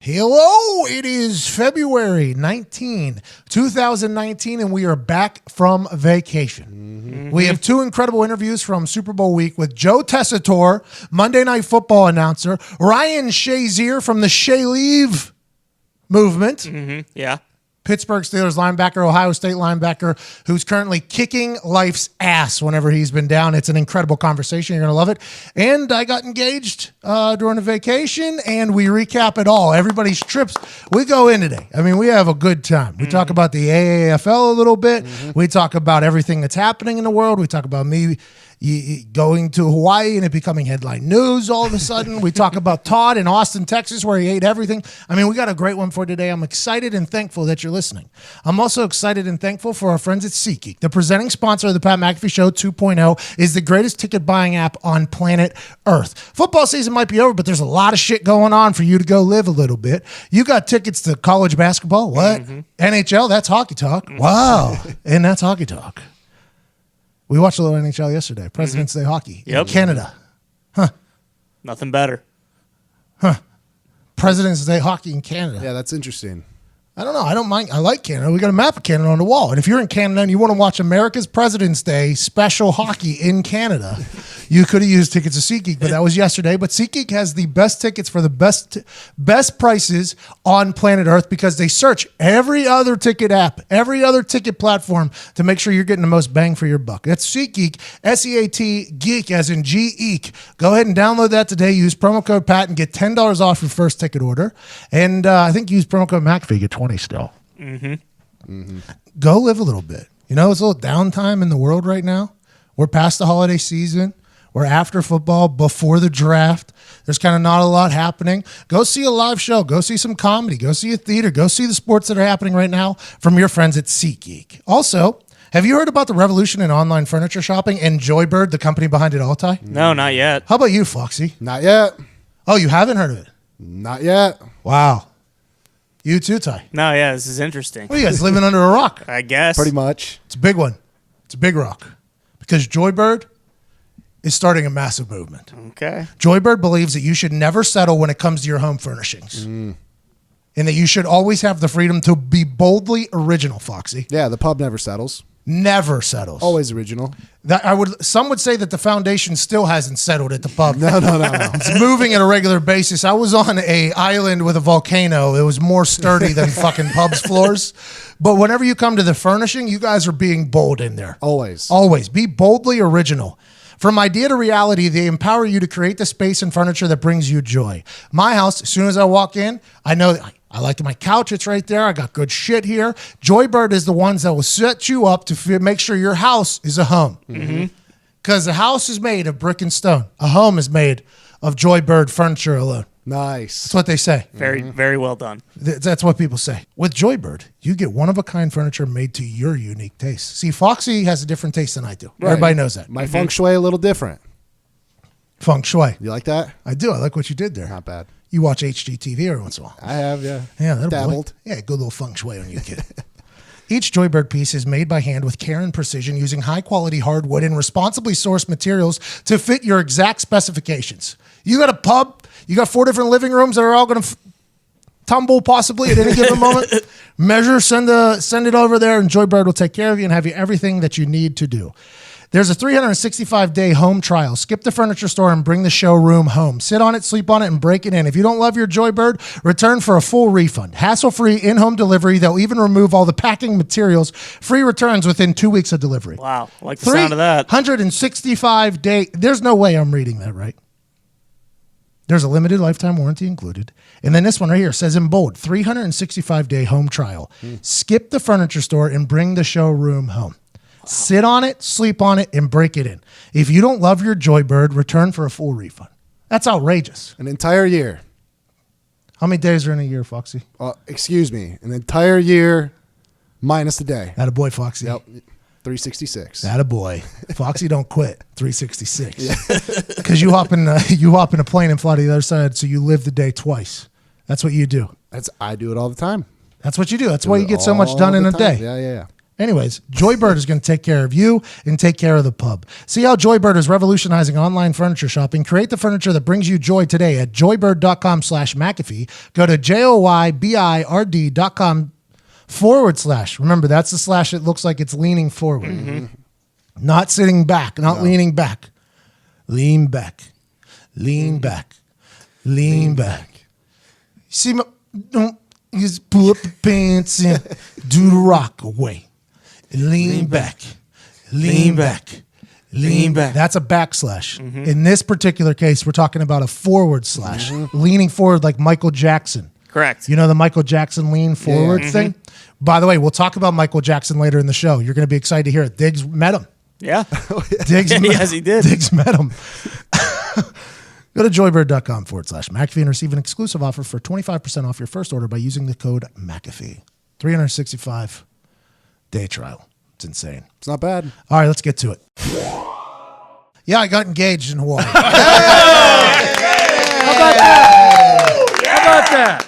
Hello, it is February 19, 2019, and we are back from vacation. We have two incredible interviews from Super Bowl week with Joe Tessitore, Monday Night Football announcer, Ryan Shazier from the Shay Leave movement. Yeah. Pittsburgh Steelers linebacker, Ohio State linebacker, who's currently kicking life's ass whenever he's been down. It's an incredible conversation. You're going to love it. And I got engaged during a vacation, and we recap it all. Everybody's trips. We go in today. I mean, we have a good time. We talk about the AAFL a little bit. We talk about everything that's happening in the world. We talk about me going to Hawaii and it becoming headline news all of a sudden. We talk about Todd in Austin, Texas, where he ate everything. I mean, we got a great one for today. I'm excited and thankful that you're listening. I'm also excited and thankful for our friends at SeatGeek. The presenting sponsor of the Pat McAfee Show 2.0 is the greatest ticket buying app on planet Earth. Football season might be over, but there's a lot of shit going on for you to go live a little bit. You got tickets to college basketball. What? NHL? That's hockey talk. Wow. And that's hockey talk. We watched a little NHL yesterday. President's Day hockey in Canada. Nothing better. President's Day hockey in Canada. Yeah, that's interesting. I don't know. I don't mind. I like Canada. We got a map of Canada on the wall. And if you're in Canada and you want to watch America's President's Day special hockey in Canada, you could have used tickets to SeatGeek, but that was yesterday. But SeatGeek has the best tickets for the best prices on planet Earth because they search every other ticket app, every other ticket platform to make sure you're getting the most bang for your buck. That's SeatGeek, S-E-A-T, geek as in G-Eek. Go ahead and download that today. Use promo code PAT and get $10 off your first ticket order. And I think use promo code McAfee, get 20 still. Go live a little bit. You know, it's a little downtime in the world right now. We're past the holiday season. We're after football, before the draft. There's kind of not a lot happening. Go see a live show. Go see some comedy. Go see a theater. Go see the sports that are happening right now from your friends at SeatGeek. Also, have you heard about the revolution in online furniture shopping and Joybird, the company behind it all, Ty? No, not yet. How about you, Foxy? Not yet. Oh, you haven't heard of it? Not yet. Wow. You too, Ty. No, yeah, this is interesting. What are you guys living under a rock? I guess. Pretty much. It's a big one. It's a big rock. Because Joybird is starting a massive movement. Okay. Joybird believes that you should never settle when it comes to your home furnishings. And that you should always have the freedom to be boldly original, Foxy. Yeah, the pub never settles. Never settles. Always original. Some would say that the foundation still hasn't settled at the pub. No. It's moving at a regular basis. I was on a island with a volcano. It was more sturdy than fucking pub's floors. But whenever you come to the furnishing, you guys are being bold in there. Always. Always. Be boldly original. From idea to reality, they empower you to create the space and furniture that brings you joy. My house, as soon as I walk in, I know that I like my couch. It's right there. I got good shit here. Joybird is the ones that will set you up to make sure your house is a home. Because the house is made of brick and stone. A home is made of Joybird furniture alone. Nice. That's what they say. Very well done. That's what people say. With Joybird, you get one-of-a-kind furniture made to your unique taste. See, Foxy has a different taste than I do. Right. Everybody knows that. My feng shui a little different. Feng shui. You like that? I do. I like what you did there. Not bad. You watch HGTV every once in a while. I have, yeah. Yeah, that'll Dabbled. Yeah, good little feng shui on you, kid. Each Joybird piece is made by hand with care and precision using high-quality hardwood and responsibly sourced materials to fit your exact specifications. You got a pub, you got 4 different living rooms that are all going to tumble possibly at any given moment. Measure, send it over there, and Joybird will take care of you and have you everything that you need to do. There's a 365-day home trial. Skip the furniture store and bring the showroom home. Sit on it, sleep on it, and break it in. If you don't love your Joybird, return for a full refund. Hassle-free in-home delivery. They'll even remove all the packing materials. Free returns within 2 weeks of delivery. Wow. I like the sound of that. 365-day. There's no way I'm reading that right. There's a limited lifetime warranty included. And then this one right here says in bold, 365-day home trial. Skip the furniture store and bring the showroom home. Sit on it, sleep on it, and break it in. If you don't love your Joybird, return for a full refund. That's outrageous. An entire year. How many days are in a year, Foxy? Excuse me. An entire year minus a day. Attaboy, Foxy. Yep. 366. Attaboy. Foxy don't quit. 366. Because you hop in a plane and fly to the other side, so you live the day twice. That's what you do. I do it all the time. That's what you do. That's why you get so much done in a day. Yeah. Anyways, Joybird is going to take care of you and take care of the pub. See how Joybird is revolutionizing online furniture shopping. Create the furniture that brings you joy today at joybird.com/McAfee. Go to joybird.com/. Remember, that's the slash that looks like it's leaning forward. Mm-hmm. Not sitting back, leaning back. Lean back. Lean back. Lean back. See, don't just pull up the pants and do the rock away. Lean back. Lean back. Lean back. That's a backslash. Mm-hmm. In this particular case, we're talking about a forward slash. Mm-hmm. Leaning forward like Michael Jackson. Correct. You know the Michael Jackson lean forward thing? By the way, we'll talk about Michael Jackson later in the show. You're going to be excited to hear it. Diggs met him. Yeah. Yes, he did. Diggs met him. Go to joybird.com/McAfee and receive an exclusive offer for 25% off your first order by using the code McAfee. 365-day trial. It's insane. It's not bad. All right, let's get to it. Yeah, I got engaged in Hawaii. How about that?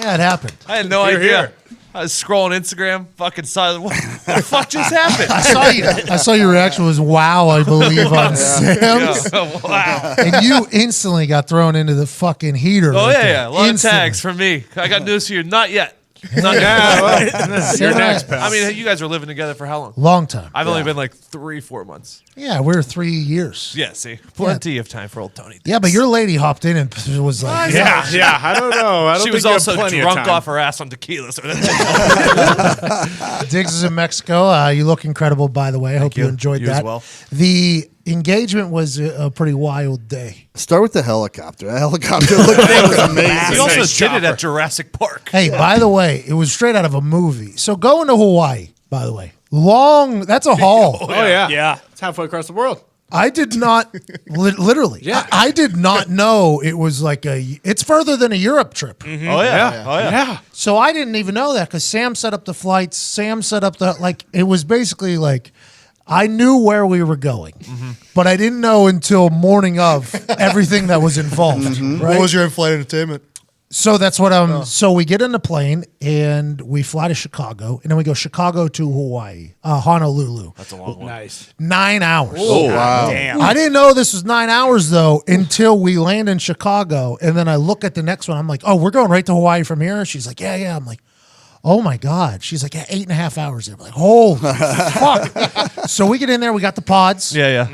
Yeah, it happened. I had no idea. I was scrolling Instagram, fucking saw what the fuck just happened. I saw your reaction was wow, I believe, on Sam's. Yeah. Wow. And you instantly got thrown into the fucking heater. Oh, right yeah, there. yeah. A lot Instantly. of tags from me. I got news for you. Not yet. Not yet. You're next, I mean, you guys were living together for how long? Long time. I've only been like 3-4 months. Yeah, we're 3 years. Yeah, see? Plenty of time for old Tony. Yeah, but your lady hopped in and was like, Yeah, I don't know. She was also drunk off her ass on tequila. So Diggs is in Mexico. You look incredible, by the way. I hope you enjoyed You that. as well. The engagement was a pretty wild day. Start with the helicopter. That helicopter looked amazing. He also did it at Jurassic Park. Hey, by the way, it was straight out of a movie. So going to Hawaii, by the way, that's a haul. Oh, yeah. Yeah. It's halfway across the world. I did not, literally, I did not know it was like it's further than a Europe trip. Mm-hmm. Oh, yeah. Oh, yeah. So I didn't even know that because Sam set up the flights. Sam set up it was basically like, I knew where we were going, but I didn't know until morning of everything that was involved. Right? What was your in-flight entertainment? So that's what so we get in the plane and we fly to Chicago and then we go Chicago to Hawaii, Honolulu. That's a long one. Nice. 9 hours. Oh, wow. Damn. I didn't know this was 9 hours though until we land in Chicago. And then I look at the next one. I'm like, oh, we're going right to Hawaii from here. She's like, yeah. I'm like, oh my God. She's like, yeah, 8.5 hours there. I'm like, holy fuck. So we get in there. We got the pods. Yeah.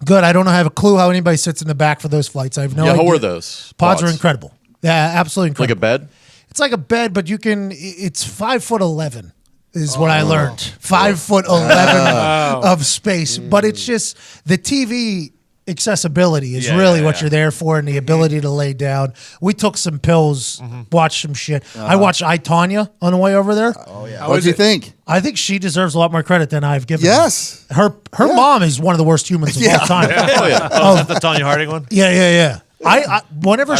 Good. I don't have a clue how anybody sits in the back for those flights. I have no idea. How were those? Pods are incredible. Yeah, absolutely incredible. Like a bed? It's like a bed, but it's 5'11" is what I learned. 5'11" of space. But it's just the TV accessibility is really what you're there for, and the ability to lay down. We took some pills, watched some shit. I watched Tonya on the way over there. Oh, yeah. What do you think? I think she deserves a lot more credit than I've given Yes. her. Her mom is one of the worst humans of all time. Oh, yeah. Oh, is that the Tonya Harding one? Yeah. I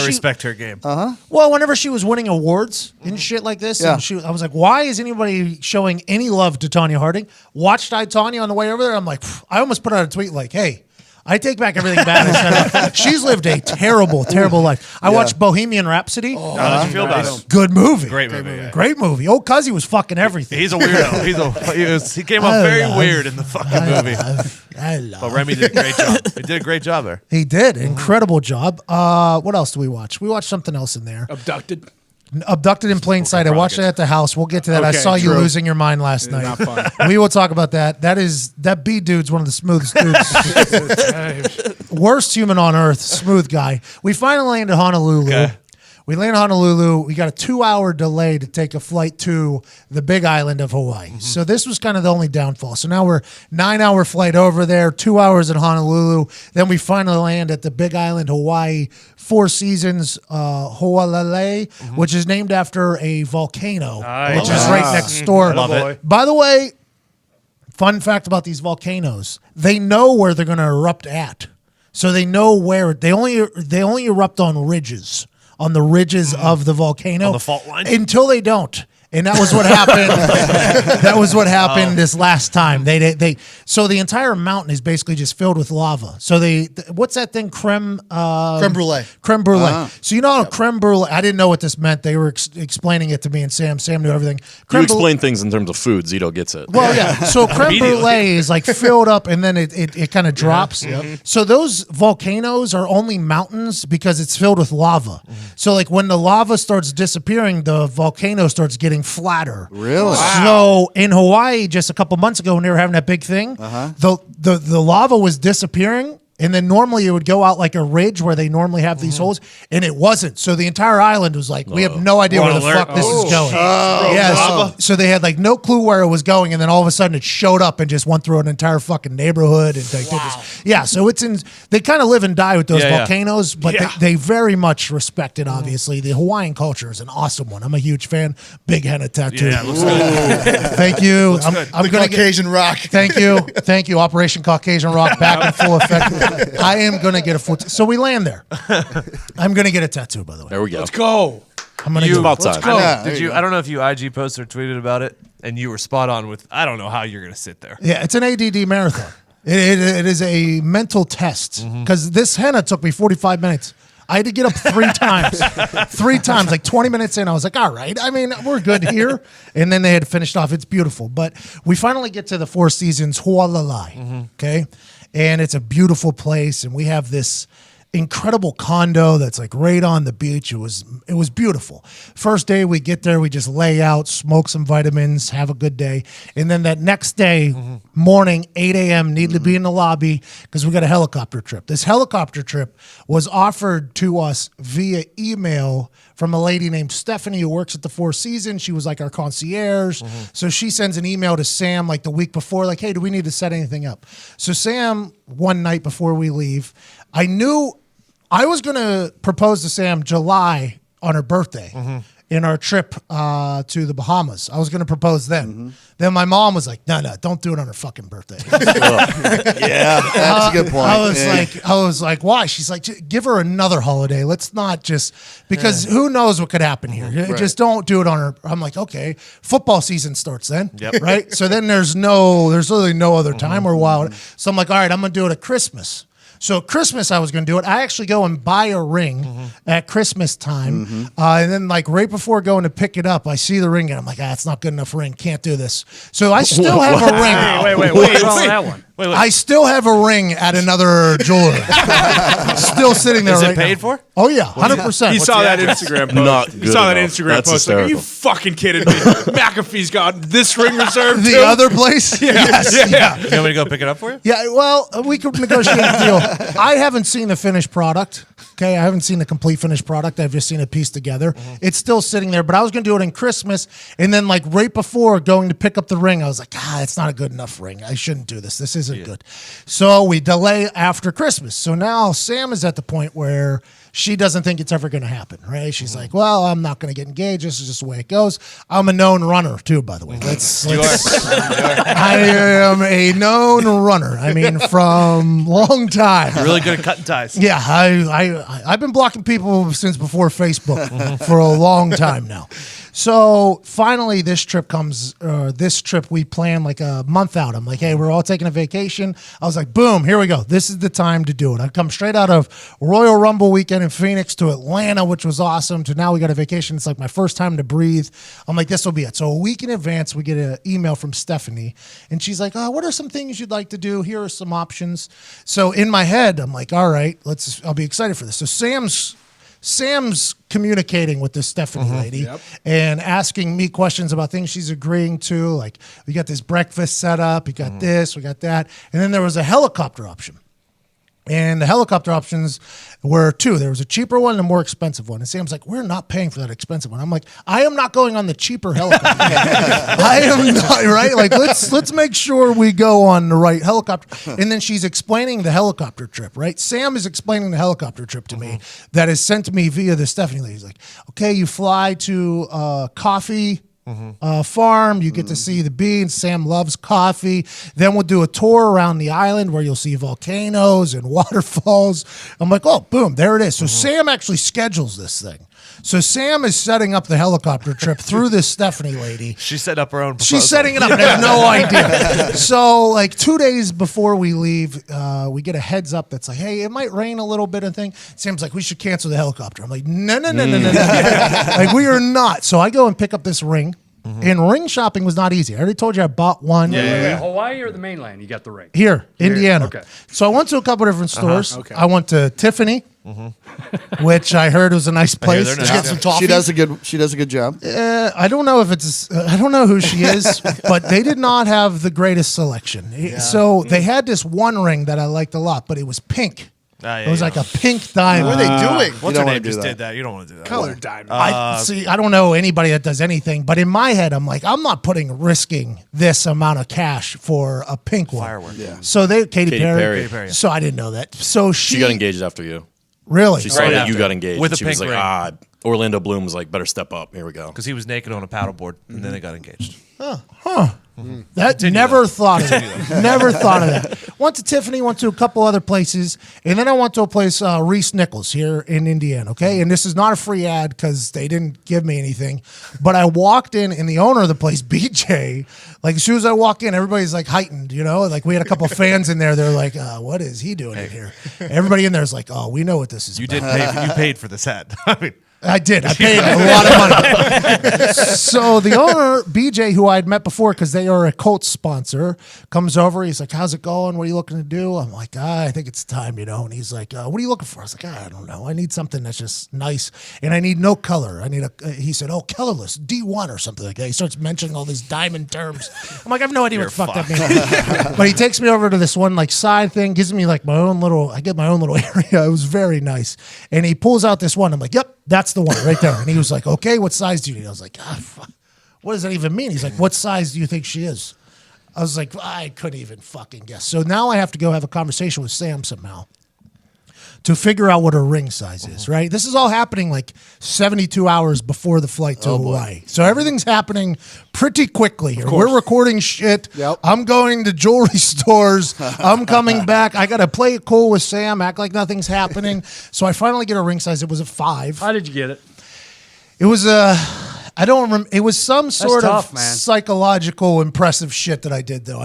respect her game. Well, whenever she was winning awards and shit like this, and I was like, why is anybody showing any love to Tonya Harding? Watched Tonya on the way over there. I'm like, I almost put out a tweet like, hey, I take back everything bad I said. She's lived a terrible, terrible life. I watched Bohemian Rhapsody. How did you feel about it? Good movie. Great movie. Yeah. Great movie. Old Cuzzy was fucking everything. He's a weirdo. He came off very weird in the fucking movie. But Remy did a great job. He did a great job there. He did. Incredible job. What else do we watch? We watched something else in there. Abducted in plain sight. I watched it at the house. We'll get to that. I saw you losing your mind last night. Not fun. We will talk about that. That B dude's one of the smoothest dudes. Worst human on earth. Smooth guy. We finally landed Honolulu. Okay. We landed Honolulu. We got a 2-hour delay to take a flight to the big island of Hawaii. So this was kind of the only downfall. So now we're 9-hour flight over there, 2 hours in Honolulu. Then we finally land at the big island, Hawaii, Four Seasons, Ho'olele, which is named after a volcano, which is right next door. Love it. By the way, fun fact about these volcanoes, they know where they're going to erupt at. So they know where they only erupt on ridges. On the ridges of the volcano. On the fault line? Until they don't. And that was what happened. That was what happened this last time. So the entire mountain is basically just filled with lava. So what's that thing? Creme brulee. Creme brulee. So you know creme brulee. I didn't know what this meant. They were explaining it to me and Sam. Sam knew everything. You explain things in terms of food. Zito gets it. Well, yeah. So creme brulee is like filled up and then it kind of drops. So those volcanoes are only mountains because it's filled with lava. So like when the lava starts disappearing, the volcano starts getting flatter. Really? Wow. So in Hawaii, just a couple months ago when they were having that big thing, the lava was disappearing. And then normally it would go out like a ridge where they normally have these holes, and it wasn't. So the entire island was like, we have no idea where the fuck this is going. So they had like no clue where it was going, and then all of a sudden it showed up and just went through an entire fucking neighborhood. And did this. Yeah, so they kind of live and die with those volcanoes, but they very much respect it, obviously. The Hawaiian culture is an awesome one. I'm a huge fan. Big henna tattoo. Yeah, looks good. Thank you. I'm gonna Caucasian rock. Thank you. Thank you. Operation Caucasian Rock back in full effect. I am going to get a full so we land there. I'm going to get a tattoo, by the way. There we go. Let's go. I'm going to It's get about time. I don't know if you IG posted or tweeted about it, and you were spot on with, I don't know how you're going to sit there. Yeah, it's an ADD marathon. It is a mental test because this henna took me 45 minutes. I had to get up 3 times. 3 times, like 20 minutes in, I was like, all right, I mean, we're good here. And then they had finished off. It's beautiful. But we finally get to the Four Seasons Hualalai, okay? And it's a beautiful place. And we have this incredible condo that's like right on the beach. It was beautiful. First day we get there, we just lay out, smoke some vitamins, have a good day. And then that next day, morning, 8 a.m., need to be in the lobby because we got a helicopter trip. This helicopter trip was offered to us via email from a lady named Stephanie who works at the Four Seasons. She was like our concierge. So she sends an email to Sam like the week before, like, hey, do we need to set anything up? So Sam, one night before we leave, I knew I was going to propose to Sam July on her birthday in our trip to the Bahamas. I was going to propose then. Then my mom was like, no, don't do it on her fucking birthday. Yeah, that's a good point. I was like, why? She's like, give her another holiday. Let's not just, because who knows what could happen here. Just don't do it on her. I'm like, okay, football season starts then, right? So then there's literally no other time or wild. So I'm like, all right, I'm going to do it at Christmas. So Christmas, I was going to do it. I actually go and buy a ring at Christmas time. And then like right before going to pick it up, I see the ring and I'm like, it's not good enough ring. Can't do this. So I still have a ring. Wait, what's wrong with that one? Wait. I still have a ring at another jeweler. Still sitting there Is right it paid now. for? Oh, yeah, 100%. He saw that Instagram post. Not He good saw that enough. Instagram That's post. Like, are you hysterical. fucking kidding me? McAfee's got this ring reserved The too? other place? Yes. Yeah. You want me to go pick it up for you? Yeah, well, we could negotiate a deal. I haven't seen the finished product. Okay, I haven't seen the complete finished product. I've just seen it pieced together. It's still sitting there, but I was going to do it in Christmas. And then, like, right before going to pick up the ring, I was like, it's not a good enough ring. I shouldn't do this. This isn't good. So we delay after Christmas. So now Sam is at the point where she doesn't think it's ever going to happen, right? She's like, well, I'm not going to get engaged. This is just the way it goes. I'm a known runner, too, by the way. I am a known runner. I mean, from long time. Really good at cutting ties. Yeah, I've been blocking people since before Facebook for a long time now. So finally, this trip we plan like a month out. I'm like, hey, we're all taking a vacation. I was like, boom, here we go. This is the time to do it. I come straight out of Royal Rumble weekend in Phoenix to Atlanta, which was awesome, to now we got a vacation. It's like my first time to breathe. I'm like, this will be it. So a week in advance, we get an email from Stephanie, and she's like, what are some things you'd like to do? Here are some options. So in my head, I'm like, all right, I'll be excited for this. So Sam's communicating with this Stephanie lady and asking me questions about things she's agreeing to. Like, we got this breakfast set up, we got this, we got that. And then there was a helicopter option. And the helicopter options were 2. There was a cheaper one and a more expensive one. And Sam's like, we're not paying for that expensive one. I'm like, I am not going on the cheaper helicopter. I am not, right? Like, let's make sure we go on the right helicopter. And then she's explaining the helicopter trip, right? Sam is explaining the helicopter trip to me that is sent to me via the Stephanie lady. He's like, okay, you fly to coffee farm. You get to see the beans. Sam loves coffee. Then we'll do a tour around the island where you'll see volcanoes and waterfalls. I'm like, oh, boom, there it is. So Sam actually schedules this thing. So Sam is setting up the helicopter trip through this Stephanie lady. She set up her own proposal. She's setting it up. I have no idea. So like 2 days before we leave, we get a heads up that's like, hey, it might rain a little bit of thing. Sam's like, we should cancel the helicopter. I'm like, no. Like we are not. So I go and pick up this ring. And ring shopping was not easy. I already told you I bought one. Wait, Hawaii or the mainland? You got the ring. Here, Indiana. Okay. So I went to a couple different stores. Okay. I went to Tiffany, which I heard was a nice place. they're to nice. get some toffee. She does a good job. I don't know if it's. I don't know who she is, but they did not have the greatest selection. So they had this one ring that I liked a lot, but it was pink. It was like a pink diamond. What are they doing? What's her name just did that. You don't want to do that. Colored diamond. I don't know anybody that does anything, but in my head, I'm like, I'm not risking this amount of cash for a pink one. Firework. Yeah. So Katy Perry. Perry. So I didn't know that. So She got engaged after you. Really? She saw Right that you after. got engaged. With a she was pink like, ring. Orlando Bloom was like, better step up. Here we go. Because he was naked on a paddleboard, and then they got engaged. That never thought of that. Never thought of that. Went to Tiffany, went to a couple other places, and then I went to a place, Reese Nichols here in Indiana. Okay, and this is not a free ad because they didn't give me anything, but I walked in, and the owner of the place, BJ, like as soon as I walk in, everybody's like heightened, like we had a couple fans in there. They're like, "What is he doing in here?" Everybody in there is like, "Oh, we know what this is." You about. did pay. You paid for this hat. I mean, I did. I paid a lot of money. So the owner, BJ, who I had met before because they are a Colts sponsor, comes over. He's like, how's it going? What are you looking to do? I'm like, I think it's time, And he's like, what are you looking for? I was like, I don't know. I need something that's just nice. And I need no color. He said, colorless, D1 or something like that. He starts mentioning all these diamond terms. I'm like, I have no idea what the fuck that means. But he takes me over to this one like side thing, gives me like I get my own little area. It was very nice. And he pulls out this one. I'm like, yep. That's the one right there. And he was like, okay, what size do you need? I was like, fuck. What does that even mean? He's like, what size do you think she is? I was like, I couldn't even fucking guess. So now I have to go have a conversation with Sam somehow to figure out what her ring size is, right? This is all happening like 72 hours before the flight to Hawaii. So everything's happening pretty quickly here. We're recording shit. Yep. I'm going to jewelry stores. I'm coming back. I got to play it cool with Sam, act like nothing's happening. So I finally get a ring size. It was a 5. How did you get it? It was I don't remember. It was some sort tough, of man. psychological impressive shit that I did though.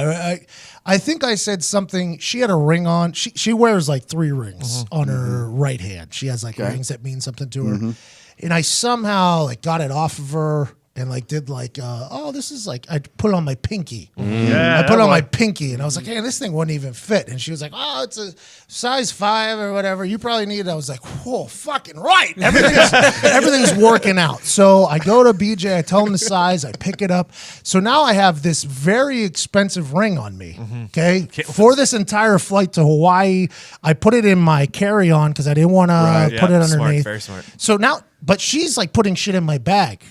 I think I said something. She had a ring on. She wears like 3 rings on her right hand. She has like rings that mean something to her. And I somehow like got it off of her and like did like, this is like, I put it on my pinky. Yeah, I put it on my pinky and I was like, hey, this thing wouldn't even fit. And she was like, oh, it's a size 5 or whatever. You probably need it. I was like, whoa, fucking right. Everything's working out. So I go to BJ, I tell him the size, I pick it up. So now I have this very expensive ring on me. Okay. For this entire flight to Hawaii, I put it in my carry-on because I didn't want to put it underneath. Smart, very smart. So now, but she's like putting shit in my bag.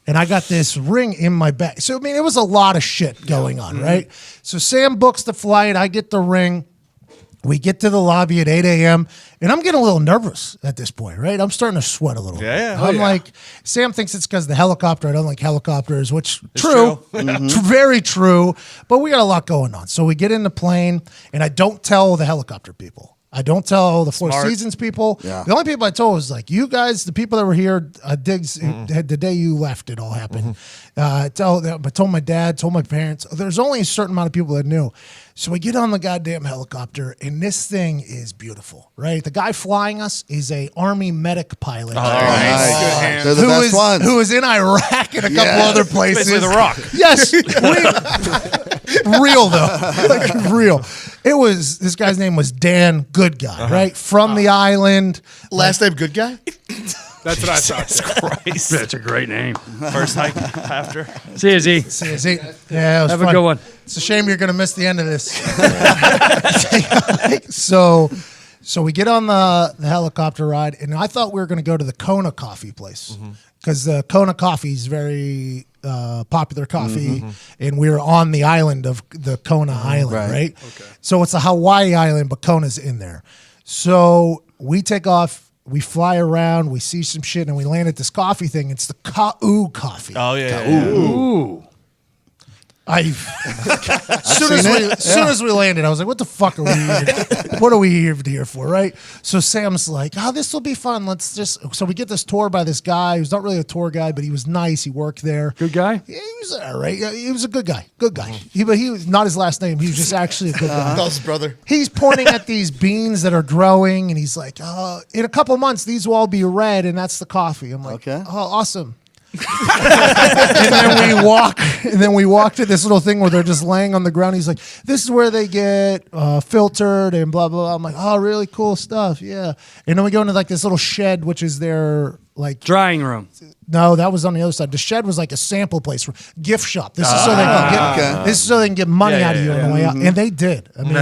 And I got this ring in my bag. So, I mean, it was a lot of shit going on, right? So Sam books the flight. I get the ring. We get to the lobby at 8 a.m. And I'm getting a little nervous at this point, right? I'm starting to sweat a little bit. I'm like, Sam thinks it's because of the helicopter. I don't like helicopters, which true. Very true. But we got a lot going on. So we get in the plane, and I don't tell the helicopter people. I don't tell the Four Seasons people. Yeah. The only people I told was like, you guys, the people that were here, Diggs, the day you left, it all happened. I told my dad, told my parents. There's only a certain amount of people that knew. So we get on the goddamn helicopter, and this thing is beautiful, right? The guy flying us is a Army medic pilot. Nice. They're the best ones. Who was in Iraq and a couple other places. Basically The Rock. Yes. Real, though. Like, real. This guy's name was Dan Good Guy, right? From the island. Last name Good Guy? That's what I thought. Christ. That's a great name. First hike after. See you, Z. See, yeah, it was Have fun. a good one. It's a shame you're going to miss the end of this. So we get on the helicopter ride, and I thought we were going to go to the Kona coffee place because the Kona coffee is very popular coffee, and we were on the island of the Kona Island, right? Okay. So it's a Hawaii island, but Kona's in there. So we take off. We fly around, we see some shit, and we land at this coffee thing. It's the Ka'u coffee. Oh, yeah. Ooh. As soon as we landed, I was like, "What the fuck are we here? What are we here for?" Right? So Sam's like, "Oh, this will be fun. Let's just." So we get this tour by this guy who's not really a tour guide, but he was nice. He worked there. Good guy? Yeah, he was all right. Yeah, he was a good guy. Good guy. But he was not his last name. He was just actually a good guy. That was his brother. He's pointing at these beans that are growing, and he's like, "In a couple months, these will all be red, and that's the coffee." I'm like, Okay. "Oh, awesome." and then we walk to this little thing where they're just laying on the ground. He's like, "This is where they get filtered and blah blah blah." I'm like, "Oh, really cool stuff, yeah." And then we go into like this little shed, which is their like Drying room. No, that was on the other side. The shed was like a sample place for gift shop. This is so they can get this is so they can get money out of you on the way out, and they did. I mean,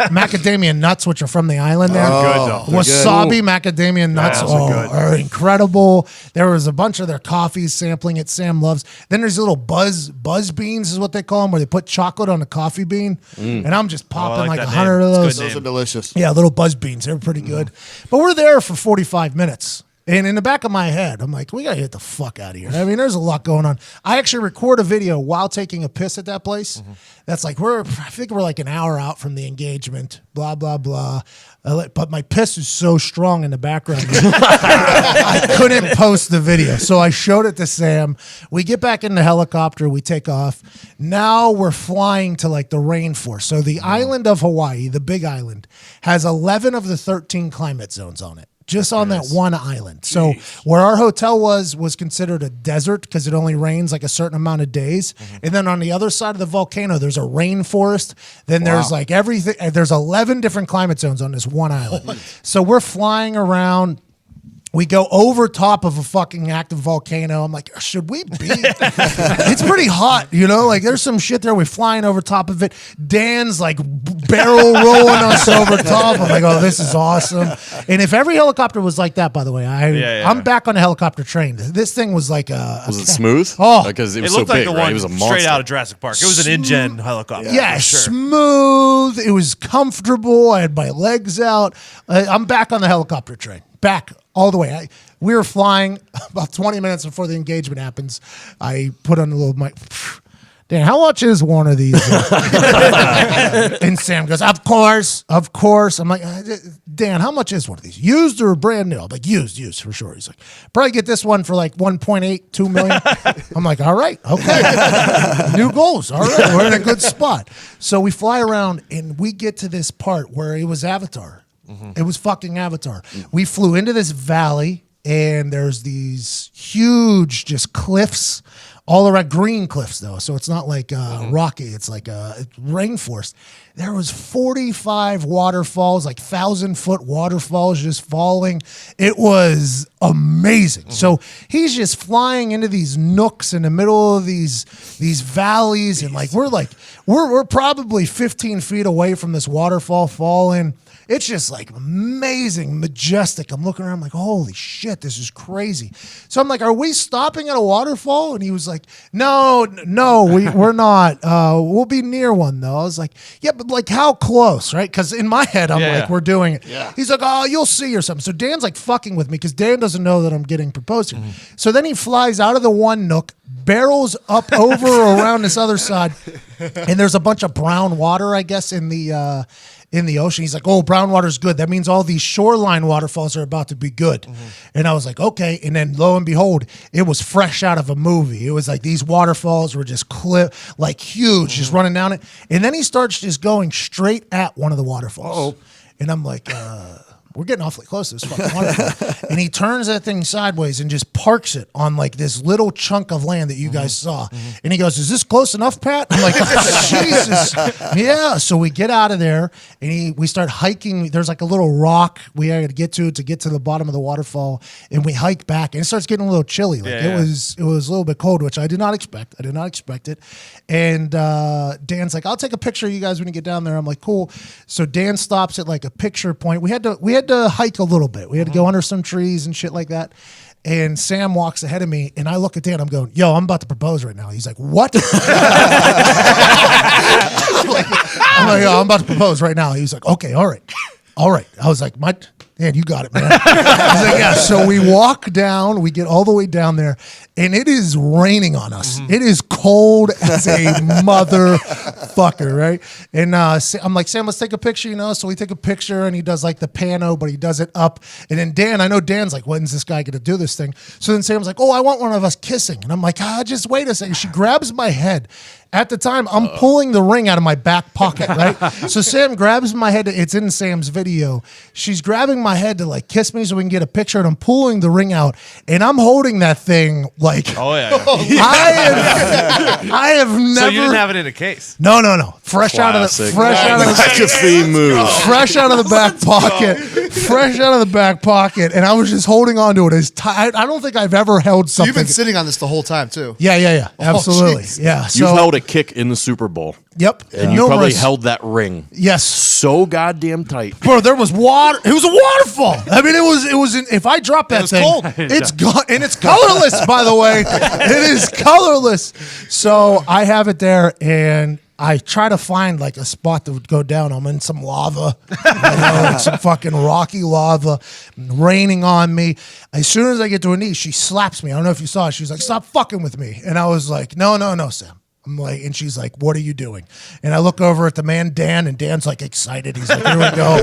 macadamia nuts, which are from the island there, wasabi macadamia nuts are incredible. There was a bunch of their coffees sampling it. Sam loves. Then there's little buzz beans is what they call them, where they put chocolate on a coffee bean, and I'm just popping like 100 of those. Those are delicious. Yeah, little buzz beans. They were pretty good, but we're there for 45 minutes. And in the back of my head, I'm like, we got to get the fuck out of here. I mean, there's a lot going on. I actually record a video while taking a piss at that place. That's like, I think we're like an hour out from the engagement, blah, blah, blah. But my piss is so strong in the background. I couldn't post the video. So I showed it to Sam. We get back in the helicopter. We take off. Now we're flying to like the rainforest. So the island of Hawaii, the big island, has 11 of the 13 climate zones on it. Just on that one island. So where our hotel was considered a desert because it only rains like a certain amount of days. And then on the other side of the volcano, there's a rainforest. Then there's like everything. There's 11 different climate zones on this one island. So we're flying around. We go over top of a fucking active volcano. I'm like, should we be? It's pretty hot, you know? Like, there's some shit there. We're flying over top of it. Dan's like barrel rolling us over top. I'm like, oh, this is awesome. And if every helicopter was like that, by the way, I'm back on a helicopter train. This thing was like Was it smooth? Oh. Because it It was so looked like big, the right? one It was a monster. straight out of Jurassic Park. It was an InGen helicopter. Yeah, for sure. smooth. It was comfortable. I had my legs out. I'm back on the helicopter train. Back all the way. We were flying about 20 minutes before the engagement happens. I put on a little mic. Dan, how much is one of these? And Sam goes, of course. I'm like, Dan, how much is one of these? Used or brand new? I'm like, used for sure. He's like, probably get this one for like 1.8, 2 million. I'm like, all right, okay. New goals. All right, we're in a good spot. So we fly around and we get to this part where it was Avatar. It was fucking Avatar. We flew into this valley and there's these huge just cliffs all around, green cliffs though. So it's not like rocky. It's like a rainforest. There was 45 waterfalls, like 1,000-foot waterfalls just falling. It was amazing. So he's just flying into these nooks in the middle of these valleys. And like, we're probably 15 feet away from this waterfall falling. It's just like amazing, majestic. I'm looking around, I'm like, holy shit, this is crazy. So I'm like, are we stopping at a waterfall? And he was like, no, we're not. We'll be near one though. I was like, yeah, but like how close, right? Because in my head, I'm like, we're doing it. Yeah. He's like, oh, you'll see or something. So Dan's like fucking with me because Dan doesn't know that I'm getting proposed to. So then he flies out of the one nook, barrels up over around this other side, and there's a bunch of brown water, I guess, in the ocean. He's like, oh, brown water's good. That means all these shoreline waterfalls are about to be good. And I was like, okay. And then lo and behold, it was fresh out of a movie. It was like these waterfalls were just like huge, just running down it. And then he starts just going straight at one of the waterfalls. And I'm like, we're getting awfully close to this fucking waterfall. And he turns that thing sideways and just parks it on like this little chunk of land that you guys saw. And he goes, is this close enough, Pat? I'm like, Jesus. Yeah. So we get out of there and we start hiking. There's like a little rock we had to get to the bottom of the waterfall. And we hike back and it starts getting a little chilly. Like it was a little bit cold, which I did not expect. I did not expect it. And Dan's like, I'll take a picture of you guys when you get down there. I'm like, cool. So Dan stops at like a picture point. We had to hike a little bit. We had to go under some trees and shit like that. And Sam walks ahead of me, and I look at Dan. I'm going, yo, I'm about to propose right now. He's like, what? I'm like, yo, I'm about to propose right now. He was like, okay, all right. I was like, Man, you got it, man. I was like, yeah. So we walk down, we get all the way down there, and it is raining on us. It is cold as a motherfucker, right? And I'm like, Sam, let's take a picture, So we take a picture, and he does like the pano, but he does it up. And then Dan, I know Dan's like, when's this guy going to do this thing? So then Sam's like, oh, I want one of us kissing. And I'm like, just wait a second. She grabs my head. At the time, I'm pulling the ring out of my back pocket, right? So Sam grabs my head. It's in Sam's video. She's grabbing my head to like kiss me so we can get a picture, and I'm pulling the ring out, and I'm holding that thing like. Oh yeah. I have never. So you didn't have it in a case? No. Fresh out of the McAfee move. fresh out of the back pocket. Fresh out of the back pocket, and I was just holding on to it as tight. I don't think I've ever held something. You've been sitting on this the whole time too. Yeah. Absolutely. Geez. Yeah. You've So held a kick in the Super Bowl. Yep. And you probably held that ring Yes. so goddamn tight. Bro, there was water. It was a waterfall. I mean, it was. If I drop that thing, cold. it's gone, and it's colorless. By the way, it is colorless. So I have it there, and I try to find like a spot that would go down. I'm in some lava, like some fucking rocky lava, raining on me. As soon as I get to her knees, she slaps me. I don't know if you saw it. She was like, "Stop fucking with me," and I was like, "No, Sam." I'm like, and she's like, "What are you doing?" And I look over at the man, Dan, and Dan's like excited. He's like, "Here we go."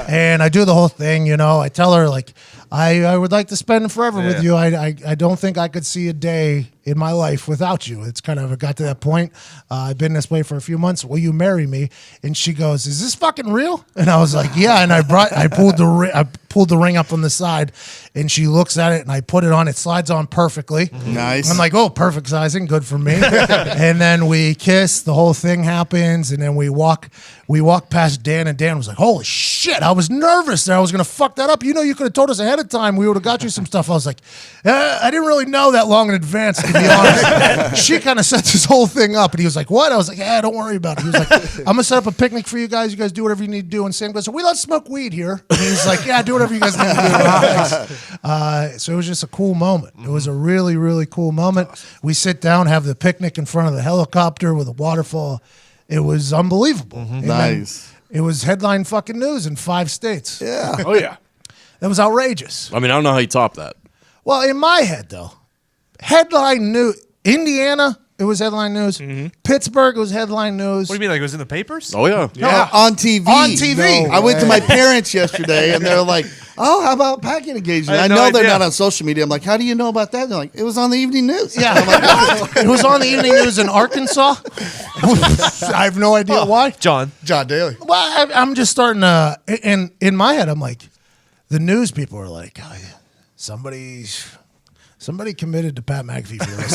And I do the whole thing, I tell her like, I would like to spend forever with you. I don't think I could see a day in my life without you. It's kind of got to that point. I've been this way for a few months. Will you marry me? And she goes, "Is this fucking real?" And I was like, "Yeah." And I pulled the ring up on the side, and she looks at it, and I put it on. It slides on perfectly. Nice. I'm like, "Oh, perfect sizing, good for me." And then we kiss. The whole thing happens, and then we walk past Dan, and Dan was like, "Holy shit!" I was nervous that I was gonna fuck that up. You could have told us ahead of time. We would have got you some stuff. I was like, I didn't really know that long in advance, to be honest. She kind of set this whole thing up, and he was like, "What?" I was like, "Yeah, don't worry about it." He was like, "I'm gonna set up a picnic for you guys. You guys do whatever you need to do." And Sam goes, "We let smoke weed here." And he's like, "Yeah, do whatever you guys need to do." So it was just a cool moment. It was a really, really cool moment. We sit down, have the picnic in front of the helicopter with a waterfall. It was unbelievable. And Nice. it was headline fucking news in 5 states. Yeah. Oh yeah. That was outrageous. I mean, I don't know how you top that. Well, in my head, though, headline news. Indiana, it was headline news. Pittsburgh, it was headline news. What do you mean? Like it was in the papers? Oh, yeah. Yeah, on TV. On TV. I went to my parents yesterday, and they're like, "Oh, how about packing engagement?" I I had no know they're idea. not on social media. I'm like, "How do you know about that?" They're like, "It was on the evening news." Yeah, it was on the evening news in Arkansas. I have no idea why. John. John Daly. Well, I'm just starting to, and in my head, I'm like, the news people are like, "Oh, yeah, somebody committed to Pat McAfee for this."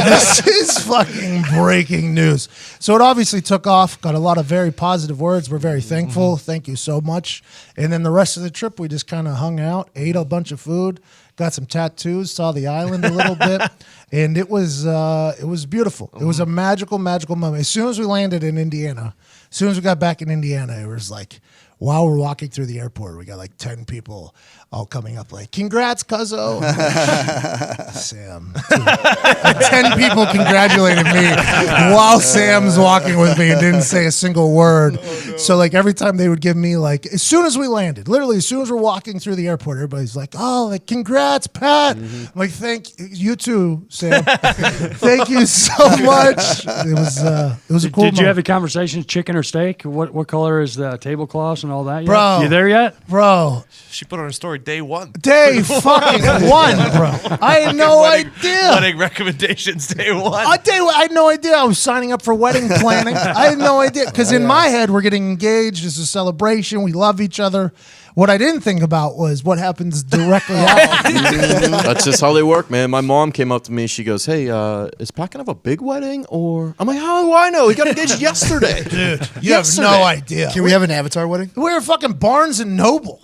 This is fucking breaking news. So it obviously took off, got a lot of very positive words. We're very thankful. Thank you so much. And then the rest of the trip, we just kind of hung out, ate a bunch of food, got some tattoos, saw the island a little bit. And it was beautiful. It was a magical moment. As soon as we landed in Indiana, as soon as we got back in Indiana, it was like, while we're walking through the airport, we got like 10 people all coming up like, "Congrats, cuzzo." Sam. 10 people congratulated me while Sam's walking with me and didn't say a single word. So like every time they would give me like, as soon as we landed, literally as soon as we're walking through the airport, everybody's like, "Oh, like congrats, Pat." I'm like, "Thank you too, Sam." Thank you so much. It was a cool Did you have moment. the conversation, chicken or steak? What color is the tablecloths and all that? Yet? Bro. You there yet? Bro, She put on her story day one. day fucking one, bro. I had no idea. Wedding recommendations day one. I tell you what, I had no idea I was signing up for wedding planning. I had no idea. Because in my head, we're getting engaged. It's a celebration. We love each other. What I didn't think about was what happens directly after. That's just how they work, man. My mom came up to me. She goes, "Hey, is Pat gonna have a big wedding?" Or I'm like, "How do I know? He got engaged yesterday." Dude, you have no idea. Can we have an Avatar wedding? We were fucking Barnes and Noble.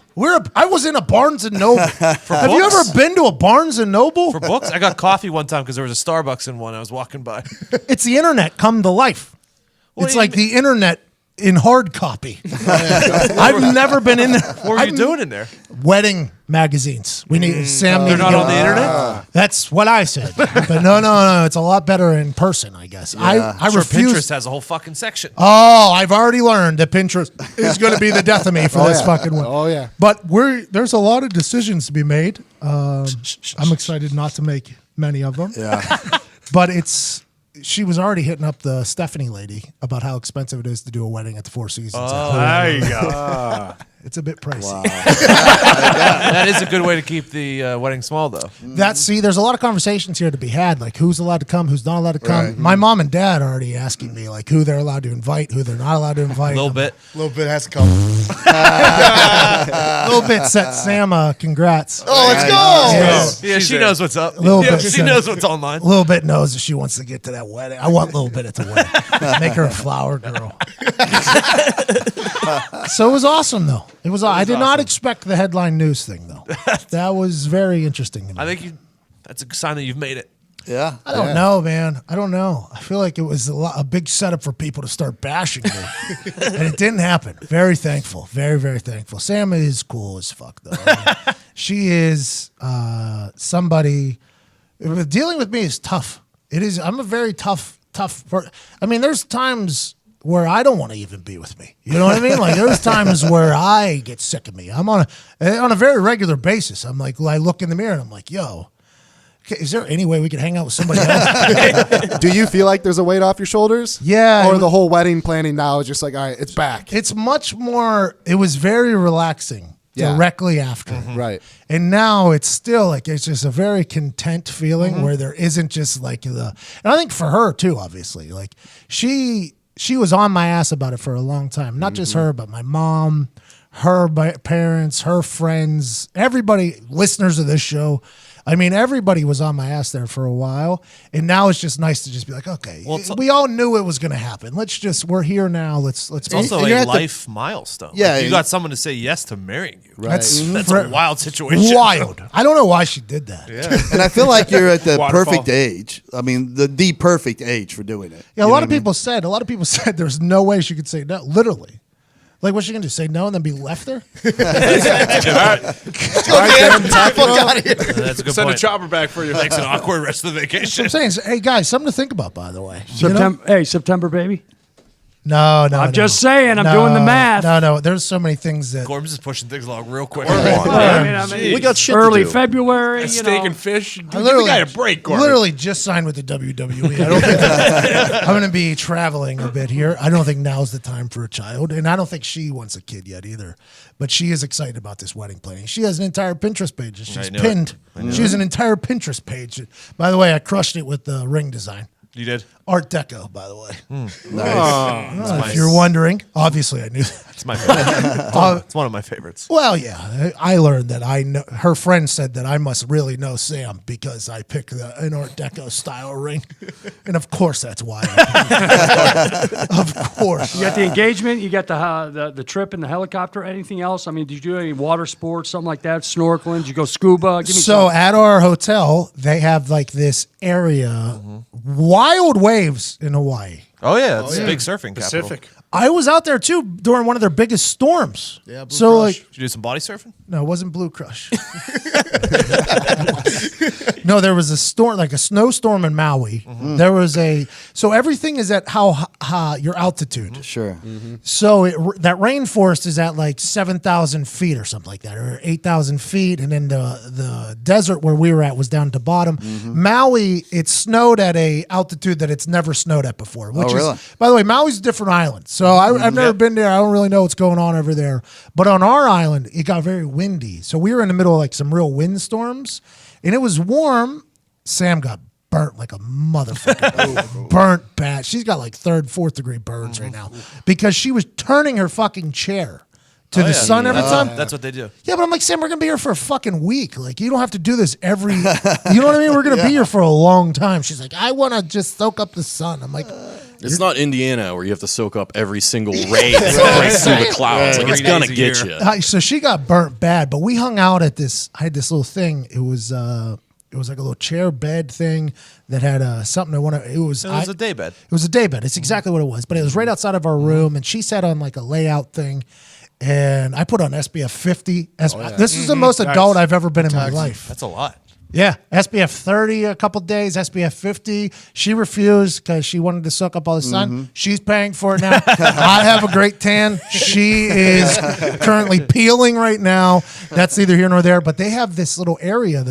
I was in a Barnes and Noble. Have you ever been to a Barnes and Noble? For books? I got coffee one time because there was a Starbucks in one. I was walking by. It's the internet come to life. What It's do you like the internet in hard copy. I've never been in there. What were you doing in there? Wedding magazines. We need Sam. They're needed not to on the get- internet? That's what I said. But no. It's a lot better in person, I guess. I I'm sure refuse. Pinterest has a whole fucking section. Oh, I've already learned that Pinterest is going to be the death of me for this fucking one. Oh, yeah. But there's a lot of decisions to be made. I'm excited not to make many of them. Yeah. But she was already hitting up the Stephanie lady about how expensive it is to do a wedding at the Four Seasons. Oh, there you go. It's a bit pricey. That is a good way to keep the wedding small, though. There's a lot of conversations here to be had, like who's allowed to come, who's not allowed to come. Right. My mom and dad are already asking me like who they're allowed to invite, who they're not allowed to invite. A little bit. A little bit has to come. A little bit set Sam congrats. Oh, let's go. Yeah, she knows what's up. Little Yeah, bit, she so- knows what's online. Little bit knows that she wants to get to that wedding. I want Little Bit at the wedding. Make her a flower girl. So it was awesome, though. I did not expect the headline news thing, though. That was very interesting to me. I think that's a sign that you've made it. Yeah. I don't know, man. I don't know. I feel like it was a big setup for people to start bashing me. And it didn't happen. Very thankful. Very, very thankful. Sam is cool as fuck, though. I mean, she is somebody. Dealing with me is tough. It is. I'm a very tough. I mean, there's times where I don't want to even be with me. You know what I mean? Like there's times where I get sick of me. I'm on a very regular basis. I'm like, I look in the mirror and I'm like, yo. Okay, is there any way we could hang out with somebody else? Do you feel like there's a weight off your shoulders? Yeah. Or the whole wedding planning now is just like, all right, it's back. It's much more, it was very relaxing directly after. Right. And now it's still like, it's just a very content feeling where there isn't just like and I think for her too, obviously, like she was on my ass about it for a long time. Not just her, but my mom, her parents, her friends, everybody, listeners of this show. I mean, everybody was on my ass there for a while, and now it's just nice to just be like, okay, we all knew it was going to happen. We're here now. Let's. It's also you a have to- life milestone. Yeah, Like, you and- got someone to say yes to marrying you. Right. That's a wild situation. Wild. I don't know why she did that. Yeah. And I feel like you're at the Waterfall. perfect age. I mean, the perfect age for doing it. Yeah, You a know lot of what I mean? people said there's no way she could say no. Literally. Like, what's she going to do? Say no and then be left there? That's a good Send a point. chopper back for you. Makes an awkward rest of the vacation. I'm saying, hey, guys, something to think about, by the way. You know? September, hey, September, baby. No. I'm just saying, I'm doing the math. No. There's so many things that. Corbs is pushing things along real quick. I mean, We got shit early to do. February. You Steak know. and fish. Give I the guy a break, Corbin. literally just signed with the WWE. I don't think I'm going to be traveling a bit here. I don't think now's the time for a child, and I don't think she wants a kid yet either. But she is excited about this wedding planning. She has an entire Pinterest page that she's knew it. pinned. She has an entire Pinterest page. By the way, I crushed it with the ring design. You did? Art Deco, by the way. Nice. If you're wondering, obviously I knew that. It's my favorite. It's one of my favorites. Well, yeah, I learned that I know. Her friend said that I must really know Sam because I picked an Art Deco style ring, and of course that's why. Of course. You got the engagement. You got the trip in the helicopter. Anything else? I mean, did you do any water sports, something like that? Snorkeling? Did you go scuba? Give me So some. at our hotel, they have like this area, wild waves in Hawaii. Oh, yeah. It's a big surfing capital. Pacific. I was out there too during one of their biggest storms. Yeah, Blue so Crush. like, Did you do some body surfing? no, it wasn't Blue Crush. No, there was a storm, like a snowstorm in Maui. There was so everything is at your altitude. Sure. So that rainforest is at like 7,000 feet or something like that, or 8,000 feet. And then the desert where we were at was down to bottom. Maui, it snowed at a altitude that it's never snowed at before, which really? is, by the way, Maui's a different island. So I've never been there. I don't really know what's going on over there. But on our island, it got very windy. So we were in the middle of like some real windstorms, and it was warm. Sam got burnt like a motherfucker. Burnt bad. She's got like 3rd, 4th degree burns right now because she was turning her fucking chair to the sun every time. That's what they do. Yeah, but I'm like, Sam, we're going to be here for a fucking week. Like, you don't have to do this every, you know what I mean? We're going to be here for a long time. She's like, I want to just soak up the sun. I'm like, It's not Indiana where you have to soak up every single ray that breaks through the clouds. Like, it's 3 gonna days a get year. you. so she got burnt bad, but we hung out at this, I had this little thing. It was It was like a little chair bed thing that had something I want to. It was a day bed. It was a day bed. It's exactly what it was. But it was right outside of our room, and she sat on like a layout thing, and I put on SPF 50. This is the most adult I've ever been in my life. That's a lot. Yeah, SPF 30 a couple days, SPF 50. She refused because she wanted to soak up all the sun. She's paying for it now. I have a great tan. She is currently peeling right now. That's neither here nor there. But they have this little area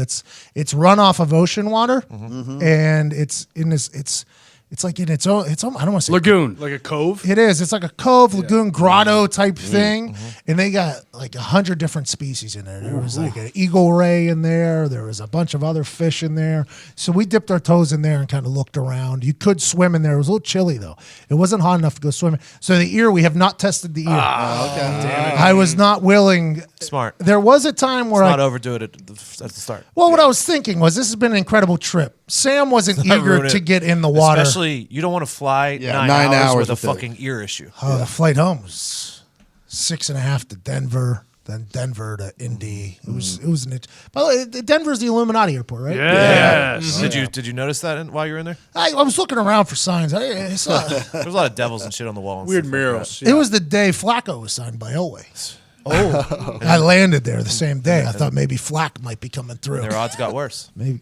it's run off of ocean water, and it's in this. It's like in its own. I don't want to say Lagoon, like a cove. It is. It's like a cove, lagoon, grotto type thing, and they got like 100 different species in there. There was like an eagle ray in there. There was a bunch of other fish in there. So we dipped our toes in there and kind of looked around. You could swim in there. It was a little chilly though. It wasn't hot enough to go swimming. So the ear, we have not tested the ear. I was not willing. Smart. There was a time where Not overdo it at the start. Well, what I was thinking was this has been an incredible trip. Sam wasn't eager to get in the water. Especially, you don't want to fly 9 hours with a fucking ear issue. Oh, the flight home was 6.5 to Denver, then Denver to Indy. It was an. By the way, Denver's the Illuminati airport, right? Yes. Did you notice that while you were in there? I was looking around for signs. I saw, There's a lot of devils and shit on the wall. And Weird stuff like murals. It was the day Flacco was signed by Elway. Oh, I landed there the same day. I thought maybe Flack might be coming through. that. Their odds got worse. Maybe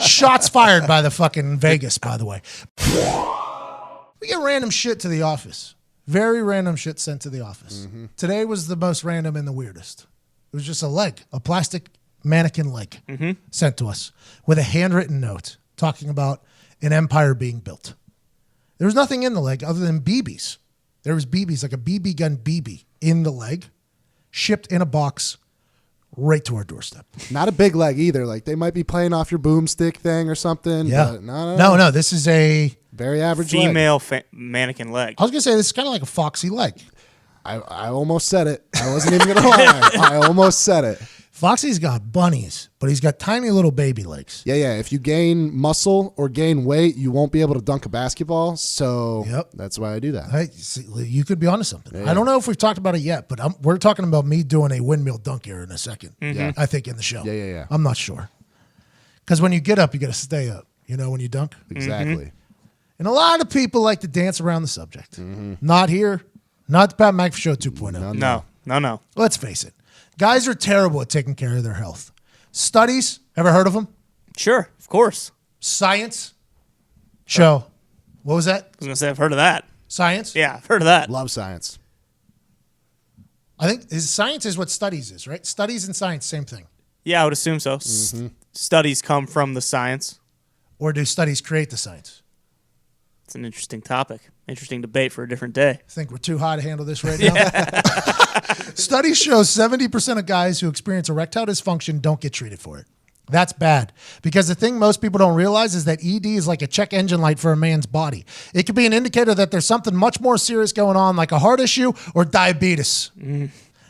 shots fired by the fucking Vegas, by the way. We get random shit to the office. Very random shit sent to the office. Today was the most random and the weirdest. It was just a leg, a plastic mannequin leg sent to us with a handwritten note talking about an empire being built. There was nothing in the leg other than BBs. There was BBs, like a BB gun BB in the leg, shipped in a box right to our doorstep. Not a big leg either. Like they might be playing off your boomstick thing or something. Yeah. But No. This is a very average leg. Female mannequin leg. I was gonna say this is kind of like a foxy leg. I almost said it. I wasn't even gonna lie. I almost said it. Foxy's got bunnies, but he's got tiny little baby legs. Yeah. If you gain muscle or gain weight, you won't be able to dunk a basketball. So that's why I do that. Hey, you could be onto something. Yeah. I don't know if we've talked about it yet, but we're talking about me doing a windmill dunk here in a second. Yeah. I think in the show. Yeah. I'm not sure. Because when you get up, you got to stay up, when you dunk. Exactly. And a lot of people like to dance around the subject. Not here. Not the Pat McAfee Show 2.0. No. Let's face it. Guys are terrible at taking care of their health. Studies, ever heard of them? Sure, of course. Science show. What was that? I was going to say I've heard of that. Science? Yeah, I've heard of that. Love science. I think science is what studies is, right? Studies and science, same thing. Yeah, I would assume so. Studies come from the science. Or do studies create the science? It's an interesting topic. Interesting debate for a different day. I think we're too high to handle this right now. Studies show 70% of guys who experience erectile dysfunction don't get treated for it. That's bad. Because the thing most people don't realize is that ED is like a check engine light for a man's body. It could be an indicator that there's something much more serious going on, like a heart issue or diabetes.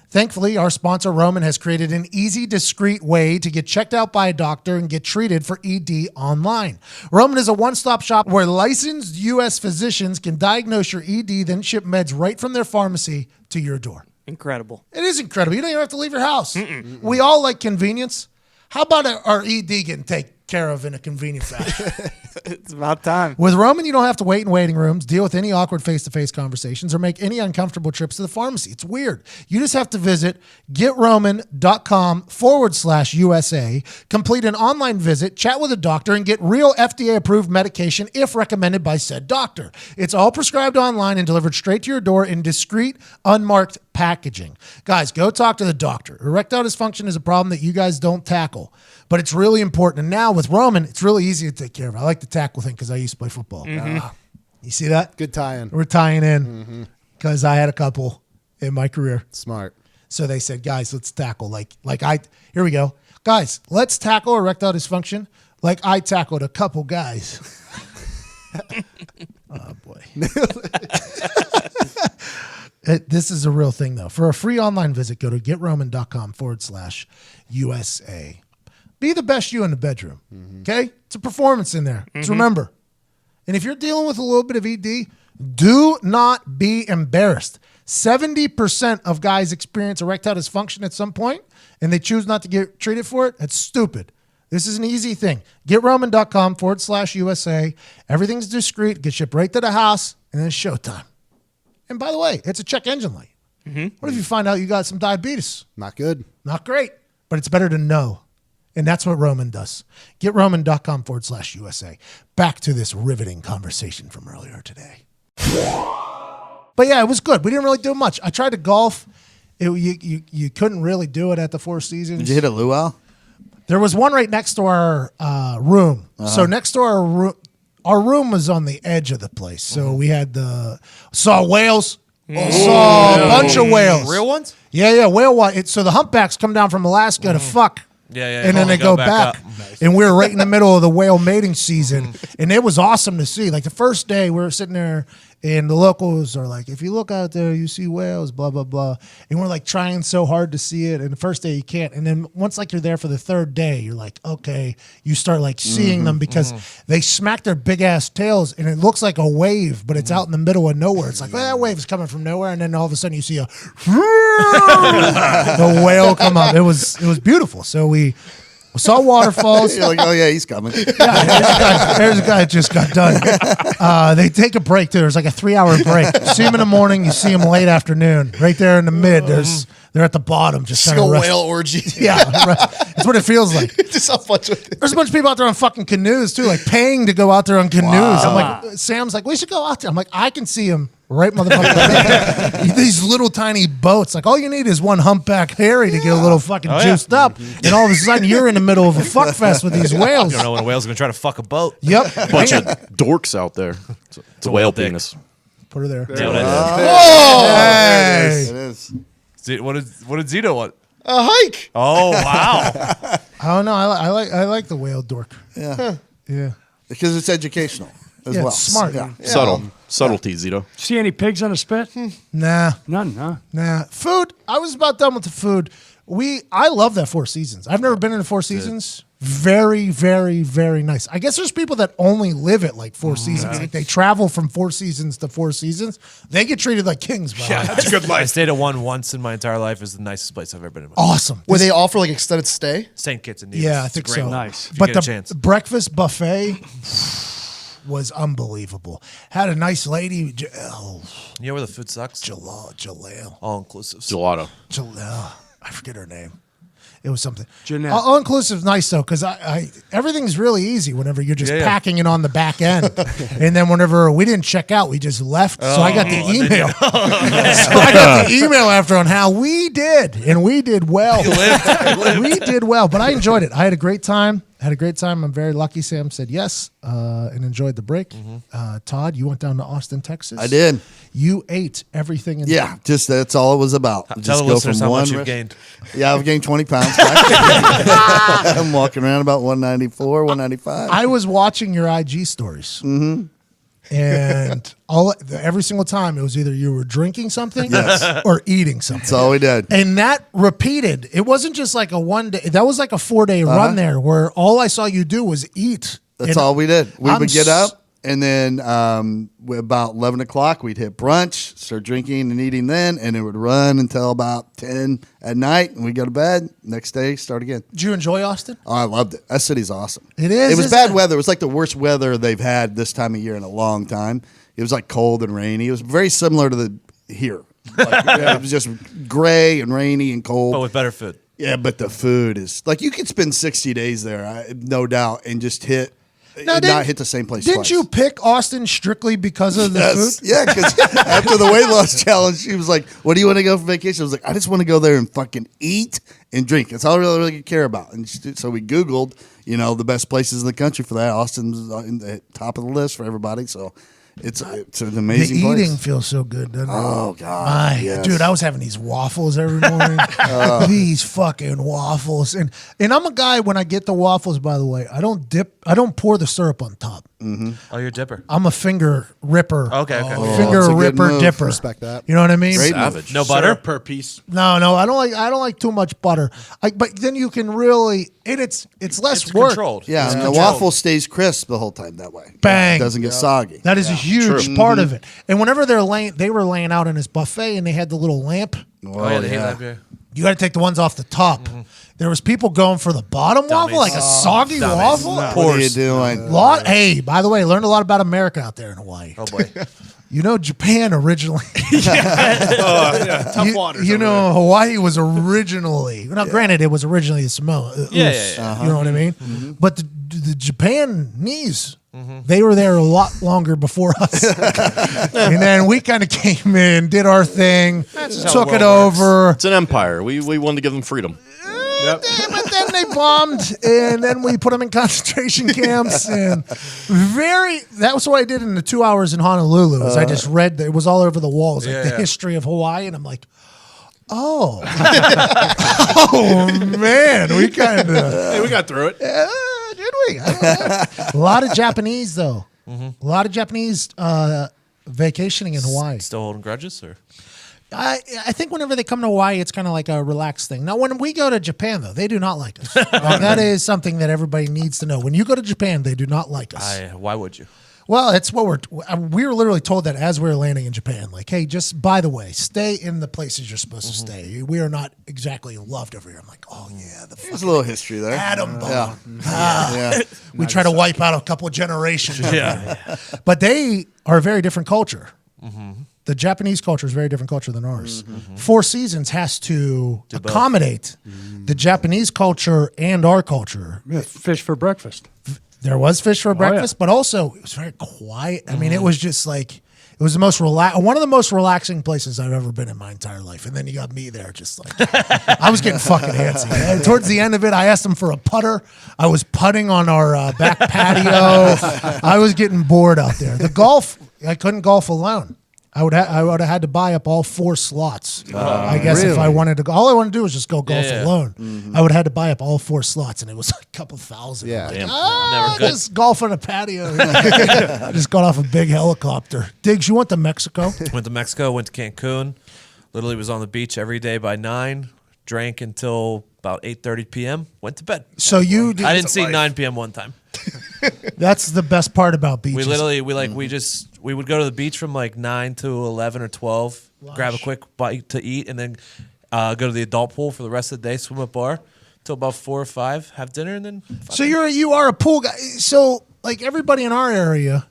Thankfully, our sponsor, Roman, has created an easy, discreet way to get checked out by a doctor and get treated for ED online. Roman is a one-stop shop where licensed U.S. physicians can diagnose your ED, then ship meds right from their pharmacy to your door. Incredible. It is incredible. You don't even have to leave your house. We all like convenience. How about our ED getting taken care of in a convenient fashion? It's about time. With Roman, you don't have to wait in waiting rooms, deal with any awkward face-to-face conversations, or make any uncomfortable trips to the pharmacy. It's weird. You just have to visit getroman.com/USA, complete an online visit, chat with a doctor, and get real FDA-approved medication if recommended by said doctor. It's all prescribed online and delivered straight to your door in discreet, unmarked packaging. Guys, go talk to the doctor. Erectile dysfunction is a problem that you guys don't tackle, but it's really important. And now with Roman, it's really easy to take care of. I like the tackle thing because I used to play football. You see that? Good tie-in. We're tying in because I had a couple in my career. Smart. So they said, guys, let's tackle. Here we go. Guys, let's tackle erectile dysfunction like I tackled a couple guys. Oh, boy. This is a real thing, though. For a free online visit, go to getroman.com/USA. Be the best you in the bedroom, okay? It's a performance in there. Just remember. And if you're dealing with a little bit of ED, do not be embarrassed. 70% of guys experience erectile dysfunction at some point, and they choose not to get treated for it. That's stupid. This is an easy thing. GetRoman.com/USA. Everything's discreet. Get shipped right to the house, and then it's showtime. And by the way, it's a check engine light. What if you find out you got some diabetes? Not good. Not great, but it's better to know. And that's what Roman does. GetRoman.com/USA. Back to this riveting conversation from earlier today. But yeah, it was good. We didn't really do much. I tried to golf. You couldn't really do it at the Four Seasons. Did you hit a luau? There was one right next to our room. So next to our room was on the edge of the place. So we had saw whales. Saw a bunch of whales. Real ones? Yeah, whale. So the humpbacks come down from Alaska to fuck. Yeah. And then they go back. And we were right in the middle of the whale mating season. And it was awesome to see. Like the first day, we were sitting there, and the locals are like, if you look out there, you see whales, blah, blah, blah. And we're like trying so hard to see it. And the first day you can't. And then once like you're there for the third day, you're like, okay, you start like seeing them because they smack their big ass tails and it looks like a wave, but it's out in the middle of nowhere. It's like, well, that wave is coming from nowhere. And then all of a sudden you see the whale come up. It was beautiful. So we saw waterfalls. You're like, oh yeah, he's coming. There's a guy that just got done. They take a break too. There's like a 3-hour break. You see him in the morning, you see him late afternoon. Right there in the mid, they're at the bottom, just kind of whale orgy. Yeah, right. That's what it feels like. Just have fun with it. There's a bunch of people out there on fucking canoes too, like paying to go out there on canoes. I'm like, Sam's like, we should go out there. I'm like, I can see him right, motherfucker. These little tiny boats. Like all you need is one humpback Harry to get a little fucking juiced up, and all of a sudden you're in the middle of a fuck fest with these whales. You don't know when a whale's gonna try to fuck a boat. Yep, Bunch of dorks out there. It's a whale dick. penis. Put her there. Hey. It is. What did Zito want? A hike. Oh wow! I don't know. I like the whale dork. Yeah. Yeah. Because it's educational as Yeah, well. it's smart. Yeah. Subtlety, Zito. See any pigs on a spit? Nah. None, huh? Nah. Food. I was about done with the food. I love that Four Seasons. I've never been in the Four Seasons. Very, very, very nice. I guess there's people that only live at like Four Seasons. Like they travel from Four Seasons to Four Seasons. They get treated like kings. Yeah, that's a good I life. stayed at one once in my entire life. It's the nicest place I've ever been in. Awesome. Where they offer like extended stay? St. Kitts and Nevis. Yeah, I It's think a great so. one. Nice. If you But get the a chance. breakfast buffet was unbelievable. Had a nice lady. You know where the food sucks? Jaleel. All inclusive. Gelato. I forget her name. It was something. Jeanette. All inclusive is nice though, because I everything's really easy whenever you're just packing it on the back end, and then whenever we didn't check out, we just left. So I got the email. So I got the email after on how we did, and we did well. We did well, but I enjoyed it. I had a great time. I'm very lucky. Sam said yes and enjoyed the break. Todd, you went down to Austin, Texas. I did. You ate everything. Yeah, just that's all it was about. Tell Just the listeners how much you've gained. Yeah, I've gained 20 pounds. I'm walking around about 194, 195. I was watching your IG stories. And every single time it was either you were drinking something or eating something. That's all we did. And that repeated. It wasn't just like a 1 day. That was like a 4-day run there where all I saw you do was eat. That's all we did. We would get up, and then about 11 o'clock, we'd hit brunch, start drinking and eating then, and it would run until about 10 at night, and we'd go to bed. Next day, start again. Did you enjoy Austin? Oh, I loved it. That city's awesome. It is. It was isn't bad it? weather. It was like the worst weather they've had this time of year in a long time. It was like cold and rainy. It was very similar to the here. Like, it was just gray and rainy and cold. But with better food. Yeah, but the food is like you could spend 60 days there, no doubt, and just not hit the same place. Didn't twice. you pick Austin strictly because of the food? Yeah, because after the weight loss challenge, she was like, "What do you want to go for vacation?" I was like, "I just want to go there and fucking eat and drink. That's all I really care about." And so we Googled, the best places in the country for that. Austin's in the top of the list for everybody. So it's an amazing The place. eating feels so good, doesn't it? Oh God, yes. Dude, I was having these waffles every morning. These fucking waffles, and I'm a guy when I get the waffles. By the way, I don't pour the syrup on top. Oh, you're a dipper. I'm a finger ripper. Okay. Finger that's a good ripper move. dipper. Respect that. You know what I mean? Great Savage. No butter? Per piece. No, I don't like too much butter. But then you can really, it's less It's work. controlled. Yeah, It's and the controlled. waffle stays crisp the whole time that way. Bang. It doesn't get soggy. That is a huge part of it. And whenever they were laying out in his buffet and they had the little lamp. Oh, yeah, the heat lamp, yeah. You got to take the ones off the top. There was people going for the bottom waffle, like a soggy waffle. What are you doing? Hey, by the way, I learned a lot about America out there in Hawaii. Oh boy. You know, Japan originally. Tough waters. You know, Hawaii was originally. Now, granted, it was originally the Samoa. Yeah. You know what I mean? But the Japanese, they were there a lot longer before us. And then we kind of came in, did our thing, took it over. It's an empire. We wanted to give them freedom. But then they bombed, and then we put them in concentration camps. And that was what I did in the 2 hours in Honolulu. Is I just read that it was all over the walls, like the history of Hawaii, and I'm like, oh, oh man, we kind of Hey, we got through it. did we? I don't know. A lot of Japanese though. A lot of Japanese vacationing in Hawaii. Still holding grudges, or? I think whenever they come to Hawaii, it's kind of like a relaxed thing. Now, when we go to Japan, though, they do not like us. That is something that everybody needs to know. When you go to Japan, they do not like us. Why would you? Well, it's what we were literally told that as we were landing in Japan. Like, hey, just by the way, stay in the places you're supposed to stay. We are not exactly loved over here. I'm like, oh yeah, There's a little history there. atom bomb. Yeah. We try to wipe out a couple of generations. Yeah. But they are a very different culture. The Japanese culture is a very different culture than ours. Four Seasons has to accommodate the Japanese culture and our culture. Fish for breakfast. There was fish for breakfast, but also it was very quiet. I mean, it was just like it was the most one of the most relaxing places I've ever been in my entire life. And then you got me there, just like I was getting fucking antsy. And towards the end of it, I asked them for a putter. I was putting on our back patio. I was getting bored out there. The golf, I couldn't golf alone. I would have had to buy up all 4 slots. I guess if I wanted to go, all I wanted to do was just go golf alone. I would have had to buy up all 4 slots, and it was like a couple thousand. Yeah. Like, just golf on a patio. I just got off a big helicopter. Diggs, you went to Mexico? Went to Mexico, went to Cancun. Literally was on the beach every day by 9. Drank until about 8:30 p.m. Went to bed. So you I didn't see 9 p.m. one time. That's the best part about beaches. We would go to the beach from like 9 to 11 or 12, grab a quick bite to eat, and then go to the adult pool for the rest of the day, swim at bar till about 4 or 5, have dinner, and then. So you are a pool guy. So like everybody in our area,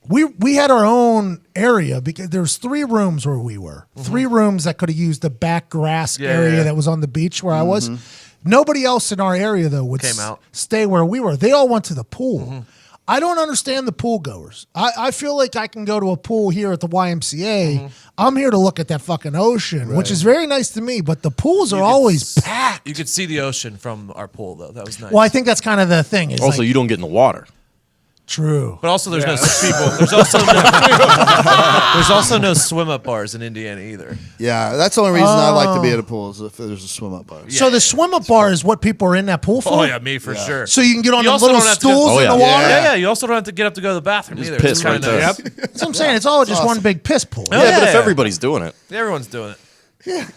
we had our own area because there's 3 rooms where we were. 3 rooms that could have used the back grass area that was on the beach where I was. Nobody else in our area though would stay where we were. They all went to the pool. I don't understand the pool goers. I feel like I can go to a pool here at the YMCA. I'm here to look at that fucking ocean, which is very nice to me, but the pools are always packed. You could see the ocean from our pool, though. That was nice. Well, I think that's kind of the thing. Is Also, you don't get in the water. True. But also, there's no people. There's also no swim up bars in Indiana either. Yeah, that's the only reason I like to be at a pool is if there's a swim up bar. So the swim up bar is what people are in that pool for? Oh yeah, me for sure. So you can get on You the also little don't have to go- stools Oh, in yeah. the water? Yeah. You also don't have to get up to go to the bathroom either. piss It's right kinda there. nice. That's what I'm saying. It's all just one big piss pool. Yeah, but if yeah. everybody's doing it, Everyone's doing it.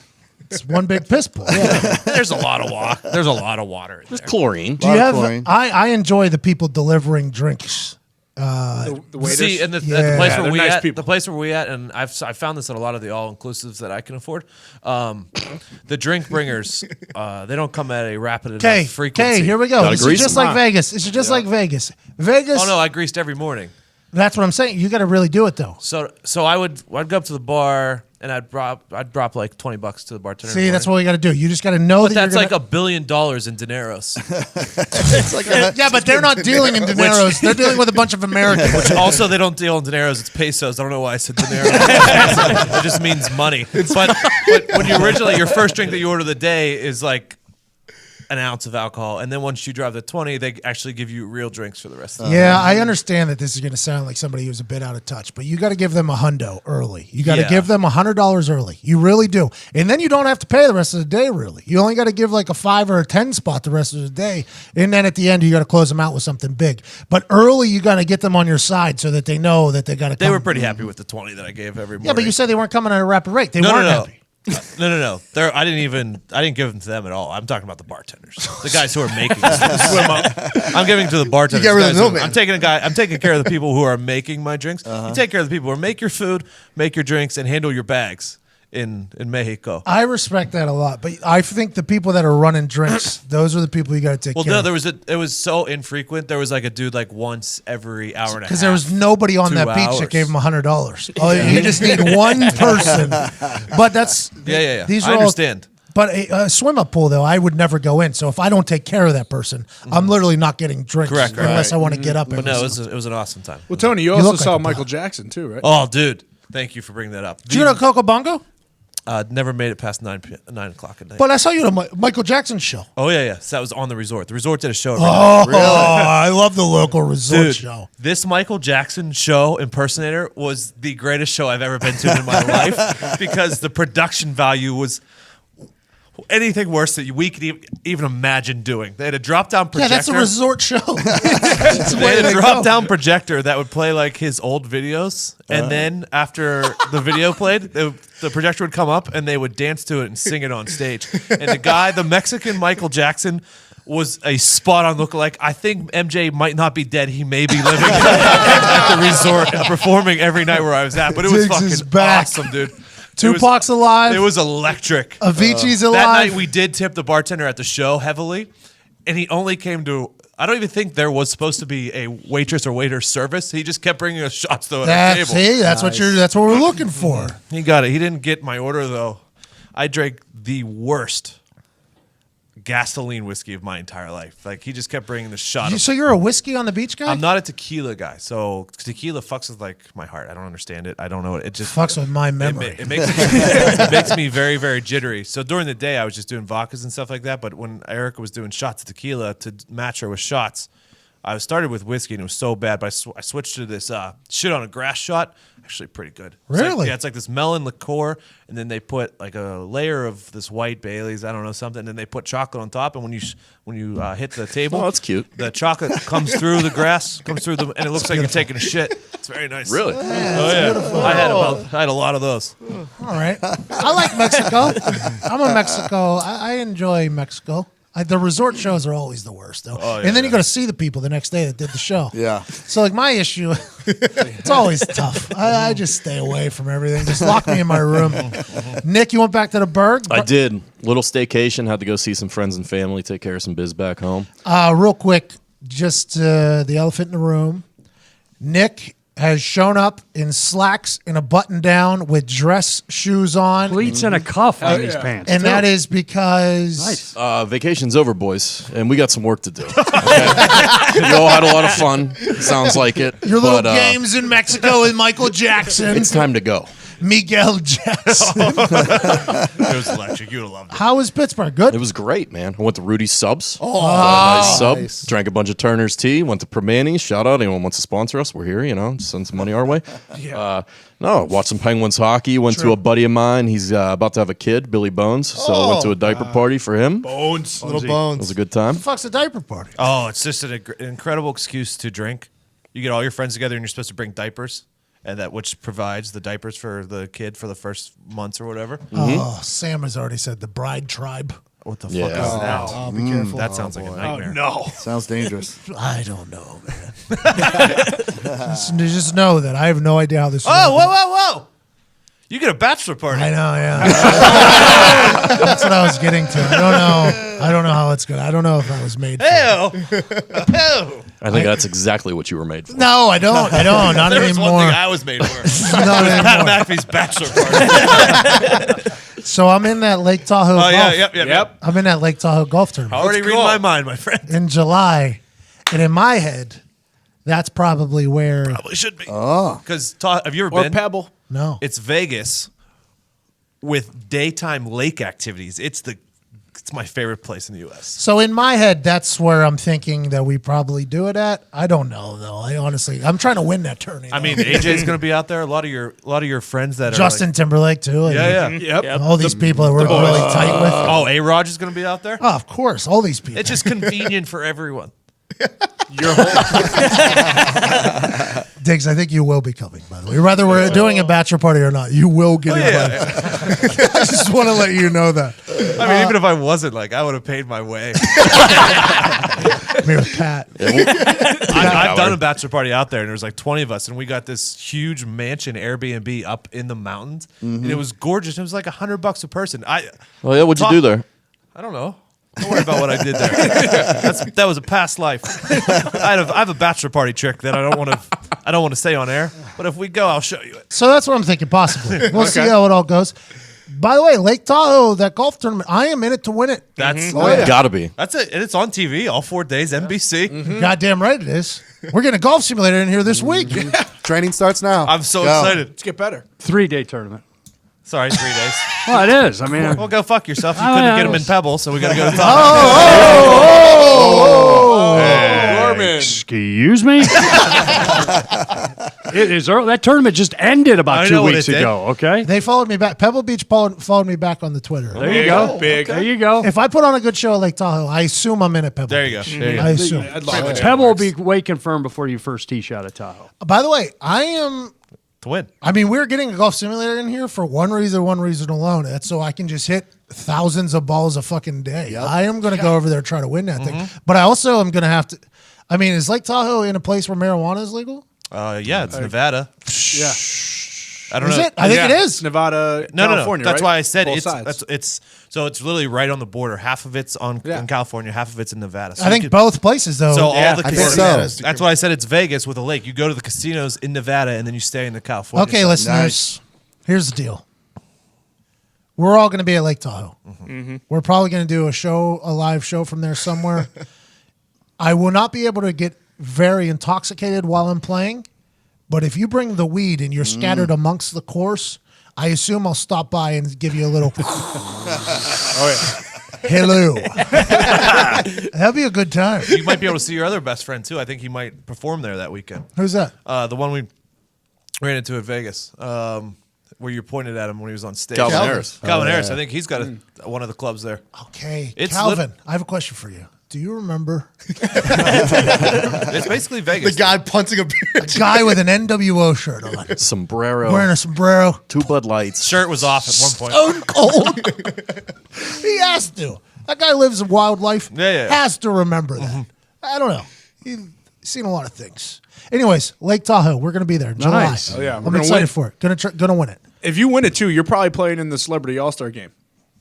It's one big piss pool. Yeah. There's a lot of water. There's a lot of water in there's there. chlorine. Do you have? chlorine. I enjoy the people delivering drinks. The waiters. See, and the Yeah. place Yeah, where they're we nice at, people. the place where we at, and I found this at a lot of the all inclusives that I can afford. The drink bringers, they don't come at a rapid Okay, enough frequency. okay, here we go. Gotta This is grease just them. like Vegas. This is just like Vegas. Vegas. Oh no, I greased every morning. That's what I'm saying. You got to really do it though. So I'd go up to the bar and I'd drop like $20 to the bartender. See, that's what we got to do. You just got to know that That's you're like gonna, $1 billion in dineros. yeah, but they're not dealing in dineros. They're dealing with a bunch of Americans. Which also they don't deal in dineros. It's pesos. I don't know why I said dinero. It just means money. But when you originally your first drink that you order of the day is like an ounce of alcohol, and then once you drive the 20, they actually give you real drinks for the rest of the Yeah, I understand that this is going to sound like somebody who's a bit out of touch, but you got to give them $100 early. You got to Yeah. give them $100 early. You really do, and then you don't have to pay the rest of the day. Really, you only got to give like a 5 or a 10 spot the rest of the day, and then at the end you got to close them out with something big. But early, you got to get them on your side so that they know that they got to. They were pretty happy with the 20 that I gave every morning. Yeah, but you said they weren't coming at a rapid rate. They no, weren't no, no. happy. No. I didn't give them to them at all. I'm talking about the bartenders, the guys who are making swim up. I'm giving to the bartenders. You got rid of the guys who- middleman. I'm taking care of the people who are making my drinks. You take care of the people who make your food, make your drinks, and handle your bags. in Mexico. I respect that a lot, but I think the people that are running drinks, those are the people you got to take Well, care no, of. it was so infrequent. There was like a dude like once every hour and a half. Because there was nobody on 2 that beach hours. that gave him $100. Oh, you just need one person. But that's Yeah. These I are understand. But a swim-up pool, though, I would never go in. So if I don't take care of that person, I'm literally not getting drinks Correct, unless I want to get up. But every no, single- it was an awesome time. Well, Tony, you look also like saw a Michael bot. Jackson too, right? Oh, dude, thank you for bringing that up. Did you go to Coco Bongo? Never made it past 9 o'clock at night. But I saw you at a Michael Jackson show. Oh yeah. So that was on the resort. The resort did a show. Oh, I love the local resort Dude, show. this Michael Jackson show impersonator was the greatest show I've ever been to in my life because the production value was anything worse that we could even imagine doing. They had a drop-down projector. Yeah, that's a resort show. They had a drop-down projector that would play like his old videos, and then after the video played, the projector would come up and they would dance to it and sing it on stage. And the Mexican Michael Jackson, was a spot-on lookalike. I think MJ might not be dead. He may be living at the resort and performing every night where I was at. But it was Diggs is fucking back. awesome, dude. Tupac's alive. It was electric. Avicii's alive. That night we did tip the bartender at the show heavily, and he only came to. I don't even think there was supposed to be a waitress or waiter service. He just kept bringing us shots though at the table. See, that's what we're looking for. He got it. He didn't get my order though. I drank the worst gasoline whiskey of my entire life. Like he just kept bringing the shot. So you're a whiskey on the beach guy? I'm not a tequila guy. So tequila fucks with like my heart. I don't understand it. I don't know. It just fucks with my memory. It makes me very, very jittery. So during the day, I was just doing vodkas and stuff like that. But when Erica was doing shots of tequila to match her with shots, I started with whiskey and it was so bad. But I switched to this shit on a grass shot. Actually, pretty good. Really? It's like this melon liqueur, and then they put like a layer of this white Bailey's. I don't know something. And then they put chocolate on top. And when you hit the table, Oh, that's cute. The chocolate comes through the grass, and it looks like you're taking a shit. It's very nice. Really? Oh yeah. I had a lot of those. All right. I like Mexico. I'm a Mexico. I enjoy Mexico. The resort shows are always the worst, though. Oh, yeah, and then you got to see the people the next day that did the show. Yeah. So, like, my issue, it's always tough. I just stay away from everything. Just lock me in my room. Nick, you went back to the Berg? I did. Little staycation. Had to go see some friends and family, take care of some biz back home. Real quick, just the elephant in the room. Nick has shown up in slacks and a button down with dress shoes on. Pleats and a cuff on these pants. And too. that is because Nice. Vacation's over, boys, and we got some work to do. Okay? We all had a lot of fun. Sounds like it. your little but, games in Mexico with Michael Jackson, It's time to go. Miguel Jackson. It was electric. You would have loved it. How was Pittsburgh? Good? It was great, man. I went to Rudy's Subs. Nice sub. nice. Drank a bunch of Turner's tea. Went to Permani's. Shout out. Anyone wants to sponsor us? We're here, send some money our way. Watched some Penguins hockey. Went to a buddy of mine. He's about to have a kid, Billy Bones. So I went to a diaper party for him. It Little was bones. a good time. Fuck's a diaper party. Oh, it's just an incredible excuse to drink. You get all your friends together and you're supposed to bring diapers, and which provides the diapers for the kid for the first months or whatever. Oh, Sam has already said the bride tribe. What the Yeah. fuck is that? Oh, be careful. That sounds like a nightmare. No. Sounds dangerous. I don't know, man. just know that I have no idea how this. Oh, whoa! You get a bachelor party. I know, yeah. That's what I was getting to. I don't know how it's good. I don't know if I was made for it. Ew. I think that's exactly what you were made for. No, I don't. Not There was one anymore. thing I was made for. Not Pat anymore. McAfee's bachelor party. So I'm in that Lake Tahoe Oh golf. yeah, yep. I'm in that Lake Tahoe golf tournament Already reading my mind, my friend. in July. And in my head, that's probably where. Probably should be. Oh. Because have you ever Or been? Pebble. No. It's Vegas with daytime lake activities. It's my favorite place in the U.S. So in my head, that's where I'm thinking that we probably do it at. I don't know though. I'm trying to win that tourney. I mean, AJ's going to be out there. A lot of your friends that Justin are Timberlake too. like, yeah. Yep. All these people that we're really tight with. Oh, A-Rod is going to be out there. Oh, of course, all these people. It's just convenient for everyone. Diggs, I think you will be coming, by the way. Whether we're doing a bachelor party or not, you will get invited. I just want to let you know that. I mean, even if I wasn't, like, I would have paid my way. Me with Pat. I've done a bachelor party out there, and there was like 20 of us, and we got this huge mansion Airbnb up in the mountains, and it was gorgeous. It was like $100 a person. Oh, yeah, what'd you do there? I don't know. Don't worry about what I did there. That was a past life. I have a bachelor party trick that I don't want to say on air. But if we go, I'll show you it. So that's what I'm thinking, possibly. We'll see how it all goes. By the way, Lake Tahoe, that golf tournament, I am in it to win it. That's Gotta be. That's it. And it's on TV all 4 days. NBC. Goddamn right it is. We're getting a golf simulator in here this week. Training starts now. I'm so excited. Let's get better. 3-day tournament. Sorry, 3 days. Well, it is. I mean, Well, go fuck yourself. You couldn't get them in Pebble, so we got to go to Tahoe. excuse me. It is early. That tournament just ended about I 2 know what weeks it did. ago. Okay. They followed me back. Pebble Beach followed me back on the Twitter. There you go. Big. There you go. If I put on a good show at Lake Tahoe, I assume I'm in at Pebble There you Beach. go. There you go. I assume. I'd love it. Pebble will be way confirmed before you first tee shot at Tahoe. By the way, I am. To win. I mean, we're getting a golf simulator in here for one reason alone. That's so I can just hit thousands of balls a fucking day. I am going to go over there and try to win that thing. But I also am going to have to. I mean, is Lake Tahoe in a place where marijuana is legal? Yeah, it's Nevada. Yeah. I don't Is know. it? I think it is. Nevada, No. California. That's right? why I said Both it's sides. it's literally right on the border. Half of it's in California, half of it's in Nevada. So I you think could- both places, though. So all the I think casinos. so. That's why I said it's Vegas with a lake. You go to the casinos in Nevada and then you stay in the California. Okay, side. listeners, here's the deal. We're all going to be at Lake Tahoe. We're probably going to do a live show from there somewhere. I will not be able to get very intoxicated while I'm playing, but if you bring the weed and you're scattered amongst the course, I assume I'll stop by and give you a little. Hello. That'd be a good time. You might be able to see your other best friend too. I think he might perform there that weekend. Who's that? The one we ran into at Vegas, where you pointed at him when he was on stage. Calvin Harris. Calvin Harris. I think he's got one of the clubs there. Okay, It's Calvin, I have a question for you. Do you remember It's basically Vegas. The guy punting a beer. a guy with an NWO shirt on, Sombrero. wearing a sombrero? 2 Bud Lights. Shirt was off at one point. Stone cold. He has to. That guy lives a wild life. Yeah. Has to remember that. I don't know. He's seen a lot of things. Anyways, Lake Tahoe. We're gonna be there. July. Nice. Oh, yeah. We're I'm gonna excited win. for it. Gonna win it. If you win it too, you're probably playing in the Celebrity All-Star game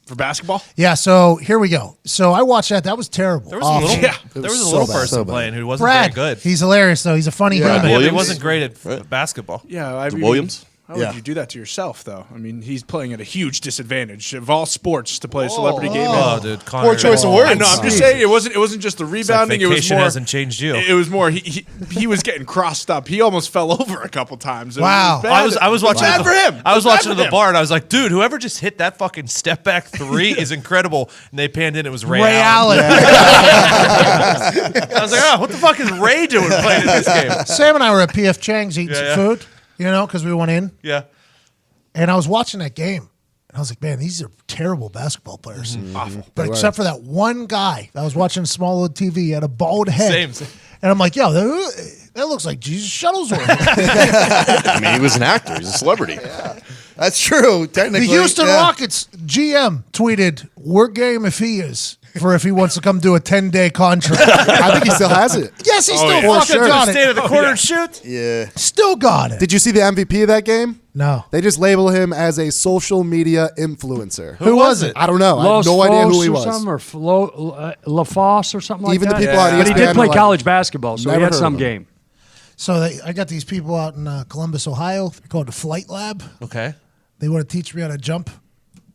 for basketball. Yeah. So here we go. So I watched that. That was terrible. There was a little, Yeah. there was a so little bad, person so bad. playing who wasn't Brad. very good. He's hilarious though. He's a funny human. Yeah, but he Williams? wasn't great at basketball. Yeah, I mean, Williams? How would you do that to yourself, though? I mean, he's playing at a huge disadvantage of all sports to play a celebrity game. Oh, dude, Connor. Poor choice of words. I know. I'm just saying it wasn't just the rebounding. It was vacation more. hasn't changed you. It was more. He was getting crossed up. He almost fell over a couple times. It Wow. was bad. I was watching Bad at for him. I was Bad watching for at the him. bar and I was like, dude, whoever just hit that fucking step back 3 is incredible. And they panned in, it was Ray Allen. I was like, oh, what the fuck is Ray doing playing in this game? Sam and I were at PF Chang's eating Yeah, some yeah. food, because we went in. Yeah. And I was watching that game. And I was like, man, these are terrible basketball players. Awful. But except for that one guy that was watching small old TV, he had a bald head. Same. And I'm like, yo, that looks like Jesus Shuttlesworth. I mean, he was an actor. He's a celebrity. That's true. Technically, The Houston yeah. Rockets GM tweeted, we're game if he is, for if he wants to come do a 10-day contract. I think he still has it. Yes, he still yeah. fucking Fucking got stand it. at the corner and shoot. Yeah. Still got it. Did you see the MVP of that game? No. They just label him as a social media influencer. Who was it? I don't know. I have Los no idea who he Fos was. or something, or LaFosse or something like Even that. the people on But he ESPN did play are like, college basketball, so he never had heard some of him. game. So I got these people out in Columbus, Ohio. They're called the Flight Lab. Okay. They want to teach me how to jump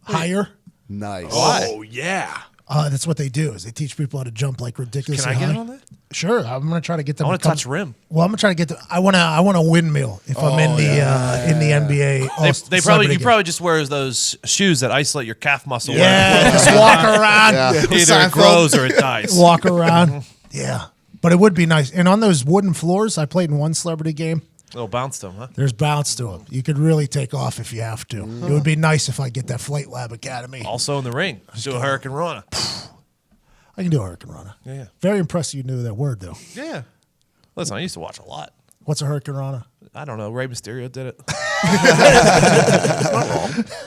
higher. Nice. Oh yeah. That's what they do. Is they teach people how to jump like ridiculously Can I get high. in on that? Sure, I'm gonna try to get them. I want to touch rim. Well, I'm gonna try to get them. I want a windmill if I'm in the NBA. They probably you probably just wear those shoes that isolate your calf muscle. just walk around, Either it Seinfeld. grows or it dies. walk around. Yeah, but it would be nice. And on those wooden floors, I played in one celebrity game. Little bounce to them, huh? There's bounce to them. You could really take off if you have to. It would be nice if I get that Flight Lab Academy. Also in the ring. Do a Hurricane Rana. I can do a Hurricane Rana. Yeah. Very impressed you knew that word though. Yeah. Listen, I used to watch a lot. What's a Hurricane Rana? I don't know. Rey Mysterio did it.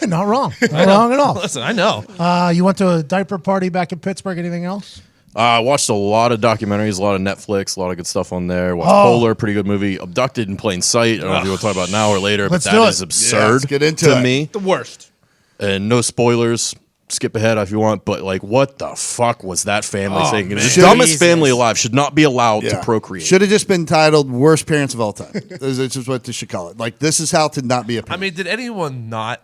Not wrong. Not wrong at all. Listen, I know. You went to a diaper party back in Pittsburgh. Anything else? I watched a lot of documentaries, a lot of Netflix, a lot of good stuff on there. Watched Polar, pretty good movie. Abducted in Plain Sight. I don't know if you want to talk about now or later, Let's but do that it. is absurd let's get into to it. me. The worst. And no spoilers. Skip ahead if you want, but like, what the fuck was that family saying? The man. dumbest Jesus. family alive should not be allowed to procreate. Should have just been titled "Worst Parents of All Time." This is what they should call it. Like, this is how to not be a parent. I mean, did anyone not?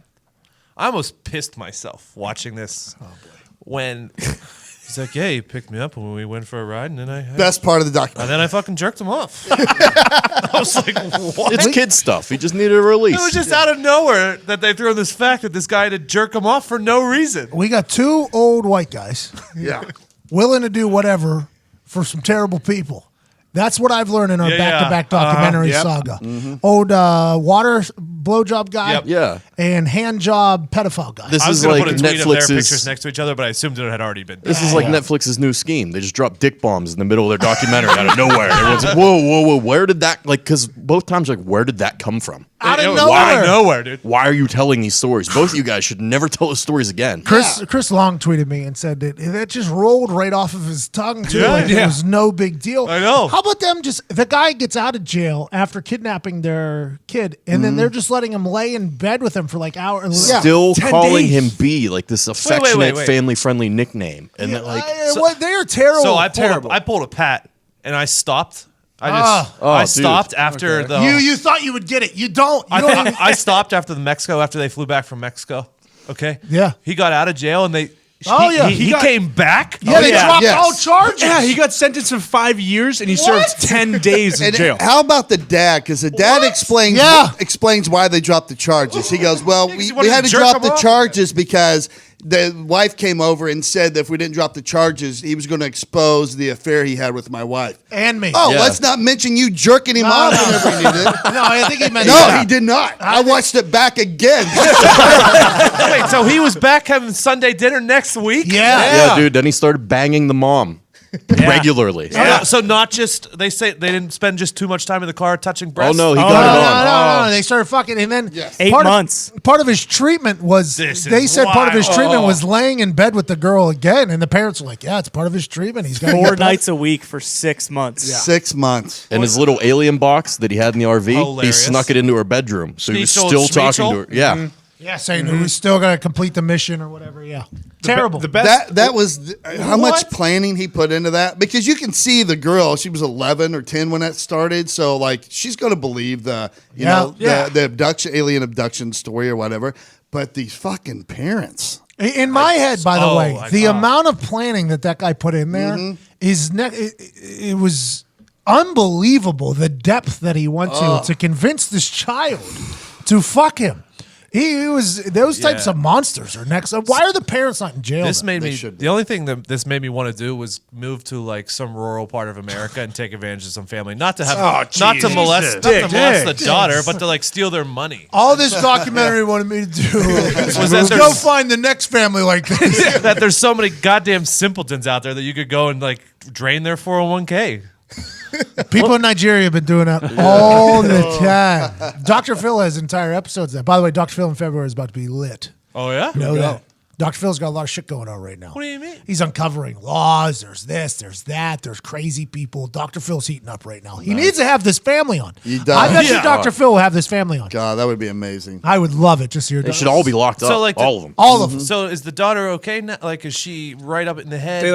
I almost pissed myself watching this. When he's like, "Yeah, he picked me up when we went for a ride, and then best part of the and documentary. then I fucking jerked him off." I was like, "What?" It's kid stuff. He just needed a release. It was just out of nowhere that they threw in this fact that this guy had to jerk him off for no reason. We got two old white guys Yeah. willing to do whatever for some terrible people. That's what I've learned in our Yeah, back-to-back yeah. documentary Yep. saga. Old water blowjob guy Yep. Yeah. and hand job pedophile guy. This I was is going to like put a tweet of their pictures Netflix's. next to each other, but I assumed it had already been done. This is like Netflix's new scheme. They just drop dick bombs in the middle of their documentary out of nowhere. And everyone's like, whoa, where did that, like, because both times, like, where did that come from? Out It of was nowhere. out of nowhere, dude. Why are you telling these stories? Both of you guys should never tell those stories again. Chris Long tweeted me and said that just rolled right off of his tongue too. Yeah, Like it yeah. was no big deal. I know. How about them just the guy gets out of jail after kidnapping their kid, and then they're just letting him lay in bed with him for like hours. Yeah. Still 10 calling days. him B, like this affectionate, wait. family-friendly nickname. And then, like, They are terrible. So I terrible. pulled a Pat, and I stopped. I dude. stopped after the. You thought you would get it. You don't. You don't even- I stopped after they flew back from Mexico. Okay. Yeah. He got out of jail, and they. Oh, yeah. He got- came back. yeah, they dropped Yes. all charges. Yeah, he got sentenced to 5 years and he served 10 days in And jail. how about the dad? Because the dad explains why they dropped the charges. He goes, "Well, Yeah, 'cause he we wanted had to to jerk drop him the off." charges because the wife came over and said that if we didn't drop the charges, he was going to expose the affair he had with my wife." and me. Oh, Yeah. let's not mention you jerking him off whenever he needed it. no, I think he meant No, he did not. I watched it back again. Wait, so he was back having Sunday dinner next week? Yeah. yeah, dude. Then he started banging the mom regularly. So not just they say they didn't spend just too much time in the car touching Oh breasts. no, he No, got no, it on. no. They started fucking, and then 8 months. Part of his treatment was This they is said part of his wild. treatment was laying in bed with the girl again, and the parents were like, "Yeah, it's part of his treatment. He's got 4 nights a week for 6 months. 6 months. And his little alien box that he had in the RV, Hilarious. he snuck it into her bedroom. So he was Schmeechel, still talking Schmeechel? to her. Yeah. Yeah, saying we still got to complete the mission or whatever. Yeah, terrible. The best. That was how much planning he put into that, because you can see the girl. She was 11 or 10 when that started, so like she's going to believe the the abduction, alien abduction story or whatever. But these fucking parents. In my head, by the way, I the know. amount of planning that guy put in there is it was unbelievable. The depth that he went to convince this child to fuck him. He was those types of monsters are next. Why are the parents not in jail? This then? made me. The only thing that this made me want to do was move to like some rural part of America and take advantage of some family. Not to have, not to molest the daughter, but to like steal their money. All this documentary wanted me to do was that go there's- find the next family like this. That there's so many goddamn simpletons out there that you could go and like drain their 401k. People in Nigeria have been doing that all the time. Dr. Phil has entire episodes of that. By the way, Dr. Phil in February is about to be lit. Oh yeah. You know that. Dr. Phil's got a lot of shit going on right now. What do you mean? He's uncovering laws. There's this, there's that. There's crazy people. Dr. Phil's heating up right now. He needs to have this family on. He does. I bet you Yeah. Dr. Phil will have this family on. God, that would be amazing. I would love it just to hear They should all be locked up. So like all of them. all of them. So is the daughter okay now? Like, is she right up in the head? They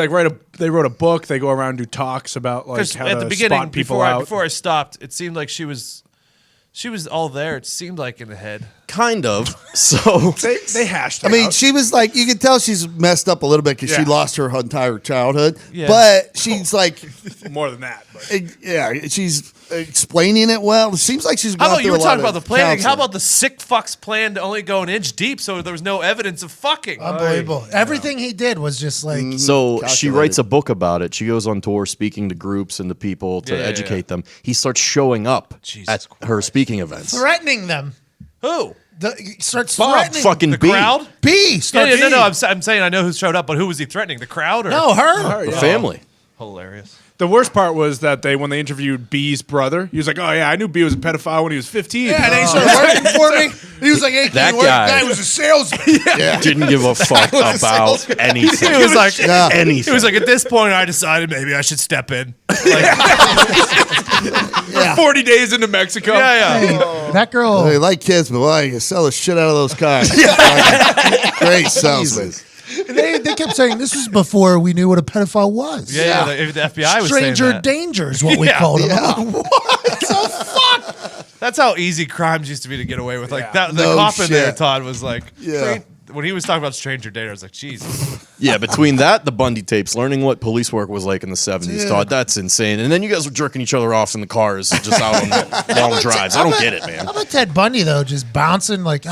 they wrote a book. They go around and do talks about like Because how at to the beginning, spot people before out. before I stopped, it seemed like she was all there. It seemed like in the head. Kind of. So they hashed. I mean, she was like, you could tell she's messed up a little bit because she Yeah. lost her entire childhood. Yeah. But she's like, more than that. But. she's explaining it well. It seems like she's. How gone about you through were a lot talking about of the planning? How counseling. about the sick fuck's plan to only go an inch deep so there was no evidence of fucking? Unbelievable. Everything he did was just like. So she Calculated. writes a book about it. She goes on tour speaking to groups and to people to Yeah, educate them. He starts showing up at her speaking events. Threatening them. Who? He starts Bob threatening fucking The B. crowd? B. Yeah, Start no. I'm saying I know who showed up, but who was he threatening? The crowd or No, her. The family. Hilarious. The worst part was that when they interviewed B's brother, he was like, "Oh yeah, I knew B was a pedophile when he was 15." Yeah, and he started working for me. He was like, "Hey, That guy guy was a salesman." Didn't give a fuck about anything. He was like, anything. He was like, at this point, I decided maybe I should step in. Like, 40 days into Mexico. Hey, that girl. They like kids, but why you sell the shit out of those cars? Great salesman. They kept saying this was before we knew what a pedophile was. Yeah, the FBI was saying Stranger that. danger is what we called him. Yeah. I'm like, what the fuck? That's how easy crimes used to be to get away with. Like that, the No cop in there, shit. Todd was like, Yeah. when he was talking about stranger danger, I was like, Jesus. Yeah, between that, the Bundy tapes, learning what police work was like in the 70s, Todd, that's insane. And then you guys were jerking each other off in the cars just out on long drives. I don't get it, man. How about Ted Bundy, though, just bouncing like,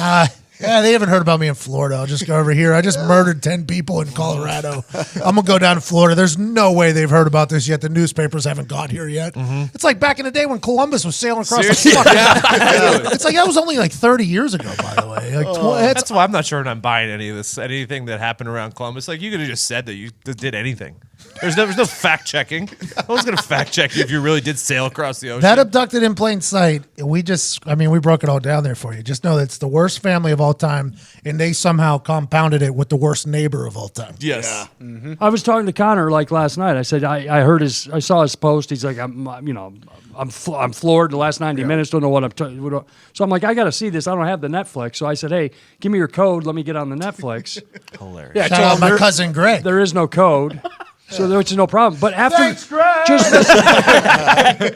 yeah, they haven't heard about me in Florida. I'll just go over here. I just murdered 10 people in Colorado. I'm going to go down to Florida. There's no way they've heard about this yet. The newspapers haven't got here yet. It's like back in the day when Columbus was sailing across the fucking It's like that was only like 30 years ago, by the way. Like, That's why I'm not sure I'm buying any of this, anything that happened around Columbus. Like, you could have just said that you did anything. There's no fact checking. No one's going to fact check you if you really did sail across the ocean. that Abducted in Plain Sight, we broke it all down there for you. Just know that it's the worst family of all time, and they somehow compounded it with the worst neighbor of all time. Yes. Yeah. I was talking to Connor like last night. I said I saw his post. He's like, I'm floored the last 90 minutes. Don't know what so I'm like, I got to see this. I don't have the Netflix. So I said, hey, give me your code. Let me get on the Netflix. Hilarious. Yeah, I Shout told out him my cousin Greg. there is no code. So there's no problem. But after, Thanks, Greg.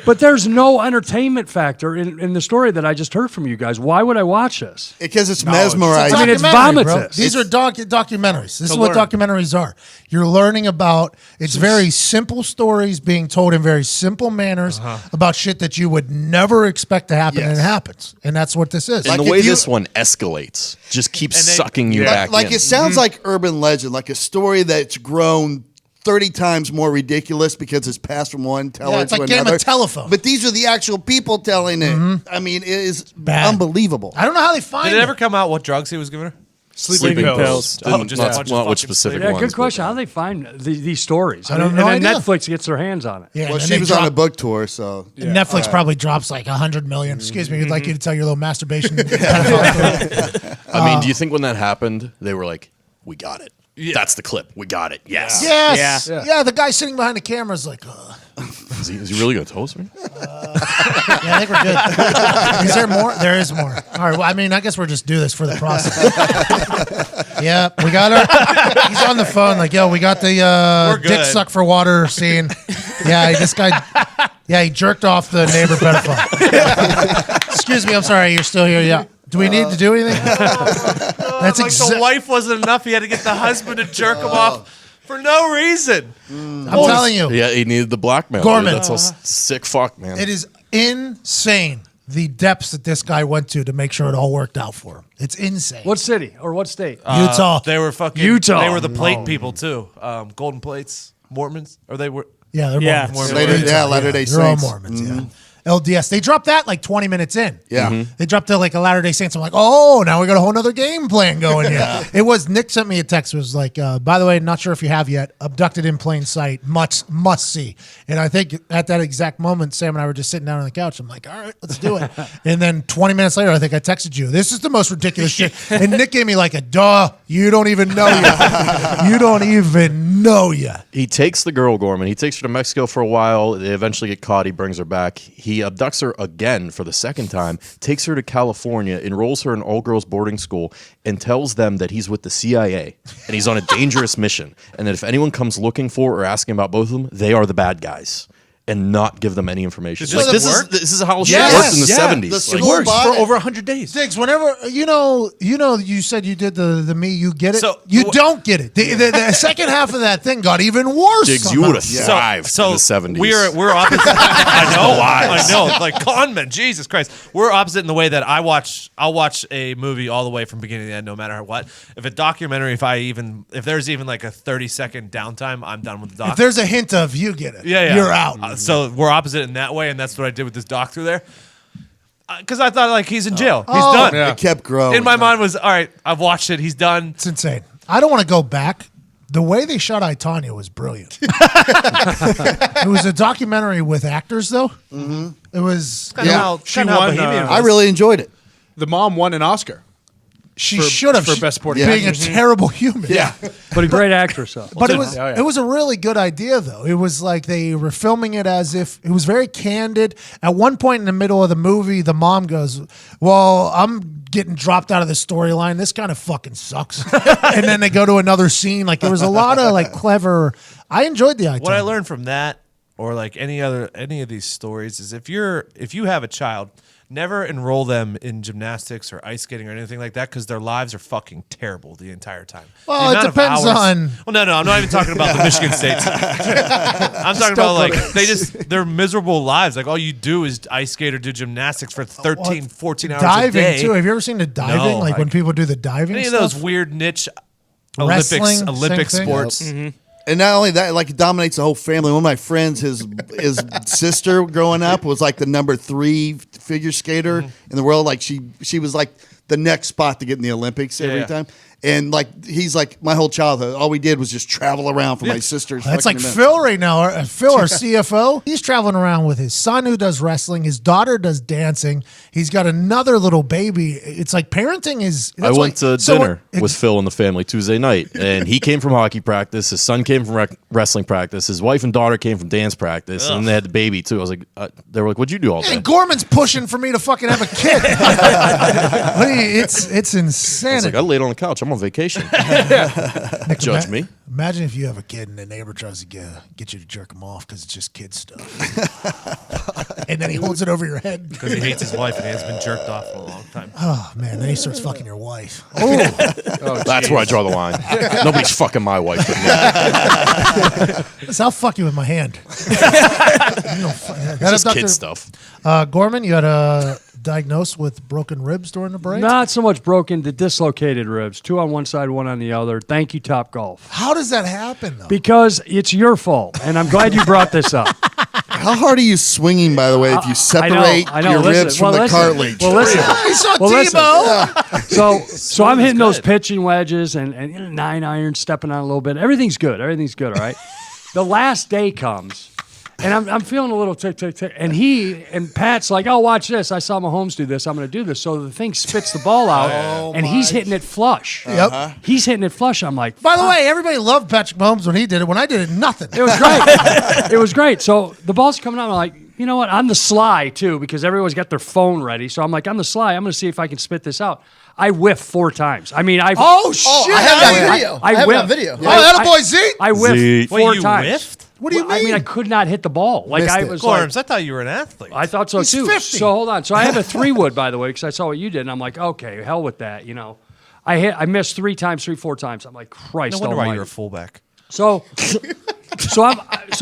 but there's no entertainment factor in the story that I just heard from you guys. Why would I watch this? Because it's mesmerizing. I mean, it's Documentary, bro. vomitous. These are documentaries. This is To what learn. documentaries are. You're learning about. It's very simple stories being told in very simple manners about shit that you would never expect to happen, and it happens. And that's what this is. And Like the way if you- this one escalates just keeps And then- sucking you Yeah. back Like in. it sounds like urban legend, like a story that's grown 30 times more ridiculous because it's passed from one teller it's to like Game another. of Telephone. But these are the actual people telling it. I mean, it is Bad. unbelievable. I don't know how they find Did it ever it. come out what drugs he was giving her? Sleeping pills. Oh, just a bunch of not which fucking specific Yeah, ones. good question. but- How do they find these stories? I don't and know then idea. Netflix gets their hands on it. Yeah, Well, and she they was on a drop- book tour, so Netflix probably drops like 100 million. Excuse me, we'd like you to tell your little masturbation. I mean, do you think when that happened, they were like, we got it? That's the clip. We got it. Yes. Yes. Yeah. Yeah, the guy sitting behind the camera is like, Is he really going to toast me? yeah, I think we're good. Is there more? There is more. All right. Well, I mean, I guess we'll just do this for the process. Yeah, we got her. He's on the phone, like, yo, we got the good. dick suck for water scene. Yeah, this guy. Yeah, he jerked off the neighbor pedophile. Excuse me, I'm sorry, you're still here. Yeah. Do we need to do anything? That's Like the wife wasn't enough. He had to get the husband to jerk him off for no reason. I'm telling you, Yeah, he needed the blackmail. Gorman. Dude. That's a sick fuck, man. it is insane the depths that this guy went to make sure it all worked out for him. It's insane. What city or what state? Utah? They were fucking Utah. They were the plate people too. Golden plates, Mormons, or they were. Yeah, they're Yeah. Mormons. Latter-day They're all Saints. Mormons, yeah. LDS. They dropped that like 20 minutes in. Yeah. They dropped it like a Latter-day Saints. I'm like, oh, now we got a whole nother game plan going here. It was, Nick sent me a text. It was like, by the way, not sure if you have yet, Abducted in Plain Sight, must see. And I think at that exact moment, Sam and I were just sitting down on the couch. I'm like, all right, let's do it. And then 20 minutes later, I think I texted you, this is the most ridiculous shit. And Nick gave me like a, duh, you don't even know yet. You don't even know yet. He takes the girl, Gorman. He takes her to Mexico for a while. They eventually get caught. He brings her back. He abducts her again for the second time, takes her to California, enrolls her in all-girls boarding school, and tells them that he's with the CIA and he's on a dangerous mission, and that if anyone comes looking for or asking about both of them, they are the bad guys, and not give them any information. Does Like, this work? this is how shit Yes. worked in the Yeah. 70s. The Like, school Works bought for it. over 100 days. Diggs, whenever you said you me, you get it. So- you don't get it. The second half of that thing got even worse. Diggs, you somehow. would have thrived in the 70s. We're opposite. I know, like con men. Jesus Christ, we're opposite in the way that I'll watch a movie all the way from beginning to end, no matter what. If a documentary, if there's even like a 30-second downtime, I'm done with the doc. If there's a hint of you get it, yeah. you're out. So we're opposite in that way, and that's what I did with this doc through there. Because I thought like he's in jail, he's Oh. done. It kept growing. In my mind was all right. I've watched it. He's done. It's insane. I don't want to go back. The way they shot I, Tonya was brilliant. It was a documentary with actors, though. Mm-hmm. It was. She won. I really enjoyed it. The mom won an Oscar. She should have for best supporting being actress. a terrible human. Yeah. But a great actress, though. But it was a really good idea, though. It was like they were filming it as if it was very candid. At one point in the middle of the movie, the mom goes, "Well, I'm getting dropped out of the storyline. This kind of fucking sucks." And then they go to another scene. Like there was a lot of like clever. I enjoyed the idea. What I learned from that, or like any of these stories, is if you have a child, never enroll them in gymnastics or ice skating or anything like that because their lives are fucking terrible the entire time. Well, it depends on. Well, no, I'm not even talking about the Michigan States. I'm talking about like they're miserable lives. Like all you do is ice skate or do gymnastics for 13, 14 hours diving a day. too. Have you ever seen the diving? No, like when people do the diving. Any stuff? of those weird niche Wrestling, Olympic same thing. sports. Yep. Mm-hmm. And not only that, like it dominates the whole family. One of my friends, his sister growing up was like the number 3 figure skater in the world. Like she was like the next spot to get in the Olympics every time. And like he's like my whole childhood, all we did was just travel around for my sister's. That's like Phil right now. Phil, our CFO, he's traveling around with his son who does wrestling. His daughter does dancing. He's got another little baby. It's like parenting is. I went to dinner with Phil and the family Tuesday night, and he came from hockey practice. His son came from wrestling practice. His wife and daughter came from dance practice, and they had the baby too. I was like, they were like, "What'd you do all day?" And Gorman's pushing for me to fucking have a kid. It's insanity. I was like, I laid on the couch. I'm on vacation. Judge me. Imagine if you have a kid and the neighbor tries to get you to jerk him off because it's just kid stuff. And then he holds it over your head. Because he hates his wife and he has been jerked off for a long time. Oh, man. Then he starts fucking your wife. That's where I draw the line. Nobody's fucking my wife. I'll fuck you with my hand. That's just kid stuff. Gorman, you had diagnosed with broken ribs during the break? Not so much broken, the dislocated ribs. 2 on one side, 1 on the other. Thank you, Top Golf. How does that happen, though? Because it's your fault, and I'm glad you brought this up. How hard are you swinging, by the way, if you separate I know. your Listen, ribs from the cartilage? Well, listen. He saw Tebow. So I'm hitting those pitching wedges and 9 irons, stepping on a little bit. Everything's good. Everything's good, all right? The last day comes, and I'm feeling a little tick, tick, tick. And Pat's like, oh, watch this. I saw Mahomes do this. I'm going to do this. So the thing spits the ball out, and he's hitting it flush. Yep. He's hitting it flush. I'm like, by the way, everybody loved Patrick Mahomes when he did it. When I did it, nothing. It was great. It was great. So the ball's coming out. I'm like, you know what? On the sly, too, because everyone's got their phone ready. So I'm like, on the sly, I'm going to see if I can spit this out. I whiffed 4 times. I mean, shit! I have that video. I have that video. Oh, that a boy, Zeke. I whiffed 4 times. Whiffed? What do you mean? I mean, I could not hit the ball. Like Missed I it. was Gorms, I thought you were an athlete. I thought so He's too. 50. So hold on. So I have a 3-wood, by the way, because I saw what you did, and I'm like, okay, hell with that. You know, I missed 4 times. I'm like, Christ No wonder Almighty. why you're a fullback. So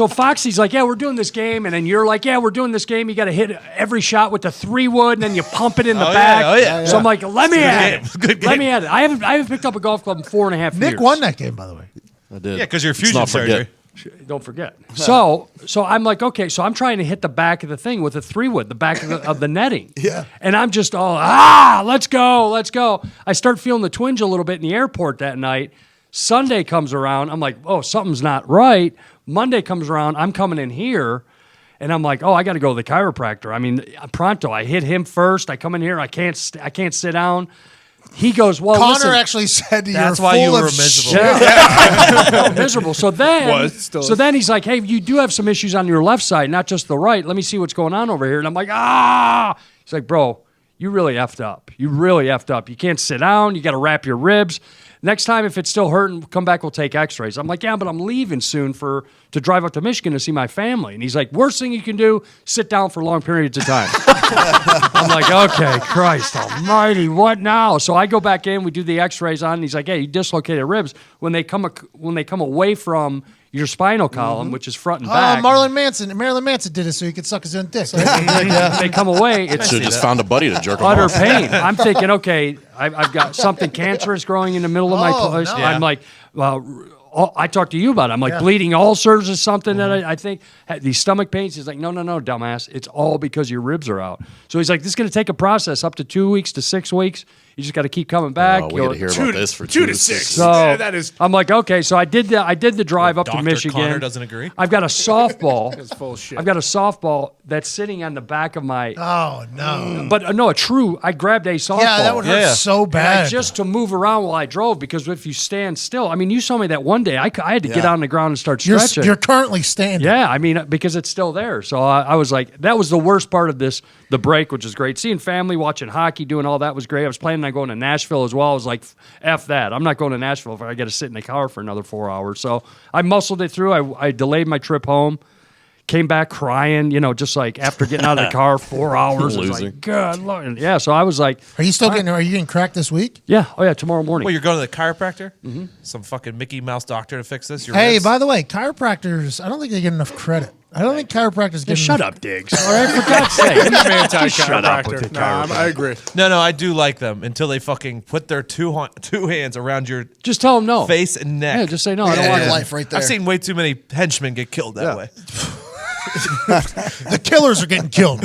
Foxy's like, yeah, we're doing this game, and then you're like, yeah, we're doing this game. You got to hit every shot with the 3-wood, and then you pump it in the back. Yeah. So I'm like, let me at it. Good game. Let me at it. I haven't picked up a golf club in 4.5 years. Nick won that game, by the way. I did. Yeah, because your Let's fusion not forget. surgery. Don't forget. So I'm like, okay, so I'm trying to hit the back of the thing with a 3-wood, the back of the netting. Yeah. And I'm just all, let's go. I start feeling the twinge a little bit in the airport that night. Sunday comes around. I'm like, oh, something's not right. Monday comes around. I'm coming in here. And I'm like, oh, I got to go to the chiropractor. I mean, pronto. I hit him first. I come in here. I can't sit down. He goes, well, Connor listen. actually said That's you're why full you were of miserable. shit. Miserable. So then he's like, hey, you do have some issues on your left side, not just the right. Let me see what's going on over here. And I'm like, He's like, bro, you really effed up. You can't sit down. You got to wrap your ribs. Next time, if it's still hurting, come back, we'll take x-rays. I'm like, yeah, but I'm leaving soon to drive up to Michigan to see my family. And he's like, worst thing you can do, sit down for long periods of time. I'm like, okay, Christ almighty, what now? So I go back in, we do the x-rays on, and he's like, hey, you dislocated ribs. When they come away from your spinal column, which is front and back. Marilyn Manson did it so he could suck his own dick. They come away. It's Should have just found a buddy to jerk him utter off. pain. I'm thinking, okay, I've got something cancerous growing in the middle of my place. no. I'm like, well, I talked to you about it. I'm like, bleeding ulcers is something that I think. These stomach pains. He's like, no, dumbass. It's all because your ribs are out. So he's like, this is going to take a process up to 2 weeks to 6 weeks. You just got to keep coming back. Oh, we got to hear about this for 2 to 6. So That is. I'm like, okay. So I did the drive up to Dr. Michigan. Connor doesn't agree. I've got a softball. It's full of shit. I've got a softball that's sitting on the back of my. Oh no! But no, a true. I grabbed a softball. Yeah, that would hurt so And bad. just to move around while I drove, because if you stand still, I mean, you saw me that one day. I had to get on the ground and start stretching. You're currently standing. Yeah, I mean, because it's still there. So I was like, that was the worst part of this, the break, which is great. Seeing family, watching hockey, doing all that was great. I was planning on going to Nashville as well. I was like, F that. I'm not going to Nashville if I got to sit in the car for another 4 hours. So I muscled it through. I delayed my trip home. Came back crying, just like after getting out of the car 4 hours. I was like, God, Lord. Yeah, so I was like, Are you getting cracked this week? yeah, oh yeah, tomorrow morning. Well, you're going to the chiropractor? Mm-hmm. Some fucking Mickey Mouse doctor to fix this? Your Hey, wrist? by the way, chiropractors, I don't think they get enough credit. I don't think chiropractors get shut enough. up, Diggs. All right, for God's sake. I'm Shut up with the anti-chiropractor. I agree. No, I do like them until they fucking put their two hands around your Just tell them no. face and neck. Yeah, just say no. I don't want your it. life right there. I've seen way too many henchmen get killed that way. The killers are getting killed.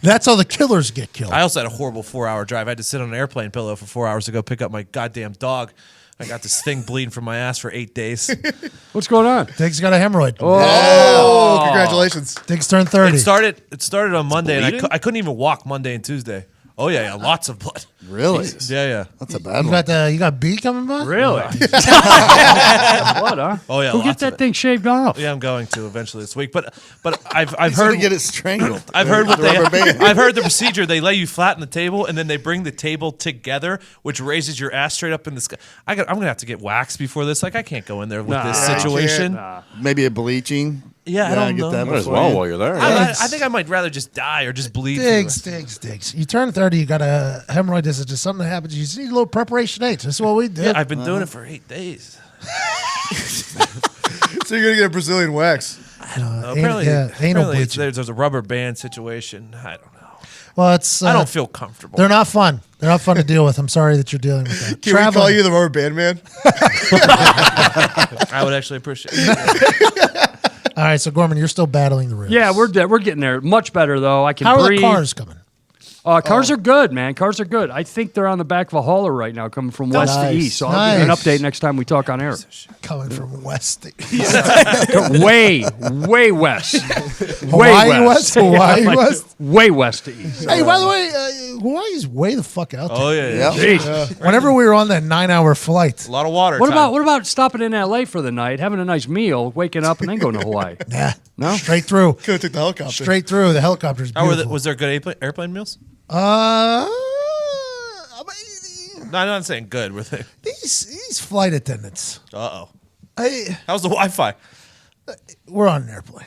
That's how the killers get killed. I also had a horrible 4-hour drive. I had to sit on an airplane pillow for 4 hours to go pick up my goddamn dog. I got this thing bleeding from my ass for 8 days. What's going on? Diggs got a hemorrhoid. Oh, congratulations. Diggs turned 30. It started on Monday, and I couldn't even walk Monday and Tuesday. Oh yeah, lots of blood. Really? Yeah. That's a bad You one. got B coming by? Really? What, huh? Oh yeah, Go lots get of that it. thing shaved off. Yeah, I'm going to eventually this week. But I've He's gonna heard get it strangled. I've heard what The rubber band. I've heard the procedure. They lay you flat on the table, and then they bring the table together, which raises your ass straight up in the sky. I'm gonna have to get waxed before this. Like I can't go in there with this I situation. Maybe a bleaching. Yeah, I don't know. Get that Might as before well you- while you're there. I think I might rather just die or just bleed. Diggs. You turn 30, you got a hemorrhoid. This is just something that happens. You just need a little preparation H. That's what we did. Yeah, I've been doing it for 8 days. So you're gonna get a Brazilian wax. Apparently, anal bleaching. there's a rubber band situation. I don't know. Well, it's. I don't feel comfortable. They're not fun. They're not fun to deal with. I'm sorry that you're dealing with that. Can we call you the rubber band man? I would actually appreciate it. All right, so Gorman, you're still battling the ribs. Yeah, we're getting there. Much better though. I can How breathe. are the cars coming? Cars are good, man. Cars are good. I think they're on the back of a hauler right now, coming from west to east. So I'll give you an Nice. update next time we talk on air. Coming from west to east. way west. Hawaii west? Hawaii west? Way west to east. Hey, by the way, Hawaii's way the fuck out there. Oh yeah. Jeez. Whenever we were on that 9-hour flight. A lot of water. What time. about stopping in L.A. for the night, having a nice meal, waking up, and then going to Hawaii? Nah, No? straight through. Could have took the helicopter. Straight through. The helicopter's How were beautiful. was there good airplane meals? I No, I'm not saying good. Were they? these flight attendants. Uh oh. How's the Wi-Fi? We're on an airplane.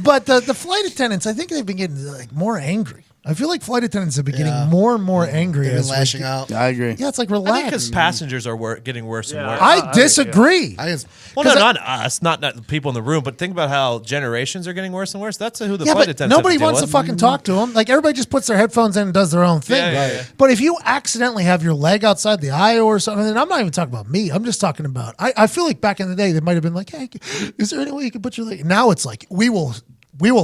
But the flight attendants, I think they've been getting more angry. I feel like flight attendants have been getting more and more angry. They've been as we lashing get- out. I agree. Yeah, it's like I think because relax. passengers are getting worse and worse. I disagree. I just, Well, no, not us, not the people in the room, but think about how generations are getting worse and worse. That's who the Yeah, flight but attendants nobody have to deal wants to with. fucking talk to them. Like everybody just puts their headphones in and does their own thing. Yeah. But if you accidentally have your leg outside the aisle or something, and I'm not even talking about me. I'm just talking about. I feel like back in the day they might have been like, "Hey, is there any way you can put your leg?" Now it's like we will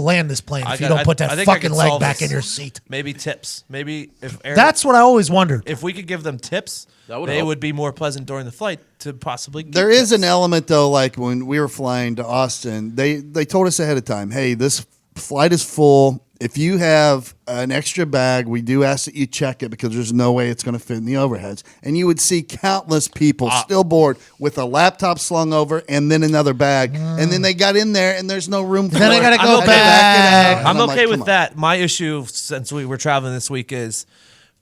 land this plane if you don't put that I think I fucking could leg solve back this. in your seat. Maybe tips. Maybe if That's what I always wondered. if we could give them tips, would they help. would be more pleasant during the flight to possibly. Get There is tips. an element though, like when we were flying to Austin, they told us ahead of time, hey, this flight is full. If you have an extra bag, we do ask that you check it because there's no way it's going to fit in the overheads. And you would see countless people still bored with a laptop slung over and then another bag. And then they got in there and there's no room for Then I it. gotta go They back. it out. And I'm okay like, come with on. that. My issue since we were traveling this week is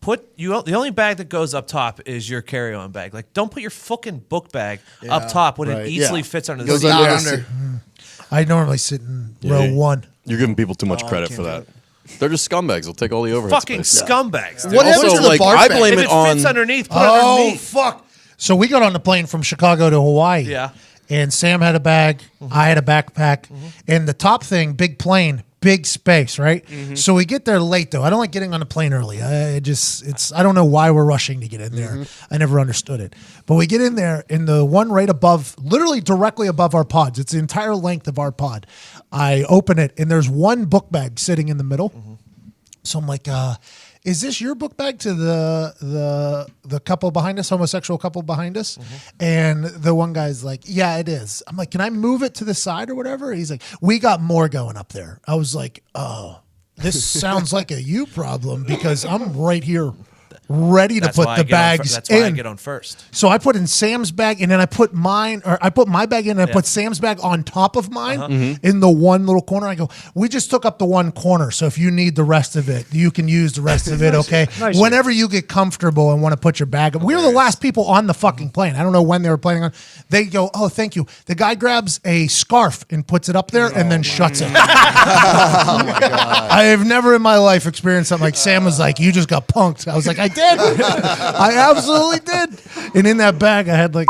the only bag that goes up top is your carry-on bag. Like, don't put your fucking book bag up top when right. it easily Yeah. fits under the Goes seat. under. under. I normally sit in row one. You're giving people too much credit for that. They're just scumbags. They'll take all the overhead Fucking space. scumbags. dude. What happens Also, to the like, barf I bag? blame If it it on. fits underneath, put it Oh underneath. fuck! So we got on the plane from Chicago to Hawaii. Yeah. And Sam had a bag. I had a backpack. And the top thing, big plane, big space, right? So we get there late though. I don't like getting on the plane early. I don't know why we're rushing to get in there. I never understood it. But we get in there in the one right above, literally directly above our pods. It's the entire length of our pod. I open it and there's one book bag sitting in the middle. So I'm like, is this your book bag to the couple behind us, homosexual couple behind us? And the one guy's like, yeah, it is. I'm like, can I move it to the side or whatever? He's like, we got more going up there. I was like, oh, this sounds like a you problem because I'm right here ready to put the bags That's why I in. get on first. So I put in Sam's bag, and then I put my bag in, and I put Sam's bag on top of mine in the one little corner. I go, we just took up the one corner, so if you need the rest of it, you can use the rest of it, okay? Nice. Whenever you get comfortable and want to put your bag up. We were the last people on the fucking plane. I don't know when they were planning on. They go, oh, thank you. The guy grabs a scarf and puts it up there and then shuts it. Oh my god! I have never in my life experienced something like Sam was like, you just got punked. I was like, I did. I absolutely did. And in that bag, I had like.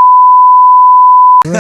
When we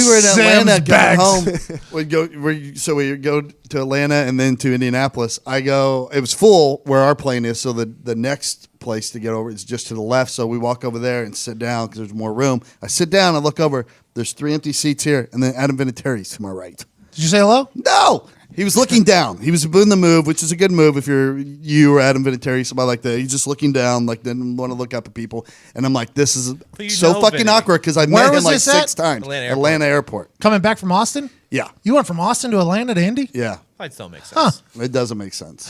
were in Atlanta, going home, we'd go to Atlanta and then to Indianapolis. It was full where our plane is, so the next place to get over is just to the left. So we walk over there and sit down because there's more room. I sit down, I look over, there's 3 empty seats here, and then Adam Vinatieri's to my right. Did you say hello? No. He was looking down. He was doing the move, which is a good move if you're you or Adam Vinatieri, somebody like that. He's just looking down, like didn't want to look up at people. And I'm like, this is so fucking awkward because I met him like 6 times. Atlanta Airport. Coming back from Austin? Yeah. You went from Austin to Atlanta to Indy? Yeah. Flights don't make sense. It doesn't make sense.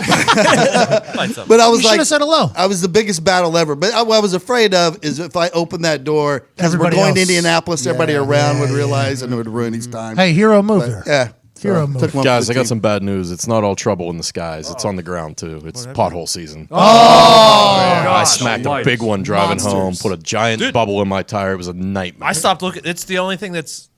Flights don't. But I was You like, should have said hello. I was the biggest battle ever. But what I was afraid of is if I opened that door, because we're Everybody going to else. Indianapolis, everybody around would realize and it would ruin his time. Hey, hero move here. Yeah. Hero move. Took one Guys, for I the got team. some bad news. It's not all trouble in the skies. It's on the ground too. It's pothole season. I smacked a big one driving home. Put a giant bubble in my tire. It was a nightmare. I stopped looking. It's the only thing it's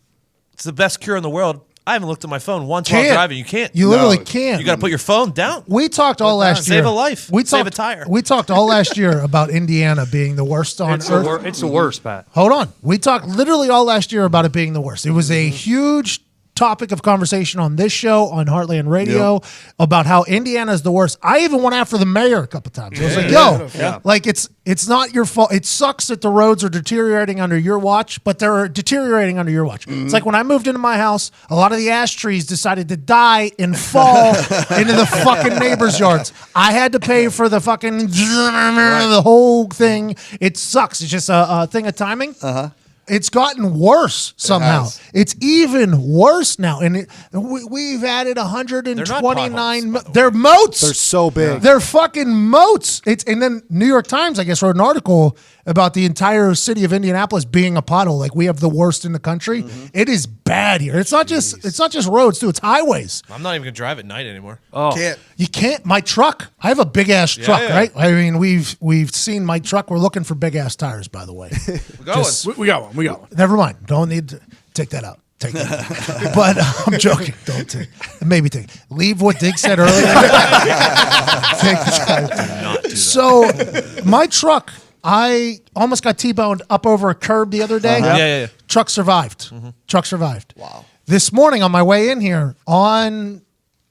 the best cure in the world. I haven't looked at my phone once while driving. You can't. You literally can't. You got to put your phone down. We talked all last year. Save a life. Save a tire. We talked all last year about Indiana being the worst on earth. It's the worst, Pat. Hold on. We talked literally all last year about it being the worst. It was a huge topic of conversation on this show, on Heartland Radio, about how Indiana is the worst. I even went after the mayor a couple times. I was like, like it's not your fault. It sucks that the roads are deteriorating under your watch, but they're deteriorating under your watch. It's like when I moved into my house, a lot of the ash trees decided to die and fall into the fucking neighbors' yards. I had to pay for the fucking the whole thing. It sucks. It's just a thing of timing. It's gotten worse somehow. It's even worse now. And we've added 129. They're moats. They're so big. They're fucking moats. And then New York Times, I guess, wrote an article about the entire city of Indianapolis being a pothole. Like we have the worst in the country. It is bad here. It's not just roads, too. It's highways. I'm not even gonna drive at night anymore. You can't. My truck. I have a big ass truck, right? I mean, we've seen my truck. We're looking for big ass tires, by the way. We got one. We got one. Never mind. Don't need to take that out. Take that out. But I'm joking. Don't take. Maybe take. Leave what Dig said earlier. Take the So my truck, I almost got T-boned up over a curb the other day. Yeah. Truck survived. Truck survived. Wow. This morning on my way in here on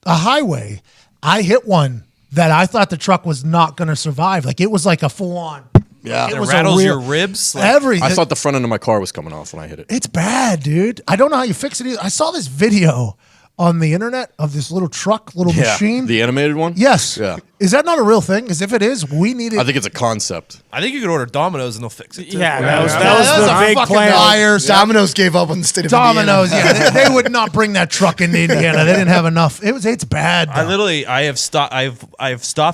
a highway, I hit one that I thought the truck was not going to survive. Like it was like a full on. Yeah. It rattles your ribs. Everything. I thought the front end of my car was coming off when I hit it. It's bad, dude. I don't know how you fix it either. I saw this video on the internet of this little truck, machine. The animated one? Yes. Yeah. Is that not a real thing? Because if it is, we need it. I think it's a concept. I think you could order Domino's and they'll fix it. Too. Yeah, that was the big plan. Liars. Domino's gave up on the state of Domino's, Indiana. they would not bring that truck into Indiana. They didn't have enough. It's bad. Though. I have stopped.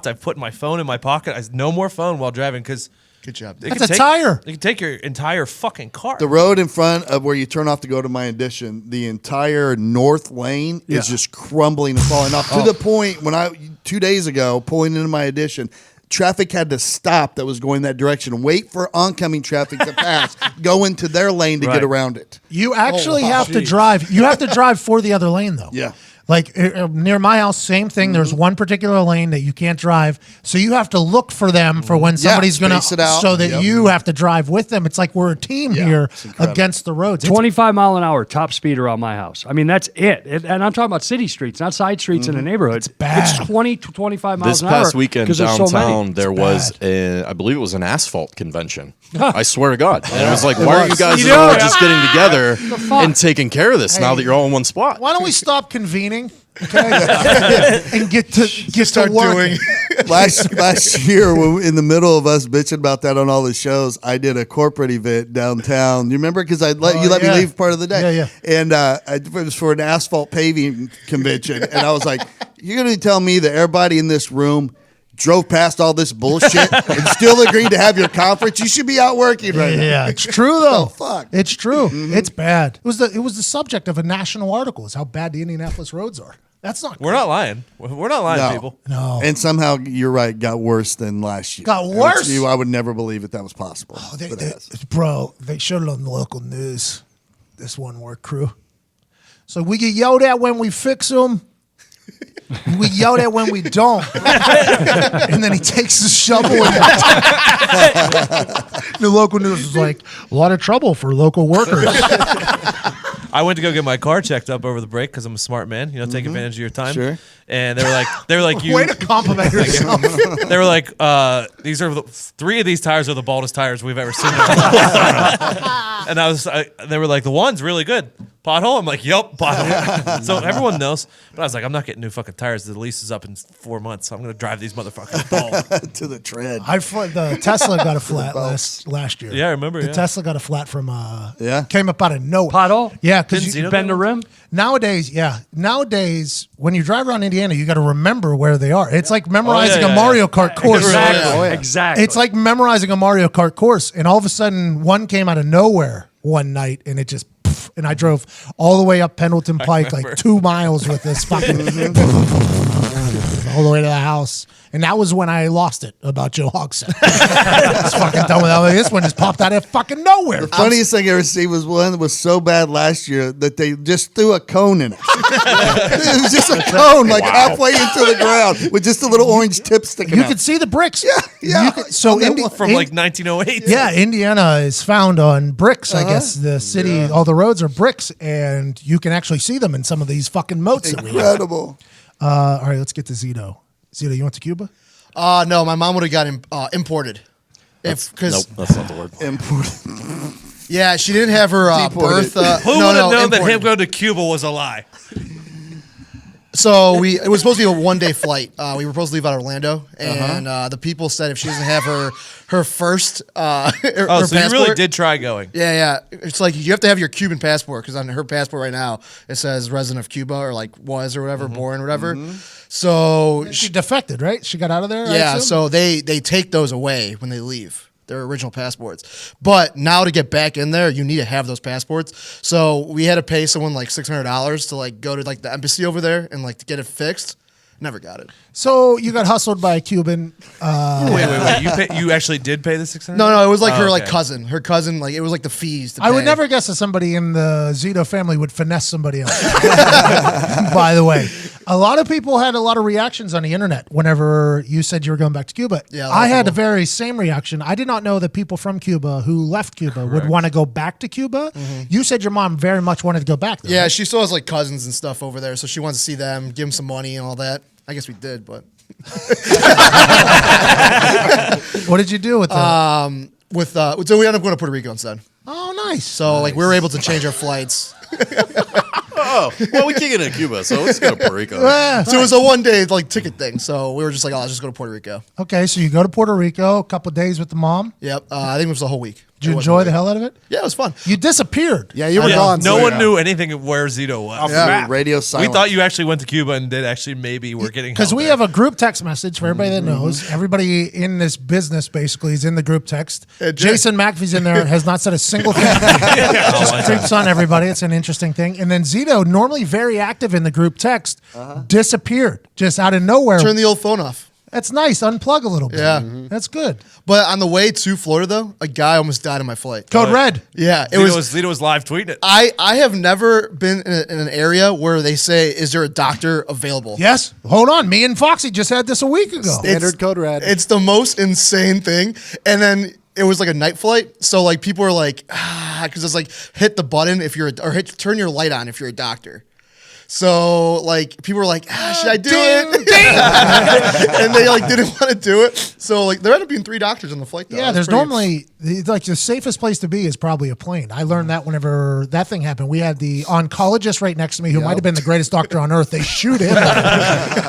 I've put my phone in my pocket. No more phone while driving because. Good job. That's a tire. You can take your entire fucking car. The road in front of where you turn off to go to my addition, the entire north lane is just crumbling and falling off to the point when 2 days ago, pulling into my addition, traffic had to stop that was going that direction, wait for oncoming traffic to pass, go into their lane to get around it. You actually have to drive. You have to drive for the other lane, though. Yeah. Like near my house, same thing. There's one particular lane that you can't drive, so you have to look for them for when somebody's going to, so that you have to drive with them. It's like we're a team here against the roads. 25 mile an hour top speed around my house. I mean, that's it. And I'm talking about city streets, not side streets in the neighborhood. It's bad. It's 20 to 25 miles an hour. This past weekend there's downtown, so many. there was, I believe it was an asphalt convention. I swear to God. And I was like, why are you guys all just getting together and taking care of this now that you're all in one spot? Why don't we stop convening training, okay, and get to Start work. doing. last year, when in the middle of us bitching about that on all the shows, I did a corporate event downtown. You remember? Because you let me leave part of the day. Yeah. And it was for an asphalt paving convention, and I was like, "You're going to tell me that everybody in this room drove past all this bullshit and still agreed to have your conference? You should be out working right now." Yeah, it's true though. Oh, fuck. It's true. It's bad. It was the subject of a national article. Is how bad the Indianapolis roads are. That's not. We're not lying. We're not lying, No. people. No. And somehow, you're right, got worse than last year. Got worse? I would never believe that was possible. Oh, but it has. bro, they showed it on the local news. This one work crew. So we get yelled at when we fix them. We yelled at when we don't. And then he takes the shovel and the local news is like, a lot of trouble for local workers. I went to go get my car checked up over the break because I'm a smart man. You know, take advantage of your time. Sure. And they were like, you. Way to compliment yourself. They were like, these are three of these tires are the baldest tires we've ever seen. In our life. And they were like, the one's really good. Pothole? I'm like, yup, pothole. So everyone knows. But I was like, I'm not getting new fucking tires. The lease is up in 4 months. So I'm going to drive these motherfuckers bald. To the tread. The Tesla got a flat last year. Yeah, I remember, The yeah. Tesla got a flat from Yeah? came up out of nowhere. Pothole? Yeah, Didn't because Zeno Bend the rim? nowadays, when you drive around Indiana, you got to remember where they are. It's like memorizing a Mario Kart course. Exactly. It's like memorizing a Mario Kart course, and all of a sudden, one came out of nowhere one night, and it just. And I drove all the way up Pendleton Pike, like 2 miles with this fucking all the way to the house. And that was when I lost it about Joe Hogson. I was fucking done with that. This one just popped out of fucking nowhere. The funniest thing I ever seen was one that was so bad last year that they just threw a cone in it. It was just a cone, like halfway into the ground with just a little orange tip sticking You out. could see the bricks. Yeah. From like 1908. Yeah, Indiana is found on bricks, I guess. The city, all the roads are bricks, and you can actually see them in some of these fucking moats that we have. Incredible. All right, let's get to Zito. Zito, you went to Cuba? No, my mom would have got imported. Nope, that's not the word. Important. Yeah, she didn't have her Deported. birth. Who would have known that imported. him going to Cuba was a lie? So it was supposed to be a 1-day flight. We were supposed to leave out of Orlando, and the people said if she doesn't have her first her So you really passport- did try going. Yeah. It's like you have to have your Cuban passport because on her passport right now it says resident of Cuba or like was or whatever, born or whatever. So She defected, right? She got out of there? I yeah, assume? so they take those away when they leave. Their original passports. But now to get back in there, you need to have those passports. So we had to pay someone like $600 to like go to like the embassy over there and like to get it fixed. Never got it. So you got hustled by a Cuban. Wait. You actually did pay the $600? No, it was like her okay. like cousin. Her cousin, like it was like the fees. To I would pay. never guess that somebody in the Zito family would finesse somebody else. By the way, a lot of people had a lot of reactions on the internet whenever you said you were going back to Cuba. Yeah, a lot I of had the people. very same reaction. I did not know that people from Cuba who left Cuba would want to go back to Cuba. You said your mom very much wanted to go back there. Yeah, right? she still has like cousins and stuff over there, so she wants to see them, give them some money and all that. I guess we did, but What did you do with that? so we ended up going to Puerto Rico instead. Oh, nice. So like we were able to change our flights. Oh, well, we can't get into Cuba, so let's go to Puerto Rico. So it was a 1-day like ticket thing. So we were just like, oh, let's just go to Puerto Rico. Okay, so you go to Puerto Rico, a couple of days with the mom. Yep. I think it was the whole week. Did you It was enjoy a the week. hell out of it? Yeah, it was fun. You disappeared. Yeah, you were gone. No so one yeah. knew anything of where Zito was. Yeah, radio silence. We thought you actually went to Cuba and did actually maybe we're getting Because held we there. have a group text message for everybody that knows. Everybody in this business basically is in the group text. Jason McAfee's in there, has not said a single thing. Just creeps on everybody. It's an interesting thing. And then Zito, normally very active in the group text, disappeared just out of nowhere. Turn the old phone off. That's nice. Unplug a little bit. Yeah. That's good. But on the way to Florida, though, a guy almost died on my flight. Code Red. Yeah, it Zito was live tweeting it. I have never been in an area where they say, "Is there a doctor available?" Yes. Hold on. Me and Foxy just had this a week ago. Standard code red. It's the most insane thing. And then it was like a night flight, so like people were like, because it's like hit the button if you're turn your light on if you're a doctor. So like people were like, should I do it? And they like didn't want to do it. So like there ended up being 3 doctors on the flight though. Yeah, there's normally like the safest place to be is probably a plane. I learned that whenever that thing happened. We had the oncologist right next to me who might have been the greatest doctor on earth. They shoot him.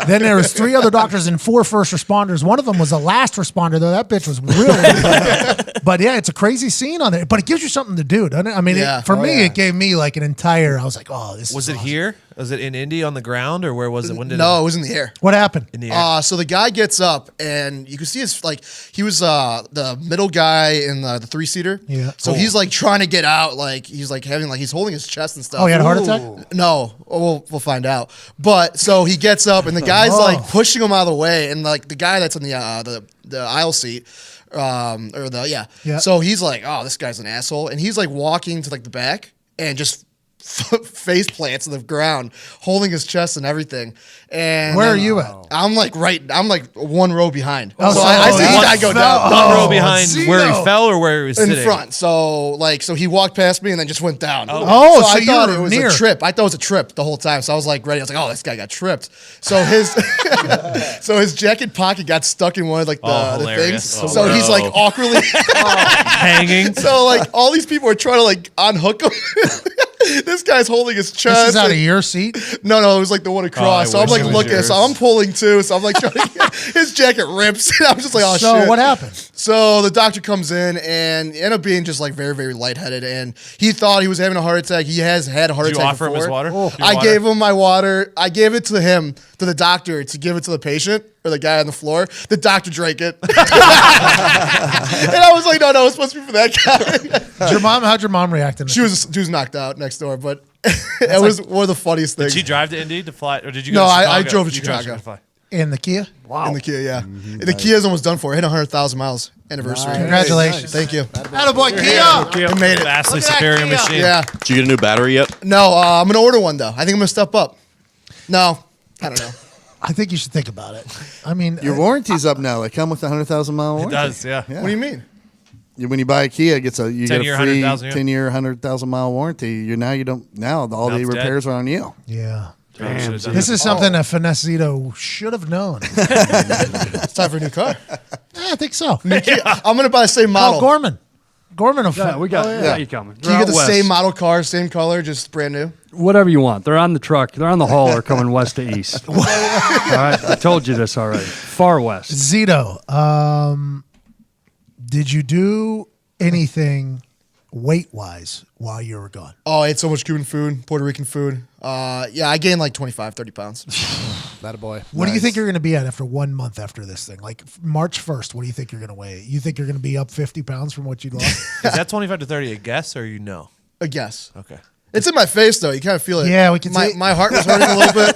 Then there was 3 other doctors and 4 first responders. One of them was a last responder though. That bitch was really But yeah, it's a crazy scene on there. But it gives you something to do, doesn't it? I mean, for me, it gave me like an entire. I was like, oh, this. Was is it awesome. here? Was it in Indy on the ground, or where was it? When did No, it was in the air. What happened? In the air. So the guy gets up, and you can see his like he was the middle guy in the 3-seater. Yeah. So he's like trying to get out, like he's like having like he's holding his chest and stuff. Oh, he had a heart attack? No, we'll find out. But so he gets up, and the guy's like pushing him out of the way, and like the guy that's in the aisle seat. Yeah. So he's like, oh, this guy's an asshole, and he's like walking to like the back and just face plants in the ground, holding his chest and everything. And where are you at? I'm like one row behind. Oh, so I see the guy go down. One row behind where he fell or where he was In sitting? front. So he walked past me and then just went down. So I you thought were it was near. a trip. I thought it was a trip the whole time. So I was like ready. I was like, oh, this guy got tripped. So his his jacket pocket got stuck in one of like the hilarious. things. So he's like awkwardly Hanging. So like all these people are trying to like unhook him. This guy's holding his chest. This is out of your seat? No, it was like the one across. So I'm like looking. So I'm pulling too. So I'm like trying to get his jacket rips. And I'm just like, oh shit. So what happened? So the doctor comes in and ended up being just like very, very lightheaded. And he thought he was having a heart attack. He has had a heart Did you attack offer before. him his water? I gave him my water. I gave it to him, to the doctor, to give it to the patient or the guy on the floor. The doctor drank it. And I was like, no, it's supposed to be for that guy. How'd your mom react to this? She was knocked out next door, but it was one of the funniest things. Did she drive to Indy to fly, or did you? No, Go to I Chicago? drove to You drove Chicago. fly. In the Kia? Wow. In the Kia, yeah. The Kia's almost done for. It hit 100,000 miles anniversary. Nice. Congratulations. Thank you. Attaboy, Kia. We made it. Vastly Look at that superior Kia. machine. Yeah. Did you get a new battery yet? No, I'm going to order one, though. I think I'm going to step up. No, I don't know. I think you should think about it. I mean, Your warranty's up now. They come with a 100,000 mile It warranty. does, yeah. What do you mean? When you buy a Kia, you get a 10-year, free 100,000, yeah. 10-year, 100,000 mile warranty. Now all the it's repairs are on you. yeah. Probably should've done This that. is something a Finessito should have known. It's time for a new car. I think so. I'm going to buy the same Call model. Gorman. Gorman will Yeah, we got you coming. Can you get the They're out same west. model car, same color, just brand new? Whatever you want. They're on the truck. They're on the hauler coming west to east. All right, I told you this already. Far west. Zito, did you do anything weight-wise while you were gone? Oh, I ate so much Cuban food, Puerto Rican food. Yeah, I gained like 25, 30 pounds. That a boy. What do you think you're going to be at after 1 month after this thing? Like March 1st, what do you think you're going to weigh? You think you're going to be up 50 pounds from what you lost? Is that 25 to 30 a guess, or you know? A guess. Okay. It's in my face, though. You kind of feel it. Yeah, we can see. My heart was hurting a little bit.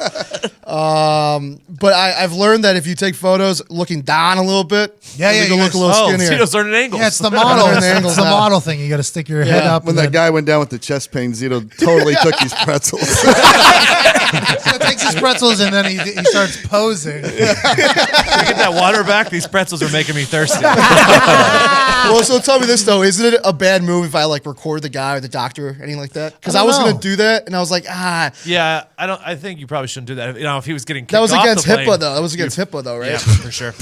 But I've learned that if you take photos looking down a little bit, Yeah, you you can look a little skinnier. Zito's learning angles. Yeah, it's the model. Learn the It's angles the now. model thing. You got to stick your head up. When and that then- guy went down with the chest pain, Zito totally took his pretzels. Zito takes his pretzels and then he starts posing. Can I get that water back? These pretzels are making me thirsty. Well, so tell me this, though. Isn't it a bad move if I like record the guy or the doctor or anything like that? Because I was going to do that, and I was like, Yeah, I think you probably shouldn't do that. If he was getting kicked that was off against the plane, HIPAA, though. That was against HIPAA, though, right? Yeah, for sure.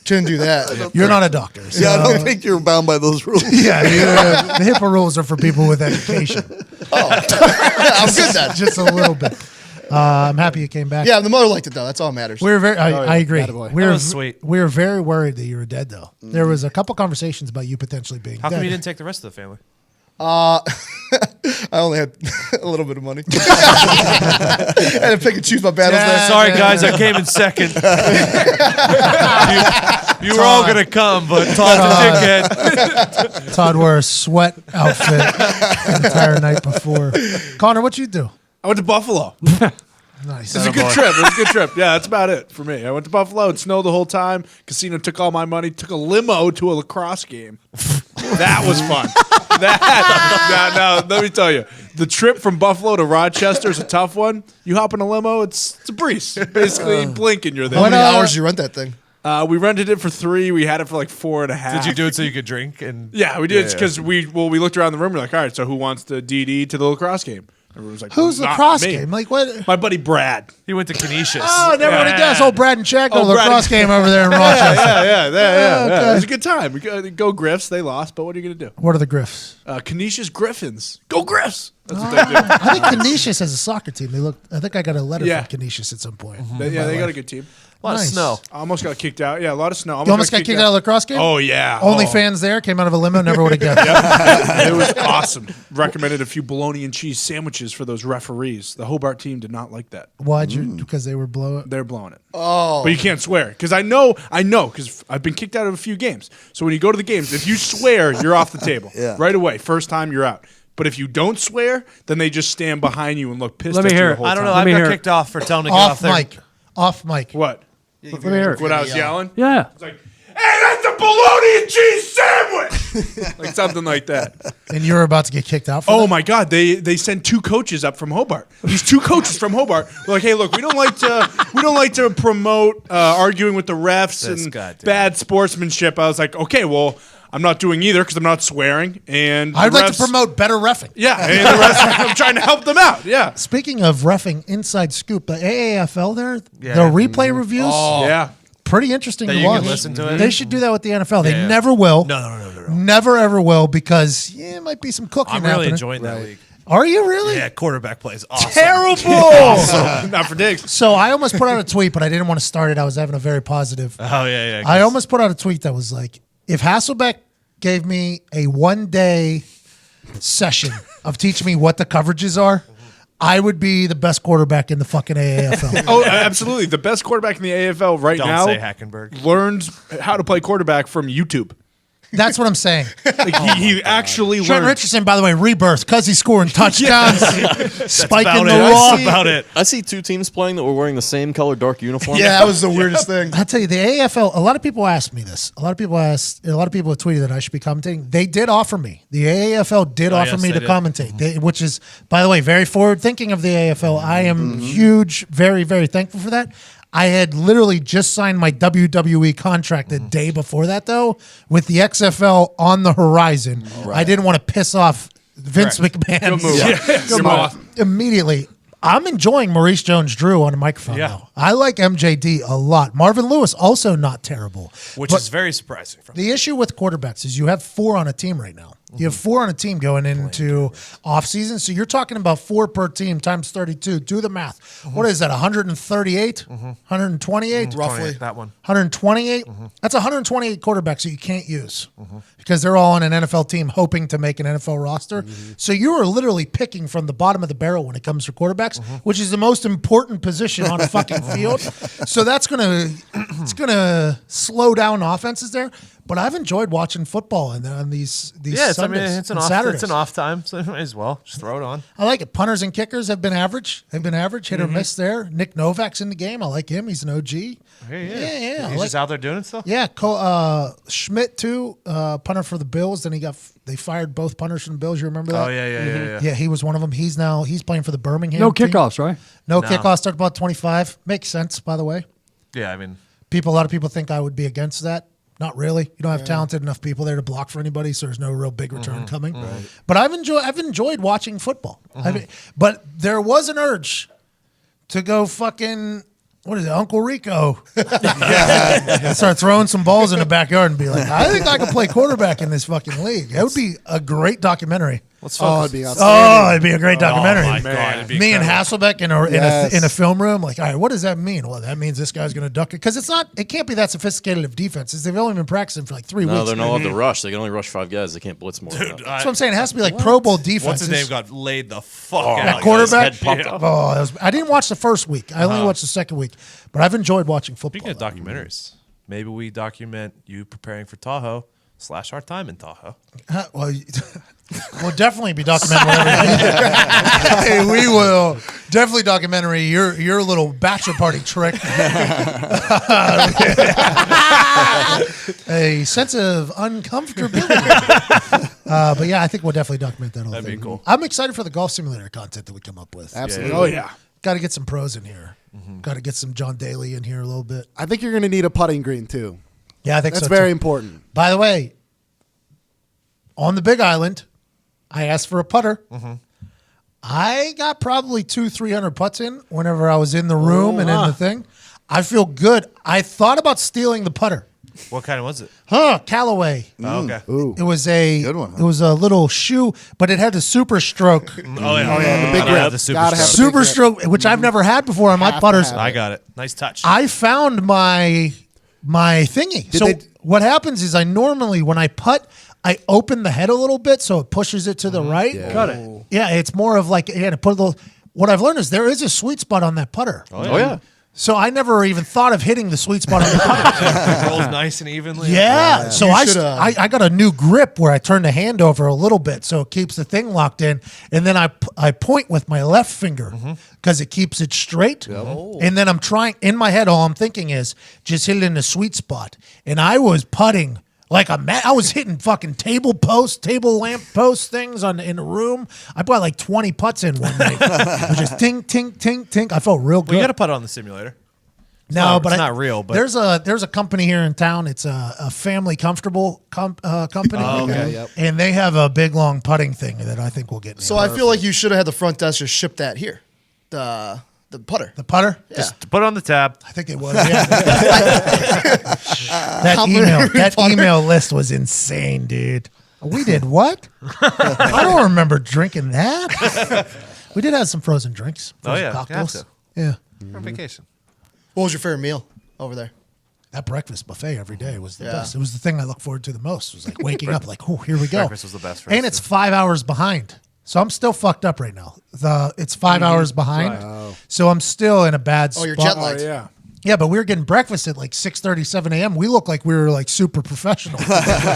Shouldn't do that. You're not a doctor. So. Yeah, I don't think you're bound by those rules. Yeah, the HIPAA rules are for people with education. I'm good then. Just a little bit. I'm happy you came back. Yeah, the mother liked it, though. That's all that matters. We were very. I agree. Attaboy. We That were was sweet. We were very worried that you were dead, though. There was a couple conversations about you potentially being How dead. come you didn't take the rest of the family? I only had a little bit of money. I had to pick and choose my battles there. Sorry, guys, I came in second. you were all going to come, but Todd's a dickhead. Todd wore a sweat outfit the entire night before. Connor, what'd you do? I went to Buffalo. Nice. It was a good trip. It was a good trip. Yeah, that's about it for me. I went to Buffalo. It snowed the whole time. Casino took all my money. Took a limo to a lacrosse game. That was fun. Now, let me tell you, the trip from Buffalo to Rochester is a tough one. You hop in a limo, it's a breeze. Basically, you blink and you're there. How many hours did you rent that thing? We rented it for 3. We had it for like 4.5. Did you do it so you could drink? And Yeah, we did. Because we looked around the room. We're like, all right, so who wants to DD to the lacrosse game? Everyone was like, Who's "Not lacrosse me." game? Like what? My buddy Brad. He went to Canisius. Oh, never would have guessed. Oh, Brad and Chad go to Oh, Brad lacrosse and- game over there in Rochester. Yeah. Okay. It was a good time. We go Griffs. They lost, but what are you gonna do? What are the Griffs? Canisius Griffins. Go Griffs. That's what they do. I think Canisius has a soccer team. I think I got a letter Yeah. from Canisius at some point. They got a good team. A lot Nice. of snow. I almost got kicked out. Yeah, a lot of snow. You almost got kicked out of the lacrosse game? Oh yeah. Only Oh. fans there, came out of a limo, never would have guessed. It was awesome. Recommended a few bologna and cheese sandwiches for those referees. The Hobart team did not like that. Why'd you? Because they were blowing. They're blowing it. Oh. But you can't swear. Because I know, because I've been kicked out of a few games. So when you go to the games, if you swear, you're off the table. Yeah. Right away. First time, you're out. But if you don't swear, then they just stand behind you and look pissed Let at me you hear the it. whole I don't know. time. I me got hear it. kicked off for telling him to get off Off there. mic. Off mic. What? Let me hear it. What I was yelling? Yeah. It's like, hey, that's a bologna and cheese sandwich! Like something like that. And you were about to get kicked out for Oh that? my God! They sent 2 coaches up from Hobart. These 2 coaches from Hobart were like, "Hey, look, we don't like to promote arguing with the refs This and goddamn- bad sportsmanship." I was like, "Okay, well, I'm not doing either because I'm not swearing." And I'd the like to refs- promote better reffing. Yeah, and the refs, I'm trying to help them out. Yeah, Speaking of reffing, inside scoop, the AAFL there, Yeah. the replay reviews, yeah. pretty interesting That to you watch. can listen to it? They should do that with the NFL. They Yeah. never will. No. Never ever will because it might be some cooking I'm really happening. enjoying that league. Are you really? Yeah, quarterback plays awesome. Terrible. Not for Diggs. So I almost put out a tweet, but I didn't want to start it. I was having a very positive. Oh yeah. I almost put out a tweet that was like, if Hasselbeck gave me a 1-day session of teaching me what the coverages are, I would be the best quarterback in the fucking AAFL. Oh, absolutely. The best quarterback in the AFL right Don't now say Hackenberg. learns how to play quarterback from YouTube. That's what I'm saying. Like he actually Trent learned. Richardson, by the way, rebirth because he's scoring touchdowns, spiking about the it. raw. That's about it. I see 2 teams playing that were wearing the same color dark uniform. Yeah, that was the weirdest thing. I tell you, the AFL. A lot of people asked me this. A lot of people have tweeted that I should be commentating. They did offer me. The AFL did offer yes, me they to did. commentate, which is, by the way, very forward thinking of the AFL. I am huge, very, very thankful for that. I had literally just signed my WWE contract the day before that, though, with the XFL on the horizon. I didn't want to piss off Vince McMahon. Good move. Yeah. So Good move. immediately, I'm enjoying Maurice Jones-Drew on a microphone, Yeah. though. I like MJD a lot. Marvin Lewis, also not terrible. Which But is very surprising. From the issue with quarterbacks is you have 4 on a team right now. You have 4 on a team going into offseason. So you're talking about 4 per team times 32. Do the math. What is that, 138? 128? Roughly. that one. 128? That's 128 quarterbacks that you can't use because they're all on an NFL team hoping to make an NFL roster. So you are literally picking from the bottom of the barrel when it comes to quarterbacks, which is the most important position on a fucking field. So that's it's gonna slow down offenses there. But I've enjoyed watching football on these Yeah, Sundays it's and an off. Saturdays. It's an off time, so might as well just throw it on. I like it. Punters and kickers have been average. Hit or miss there. Nick Novak's in the game. I like him. He's an OG. Yeah. I He's like- just out there doing it still. Yeah, Schmidt too, punter for the Bills. Then they fired both punters from the Bills. You remember that? Oh yeah. Yeah, he was one of them. He's playing for the Birmingham. No team. kickoffs, right? No kickoffs. Talked about 25. Makes sense, by the way. Yeah, I mean, A lot of people think I would be against that. Not really. You don't have talented enough people there to block for anybody, so there's no real big return coming. Right. But I've enjoyed watching football. But there was an urge to go fucking. What is it, Uncle Rico? Start throwing some balls in the backyard and be like, I think I could play quarterback in this fucking league. It would be a great documentary. let's Oh, focus. it'd be outstanding. Oh, it'd be a great documentary. Oh my god, it'd be Me and incredible. Hasselbeck Yes. in a film room, like, all right, what does that mean? Well, that means this guy's going to duck it because it can't be that sophisticated of defenses. They've only been practicing for like 3 No, weeks. they're not allowed to rush. They can only rush 5 guys. They can't blitz more. than that. That's what I'm saying. It has to be like Pro Bowl defenses. What's his name got laid the fuck That out? quarterback? His head popped up. Oh, I didn't watch the first week. I only watched the second week, but I've enjoyed watching football. Speaking of documentaries, maybe we document you preparing for Tahoe / our time in Tahoe. Well, we'll definitely be documentary. Hey, we will definitely documentary your little bachelor party trick. A sense of uncomfortability. But yeah, I think we'll definitely document that. That'd be cool. I'm excited for the golf simulator content that we come up with. Absolutely. Oh yeah. Got to get some pros in here. Got to get some John Daly in here a little bit. I think you're going to need a putting green too. Yeah, I think That's so very too. important. By the way, on the Big Island, I asked for a putter. I got probably 200-300 putts in whenever I was in the room and in the thing. I feel good. I thought about stealing the putter. What kind was it? Callaway. Oh, okay. Ooh. It was a Good one, huh? It was a little shoe, but it had the super stroke. Oh, yeah. the big Gotta grip. have the super Gotta have stroke. Super stroke, which I've never had before on my Have to putters. have I got it. Nice touch. I found my thingy. So what happens is I normally, when I putt, I open the head a little bit so it pushes it to the right. Cut it. Yeah, it's more of like, to put a little. What I've learned is there is a sweet spot on that putter. Oh yeah. So I never even thought of hitting the sweet spot on the putter. It rolls nice and evenly. Yeah. So You I, should, I got a new grip where I turn the hand over a little bit so it keeps the thing locked in. And then I point with my left finger because it keeps it straight. And then I'm trying, in my head, all I'm thinking is just hit it in the sweet spot. And I was putting like I was hitting fucking table lamp post things in the room. I bought like 20 putts in one night. It was just ting, ting, ting, ting. I felt real good. Well, you got to put it on the simulator. No, it's not real. But there's a company here in town. It's a family comfortable company. Oh, okay. Yep. And they have a big long putting thing that I think we'll get. So I feel like you should have had the front desk just ship that here. The putter. The putter. Yeah. just put it on the tab. I think it was. Yeah. that email list was insane, dude. We did what? I don't remember drinking that. We did have some frozen drinks. Frozen yeah, you have cocktails. to. Yeah. On vacation. What was your favorite meal over there? That breakfast buffet every day was the best. It was the thing I look forward to the most. It was like waking up, like, oh, here we go. Breakfast was the best for us, And it's too. 5 hours behind. So I'm still fucked up right now. It's 5 hours behind. So I'm still in a bad spot. Oh, you're jet lagged. yeah. Yeah, but we were getting breakfast at like 6:30, 7 a.m. We look like we were like super professional.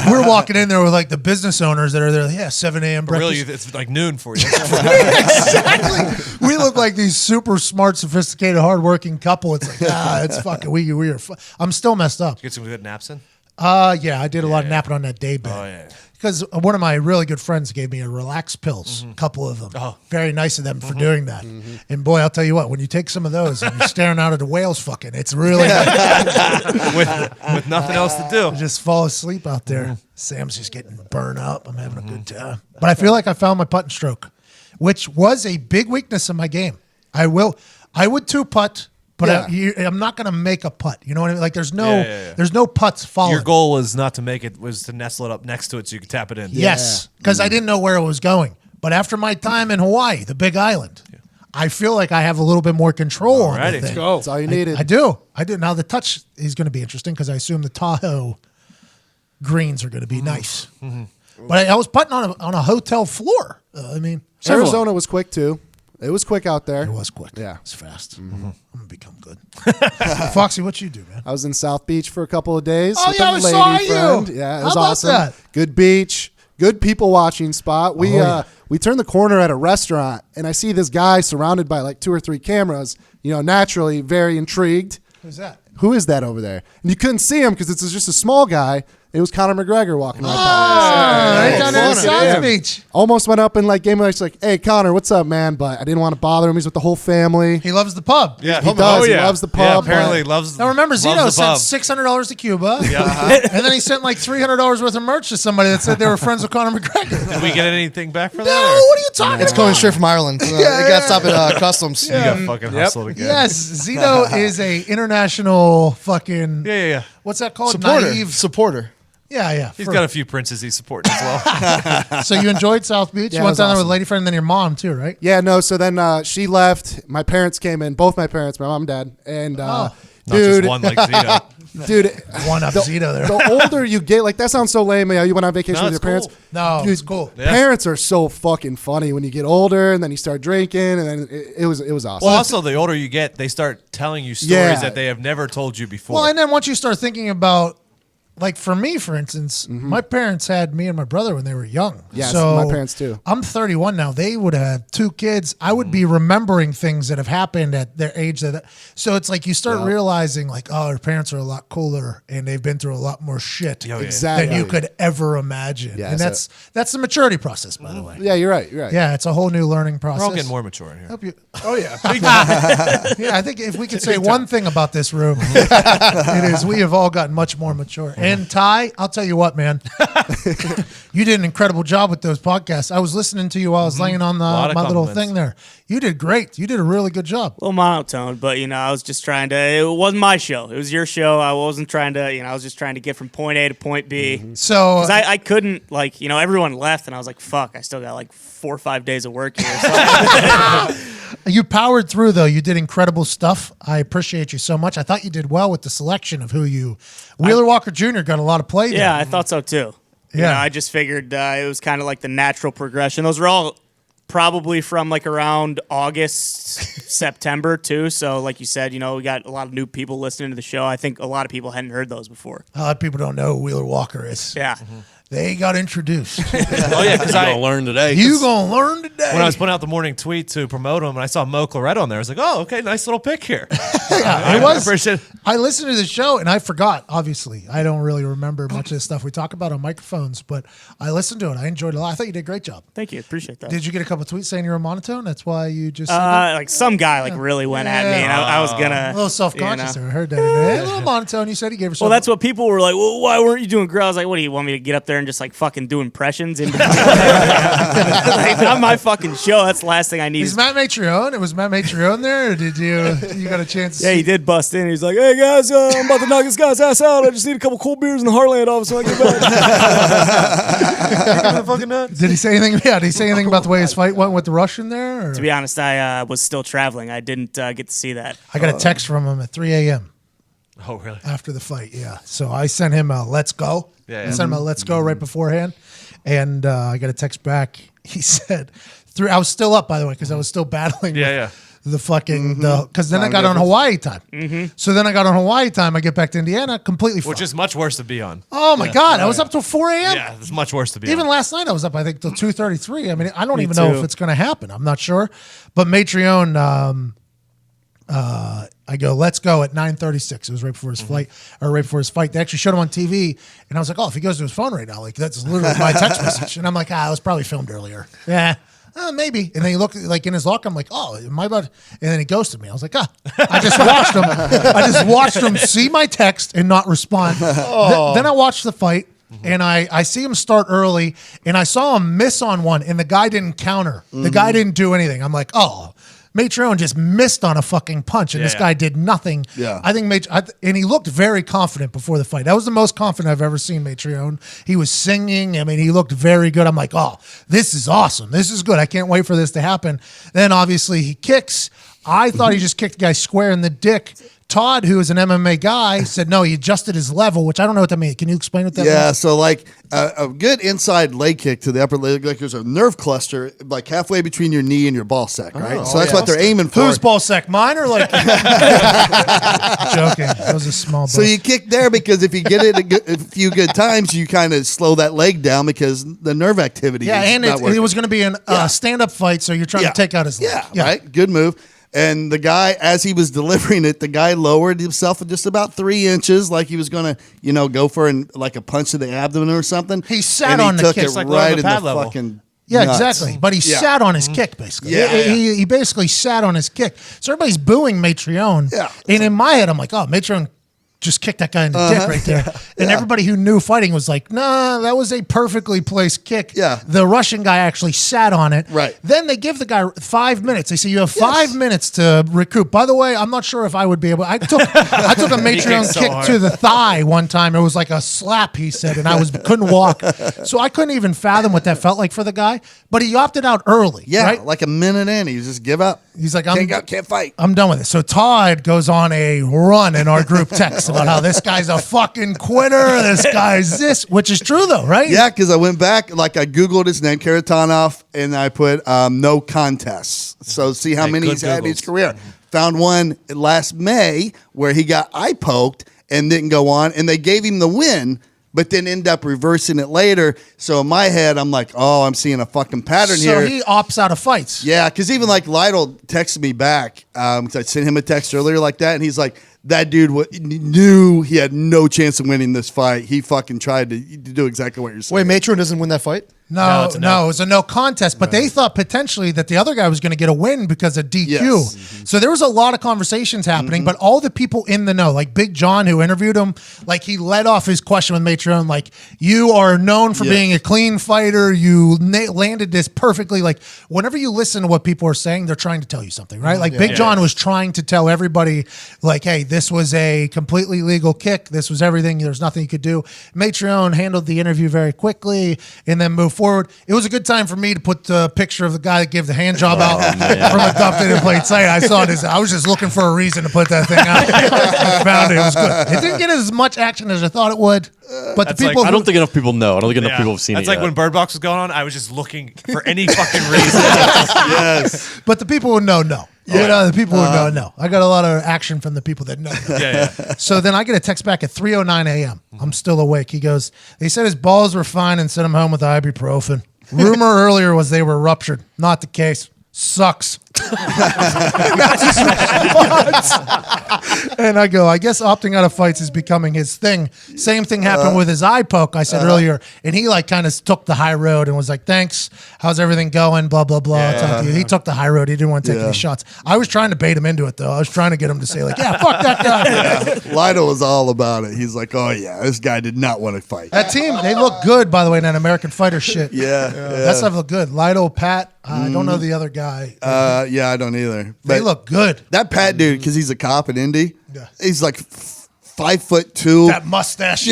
We're walking in there with like the business owners that are there. Yeah, 7 a.m. breakfast. Really, it's like noon for you. Exactly. We look like these super smart, sophisticated, hardworking couple. It's like, it's fucking, we are, I'm still messed up. Get some good naps in. Yeah, I did a lot of napping on that day bed. Oh, yeah. Because one of my really good friends gave me a relax pills, a couple of them. Oh. Very nice of them for doing that. And boy, I'll tell you what, when you take some of those and you're staring out at the whales fucking, it's really with nothing else to do. just fall asleep out there. Sam's just getting burned up. I'm having a good time. But I feel like I found my putting stroke, which was a big weakness in my game. I would two putt, but I'm not going to make a putt. You know what I mean? Like there's no putts following. Your goal was not to make it, was to nestle it up next to it so you could tap it in. Yes, because I didn't know where it was going. But after my time in Hawaii, the big island, I feel like I have a little bit more control on the thing. Let's go. That's all you needed. I do. Now the touch is going to be interesting because I assume the Tahoe greens are going to be nice. But I was putting on a hotel floor. I mean, Arizona was quick too. It was quick out there. It was quick. Yeah. It was fast. I'm going to become good. Foxy, what you do, man? I was in South Beach for a couple of days. Oh, with yeah, a I lady saw you. friend. Yeah, it How was about awesome. that? Good beach, good people watching spot. We turned the corner at a restaurant, and I see this guy surrounded by like 2 or 3 cameras. You know, naturally very intrigued. Who's that? Who is that over there? And you couldn't see him because it's just a small guy. It was Conor McGregor walking right by. Right down there in Nice. South Yeah. Beach. Almost went up and like gave him like, "Hey, Conor, what's up, man?" But I didn't want to bother him. He's with the whole family. He loves the pub. Yeah, He does. He yeah. loves the pub. Yeah, but- apparently loves. Now remember, loves Zito the sent pub. $600 to Cuba, Yeah. and then he sent like $300 worth of merch to somebody that said they were friends with Conor McGregor. Did we get anything back for No, that? what are you talking It's about? coming straight from Ireland. It got stopped at customs. You got fucking hustled again. Yes, Zito is a international fucking. Yeah. What's that called? Supporter. Naive. Supporter. Yeah. He's got a few princes he's supporting as well. So you enjoyed South Beach? Yeah, You it went was down there with awesome. a lady friend and then your mom too, right? Yeah, no. So then she left. My parents came in. Both my parents, my mom and dad. And Not dude, just one like Zito. dude, One up Zito there. the older you get, like that sounds so lame. You went on vacation No, with your it's parents. cool. No, Dude, it's cool. Yeah. Parents are so fucking funny when you get older, and then you start drinking, and then it was awesome. Well, also, the older you get, they start telling you stories Yeah. that they have never told you before. Well, and then once you start thinking about, like for me, for instance, my parents had me and my brother when they were young. Yes, so my parents too. I'm 31 now. They would have 2 kids. I would be remembering things that have happened at their age. So it's like you start realizing, like, oh, our parents are a lot cooler and they've been through a lot more shit Exactly. than you could ever imagine. Yeah, and so- that's the maturity process, by the way. Yeah, you're right. You're right. Yeah, it's a whole new learning process. We're all getting more mature in here. Hope you- Oh yeah. Yeah, I think if we could say one thing about this room, it is we have all gotten much more mature. And Ty, I'll tell you what, man. You did an incredible job with those podcasts. I was listening to you while I was laying on my little thing there. You did great. You did a really good job. A little monotone, but I was just trying to. It wasn't my show. It was your show. I wasn't trying to. I was just trying to get from point A to point B. So because I couldn't everyone left, and I was like, fuck, I still got like 4 or 5 days of work here. So. You powered through, though. You did incredible stuff. I appreciate you so much. I thought you did well with the selection of who you. Wheeler Walker Jr. got a lot of play. Yeah, I thought so too. Yeah, I just figured it was kind of like the natural progression. Those were all probably from like around August, September too. So like you said, we got a lot of new people listening to the show. I think a lot of people hadn't heard those before. A lot of people don't know who Wheeler Walker is. Yeah. They got introduced. Oh yeah, because I learned today. You gonna learn today. When I was putting out the morning tweet to promote him, and I saw Mo Claret on there, I was like, "Oh, okay, nice little pick here." Yeah, it was. Appreciate it. I listened to the show and I forgot. Obviously, I don't really remember much of the stuff we talk about on microphones, but I listened to it. I enjoyed it a lot. I thought you did a great job. Thank you, appreciate that. Did you get a couple tweets saying you were monotone? That's why you just like some guy really went at me, and I was gonna a little self-conscious there. I heard that. A little monotone. You said he gave herself. Well, that's what people were like. Well, why weren't you doing grill? I was like, what do you want me to get up there and just like fucking do impressions in between? Like, not my fucking show. That's the last thing I need. Is Matt Maitri? It was Matt Maitri there, or did you got a chance? Yeah, he did bust in. He's like, "Hey guys, I'm about to knock this guy's ass out. I just need a couple cold beers in the Heartland office when I get back." Did he say anything? Yeah, did he say anything about the way his fight went with the Russian there? Or? To be honest, I was still traveling. I didn't get to see that. I got a text from him at 3 a.m. Oh, really? After the fight, yeah. So I sent him a "Let's go." Yeah, I sent him a "Let's go" right beforehand, and I got a text back. He said, I was still up, by the way, because I was still battling. The fucking because then I got on Hawaii time. So then I got on Hawaii time. I get back to Indiana completely fucked. Which is much worse to be on. Oh my god, I was up till 4 a.m. Yeah, it's much worse to be Even on. last night I was up, I think, till 2:33. I mean, I don't even know if it's going to happen. I'm not sure. But Maitri, I go, "Let's go" at 9:36. It was right before his flight, or right before his fight. They actually showed him on TV, and I was like, "Oh, if he goes to his phone right now, like that's literally my text message." And I'm like, "It was probably filmed earlier." Yeah. Maybe. And then he looked like in his locker. I'm like, "Oh, am I about?" And then he ghosted me. I was like, I just watched him. I just watched him see my text and not respond. Then I watched the fight. And I see him start early, and I saw him miss on one, and the guy didn't counter. The guy didn't do anything. I'm like, oh, Maitri just missed on a fucking punch, and this guy did nothing. Yeah. I think and he looked very confident before the fight. That was the most confident I've ever seen Maitri. He was singing. I mean, he looked very good. I'm like, oh, this is awesome. This is good. I can't wait for this to happen. Then obviously he kicks. I thought he just kicked the guy square in the dick. Todd, who is an MMA guy, said no, he adjusted his level, which I don't know what that means. Can you explain what that means? Yeah, so like a good inside leg kick to the upper leg, like there's a nerve cluster like halfway between your knee and your ball sack, right? So that's what they're aiming for. Whose ball sack? Mine or like? Joking. That was a small ball. So you kick there because if you get it a few good times, you kind of slow that leg down because the nerve activity is and not it working. was going to be a stand-up fight, so you're trying to take out his leg. Yeah, right? Good move. And the guy, as he was delivering it, the guy lowered himself just about 3 inches, like he was going to, go for like a punch to the abdomen or something. He sat and on he the took kick. it like right in the level. fucking Yeah, nuts. exactly. But he sat on his kick, basically. Yeah. He basically sat on his kick. So everybody's booing Maitri. Yeah. And in my head, I'm like, oh, Maitri just kicked that guy in the dick right there. And everybody who knew fighting was like, nah, that was a perfectly placed kick. Yeah. The Russian guy actually sat on it. Right. Then they give the guy 5 minutes. They say, you have 5 minutes to recoup. By the way, I'm not sure if I would be able. I took a Maitri so kick hard. to the thigh one time. It was like a slap, he said, and I couldn't walk. So I couldn't even fathom what that felt like for the guy. But he opted out early. Yeah, Right? like a minute in, he just give up. He's like, Can't fight. I'm done with it. So Todd goes on a run in our group text about how this guy's a fucking quitter. This guy's this, which is true though, right? Yeah, because I went back, like I Googled his name, Karatanov, and I put no contests. So see how many good he's had in Googles. his career. Found one last May where he got eye poked and didn't go on, and they gave him the win, but then end up reversing it later. So in my head, I'm like, oh, I'm seeing a fucking pattern So here. he opts out of fights. Yeah, because even like Lytle texted me back. 'Cause I sent him a text earlier like that, and he's like, that dude knew he had no chance of winning this fight. He fucking tried to do exactly what you're saying. Wait, Maitri doesn't win that fight? No, it was a no contest. But they thought potentially that the other guy was going to get a win because of DQ. Yes. So there was a lot of conversations happening, but all the people in the know, like Big John, who interviewed him, like he led off his question with Matron, like, you are known for being a clean fighter. You landed this perfectly. Like, whenever you listen to what people are saying, they're trying to tell you something, right? Like Big John was trying to tell everybody, like, hey, this was a completely legal kick. This was everything. There's nothing you could do. Matron handled the interview very quickly and then moved forward. It was a good time for me to put the picture of the guy that gave the hand job out from Abducted in plain sight. I saw this. I was just looking for a reason to put that thing out. I found it. It was good. It didn't get as much action as I thought it would. But the people, I don't think enough people know. I don't think enough people have seen it. That's like yet. when Bird Box was going on. I was just looking for any fucking reason. Yes. But the people who know. You know, the people who know. I got a lot of action from the people that know. Yeah. So then I get a text back at 3:09 a.m. I'm still awake. He goes, they said his balls were fine and sent him home with ibuprofen. Rumor earlier was they were ruptured. Not the case. Sucks. That's his response. And I go, I guess opting out of fights is becoming his thing. Same thing happened with his eye poke, I said earlier. And he like kind of took the high road and was like, thanks. How's everything going? Blah, blah, blah. I'll talk to you. He took the high road. He didn't want to take any shots. I was trying to bait him into it, though. I was trying to get him to say, like, yeah, fuck that guy. Lido was all about it. He's like, oh, yeah, this guy did not want to fight. That team, they look good, by the way, in that American Fighter shit. Yeah. That stuff look good. Lido, Pat, I don't know the other guy. Yeah, I don't either. They look good. That Pat dude, because he's a cop in Indy, Yeah. he's like 5'2". That mustache.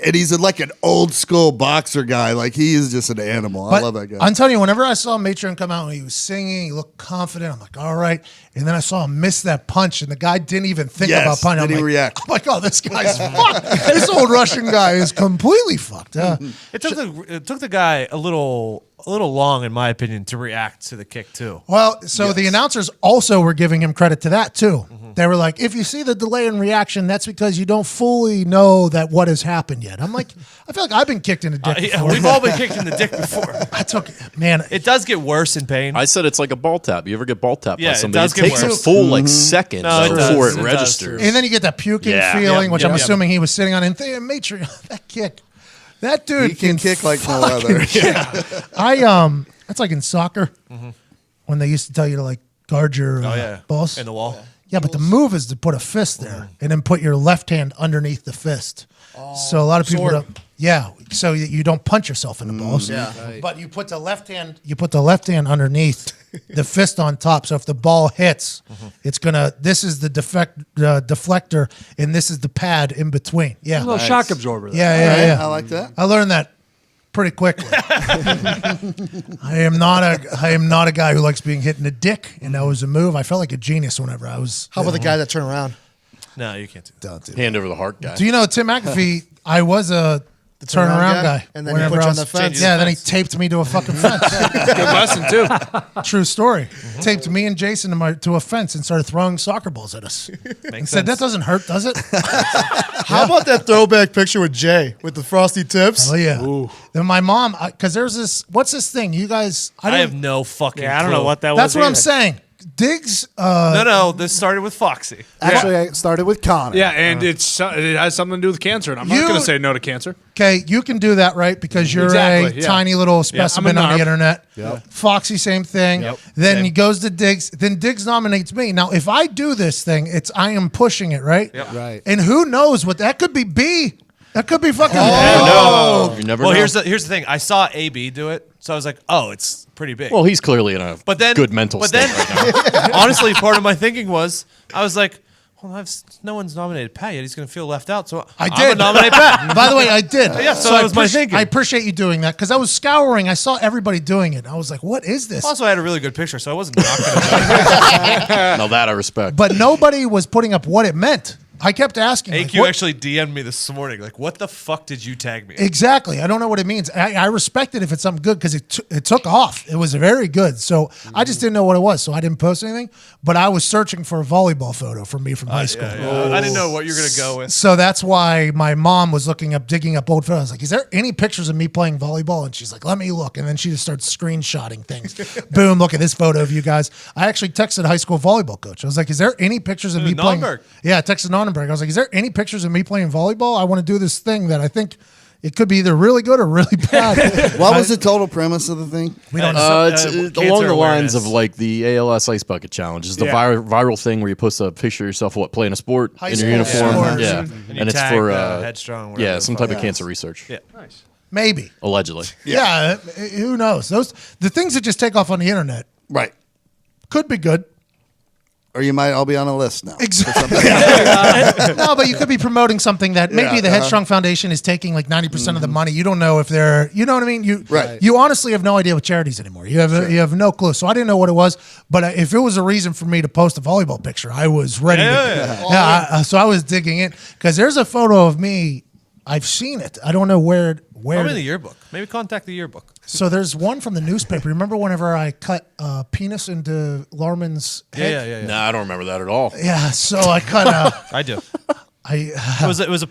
And he's like an old school boxer guy. Like he is just an animal. I love that guy. I'm telling you, whenever I saw Matron come out and he was singing, he looked confident. I'm like, all right. And then I saw him miss that punch, and the guy didn't even think about punching. Didn't react. I'm like, oh, this guy's fucked. This old Russian guy is completely fucked. It took the guy a little long, in my opinion, to react to the kick too. Well, so the announcers also were giving him credit to that too. They were like, if you see the delay in reaction, that's because you don't fully know that what has happened yet. I'm like, I feel like I've been kicked in the dick before. We've all been kicked in the dick before. It does get worse in pain. I said it's like a ball tap. You ever get ball tapped by somebody? It does get takes worse. a full second before it registers. And then you get that puking feeling, which I'm assuming he was sitting on. And Matri, that kick, that dude He can kick like no other. That's like in soccer when they used to tell you to like guard your balls in the wall. Yeah, but the move is to put a fist there and then put your left hand underneath the fist. So a lot of people don't. Yeah, so you don't punch yourself in the balls. But you put the left hand. You put the left hand underneath the fist on top. So if the ball hits, it's gonna. This is the deflector, and this is the pad in between. Yeah, a little shock absorber. Yeah. I like that. I learned that pretty quickly. I am not a guy who likes being hit in the dick, and that was a move. I felt like a genius whenever I was. How about the guy that turned around? No, you can't do that. Don't do Hand over the heart guy. Do you know Tim McAfee? I was a turnaround guy. And then he put you on the fence. Yeah, then he taped me to a fucking fence. Good lesson too. True story. Taped me and Jason to a fence and started throwing soccer balls at us. And said, that doesn't hurt, does it? How about that throwback picture with Jay with the frosty tips? Oh, yeah. Ooh. Then my mom, because there's this, what's this thing? You guys, I have no fucking I don't know clue. what that was. That's what I'm either. saying. Diggs. No, this started with Foxy. Actually, I started with Connor. Yeah, and it has something to do with cancer, and I'm not going to say no to cancer. Okay, you can do that, right? Because you're tiny little specimen on the internet. Yep. Foxy, same thing. Yep. Then he goes to Diggs. Then Diggs nominates me. Now, if I do this thing, I am pushing it, right? Yep. Right. And who knows what that could be? B. That could be fucking. No, you never know. Here's the thing. I saw AB do it, so I was like, oh, it's pretty big. Well, he's clearly in a good mental state right now. Honestly, part of my thinking was, I was like, well, no one's nominated Pat yet. He's going to feel left out, so I'm going to nominate Pat. By the way, I did. Yeah, so that was my thinking. I appreciate you doing that because I was scouring. I saw everybody doing it. I was like, what is this? Also, I had a really good picture, so I wasn't knocking it. Now that I respect. But nobody was putting up what it meant. I kept asking. AQ actually DM'd me this morning. Like, what the fuck did you tag me? Exactly. I don't know what it means. I respect it if it's something good because it took off. It was very good. So I just didn't know what it was. So I didn't post anything. But I was searching for a volleyball photo from me from high school. I didn't know what you were going to go with. So that's why my mom was digging up old photos. I was like, is there any pictures of me playing volleyball? And she's like, let me look. And then she just starts screenshotting things. Boom, look at this photo of you guys. I actually texted high school volleyball coach. I was like, is there any pictures of me playing? Nonberg. Yeah, I texted Nonberg. Cronenberg. I was like, is there any pictures of me playing volleyball? I want to do this thing that I think it could be either really good or really bad. What was the total premise of the thing? We don't know. It's along the lines of like the ALS Ice Bucket Challenge. It's the viral thing where you post a picture of yourself playing a sport in your uniform. Yeah, and it's for Headstrong. some type of cancer research. Yeah, Nice. Maybe. Allegedly. Yeah. Who knows? The things that just take off on the internet Right. could be good. Or you might all be on a list now. Exactly. No, but you could be promoting something that maybe the Headstrong Foundation is taking like 90% of the money. You don't know if they're, you know what I mean? You honestly have no idea with charities anymore. You have no clue. So I didn't know what it was, but if it was a reason for me to post a volleyball picture, I was ready. So I was digging in because there's a photo of me. I've seen it. I don't know where. I'm in the yearbook. Maybe contact the yearbook. So there's one from the newspaper. Remember whenever I cut a penis into Larman's head? Yeah. Nah, I don't remember that at all. Yeah, so I cut I do. it was a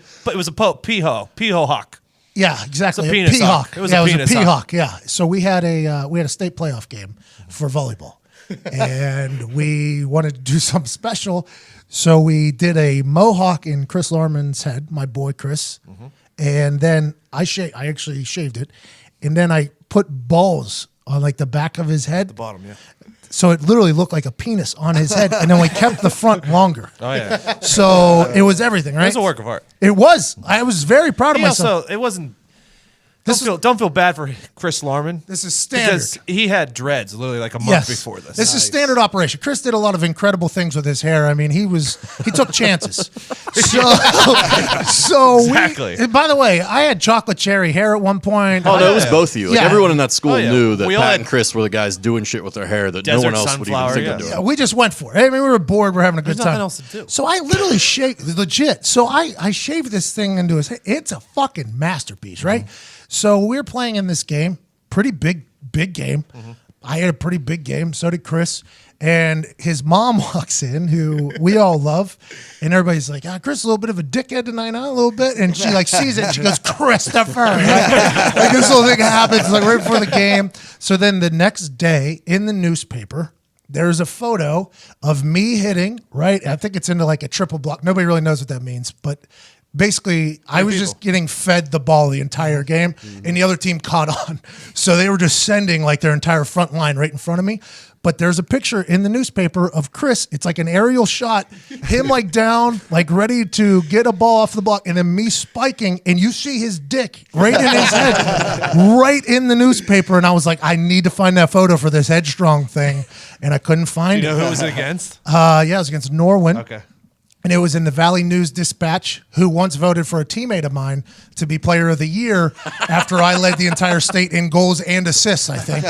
peaho hawk. Yeah, exactly. It's a penis hawk. It was a peacock. Yeah. So we had a state playoff game for volleyball, and we wanted to do something special. So we did a mohawk in Chris Larman's head, my boy Chris, and then I actually shaved it, and then I put balls on like the back of his head, The bottom, yeah. so it literally looked like a penis on his head, and then we kept the front longer. Oh yeah. So it was everything, right? It was a work of art. It was. I was very proud of He myself. also, it wasn't. Don't feel bad for Chris Larman. This is standard. Because he had dreads literally like a month before this. This is standard operation. Chris did a lot of incredible things with his hair. I mean, he took chances. So Exactly. and by the way, I had chocolate cherry hair at one point. Oh, no, it was both of you. Like, Yeah. everyone in that school knew that We all Pat had and Chris were the guys doing shit with their hair that no Desert one else would even sunflower, think yeah. of doing. Yeah, we just went for it. I mean, we were bored. We're having a good There's time. nothing else to do. So I literally shaved, legit. So I shaved this thing into his head. It's a fucking masterpiece, right? So we were playing in this game, pretty big game. I had a pretty big game. So did Chris. And his mom walks in, who we all love, and everybody's like, Chris is a little bit of a dickhead tonight, huh? A little bit. And she like sees it, and she goes, Christopher. Right? Like this little thing happens like right before the game. So then the next day in the newspaper, there's a photo of me hitting, right? I think it's into like a triple block. Nobody really knows what that means, but basically, I was just getting fed the ball the entire game, and the other team caught on. So they were just sending like their entire front line right in front of me. But there's a picture in the newspaper of Chris. It's like an aerial shot, him like down, like ready to get a ball off the block, and then me spiking, and you see his dick right in his head, right in the newspaper. And I was like, I need to find that photo for this Headstrong thing, and I couldn't find Do you know it. who was it against? Yeah, it was against Norwin. Okay. And it was in the Valley News Dispatch, who once voted for a teammate of mine to be player of the year after I led the entire state in goals and assists, I think.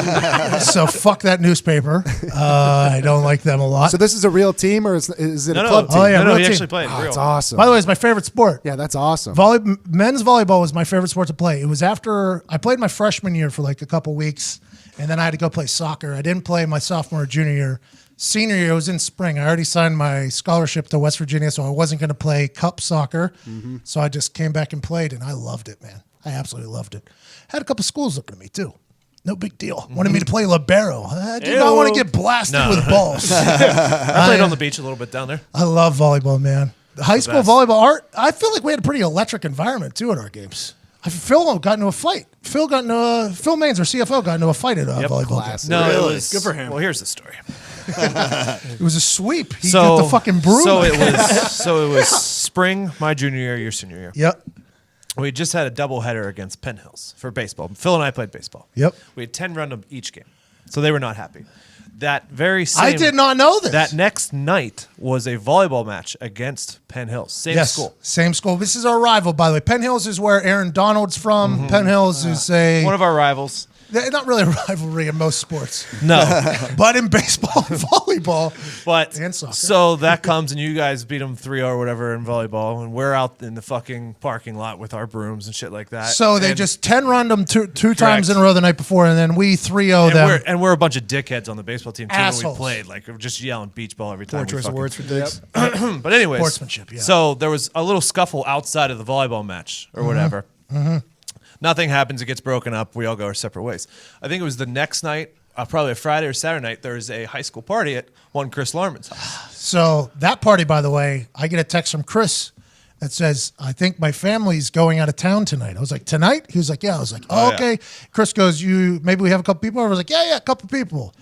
So fuck that newspaper. I don't like them a lot. So this is a real team, or is it a club team? Oh, yeah, no, real he team. actually played. Oh, real. that's awesome. By the way, it's my favorite sport. Yeah, that's awesome. Men's volleyball was my favorite sport to play. It was after I played my freshman year for like a couple weeks, and then I had to go play soccer. I didn't play my sophomore or junior year. Senior year, it was in spring. I already signed my scholarship to West Virginia, so I wasn't going to play cup soccer. So I just came back and played, and I loved it, man. I absolutely loved it. Had a couple schools looking at me, too. No big deal. Wanted me to play libero. I did not want to get blasted with balls. I played on the beach a little bit down there. I love volleyball, man. The high school volleyball art, I feel like we had a pretty electric environment, too, at our games. Phil got into a fight. Phil Maines, our CFO, got into a fight at a volleyball game. No, Really? it was Good for him. Well, here's the story. It was a sweep. He got the fucking broom. So it was spring, my junior year, your senior year. Yep. We just had a doubleheader against Penn Hills for baseball. Phil and I played baseball. Yep. We had 10 run each game, so they were not happy. That very same. I did not know this. That next night was a volleyball match against Penn Hills, same school. Same school. This is our rival, by the way. Penn Hills is where Aaron Donald's from. Penn Hills is One of our rivals. not really a rivalry in most sports, No, but in baseball and volleyball. but And soccer. so that comes and you guys beat them 3-0 or whatever in volleyball, and we're out in the fucking parking lot with our brooms and shit like that. So they And- just 10 run them two times in a row the night before, and then we 3-0 them. and we're a bunch of dickheads on the baseball team too. When we Assholes. played, like we're just yelling beach ball every time. we Choice of fucking- words for dicks. But anyways, Sportsmanship, yeah. So there was a little scuffle outside of the volleyball match or whatever. Nothing happens. It gets broken up. We all go our separate ways. I think it was the next night probably a Friday or Saturday night, there's a high school party at one Chris Larman's house. So that party, by the way, I get a text from Chris that says, I think my family's going out of town tonight. I was like, tonight? He was like, yeah. I was like, oh, okay. Yeah. Chris goes, maybe we have a couple people? I was like, yeah, a couple people.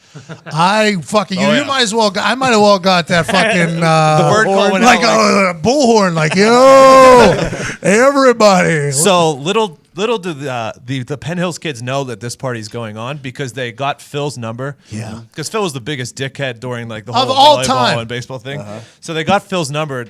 I fucking, you might as well, I might have well got that fucking, the bird calling like a bullhorn, like, yo, everybody. So little did the Penn Hills kids know that this party's going on because they got Phil's number. Yeah. Because Phil was the biggest dickhead during like the whole of all volleyball time and baseball thing. So they got Phil's number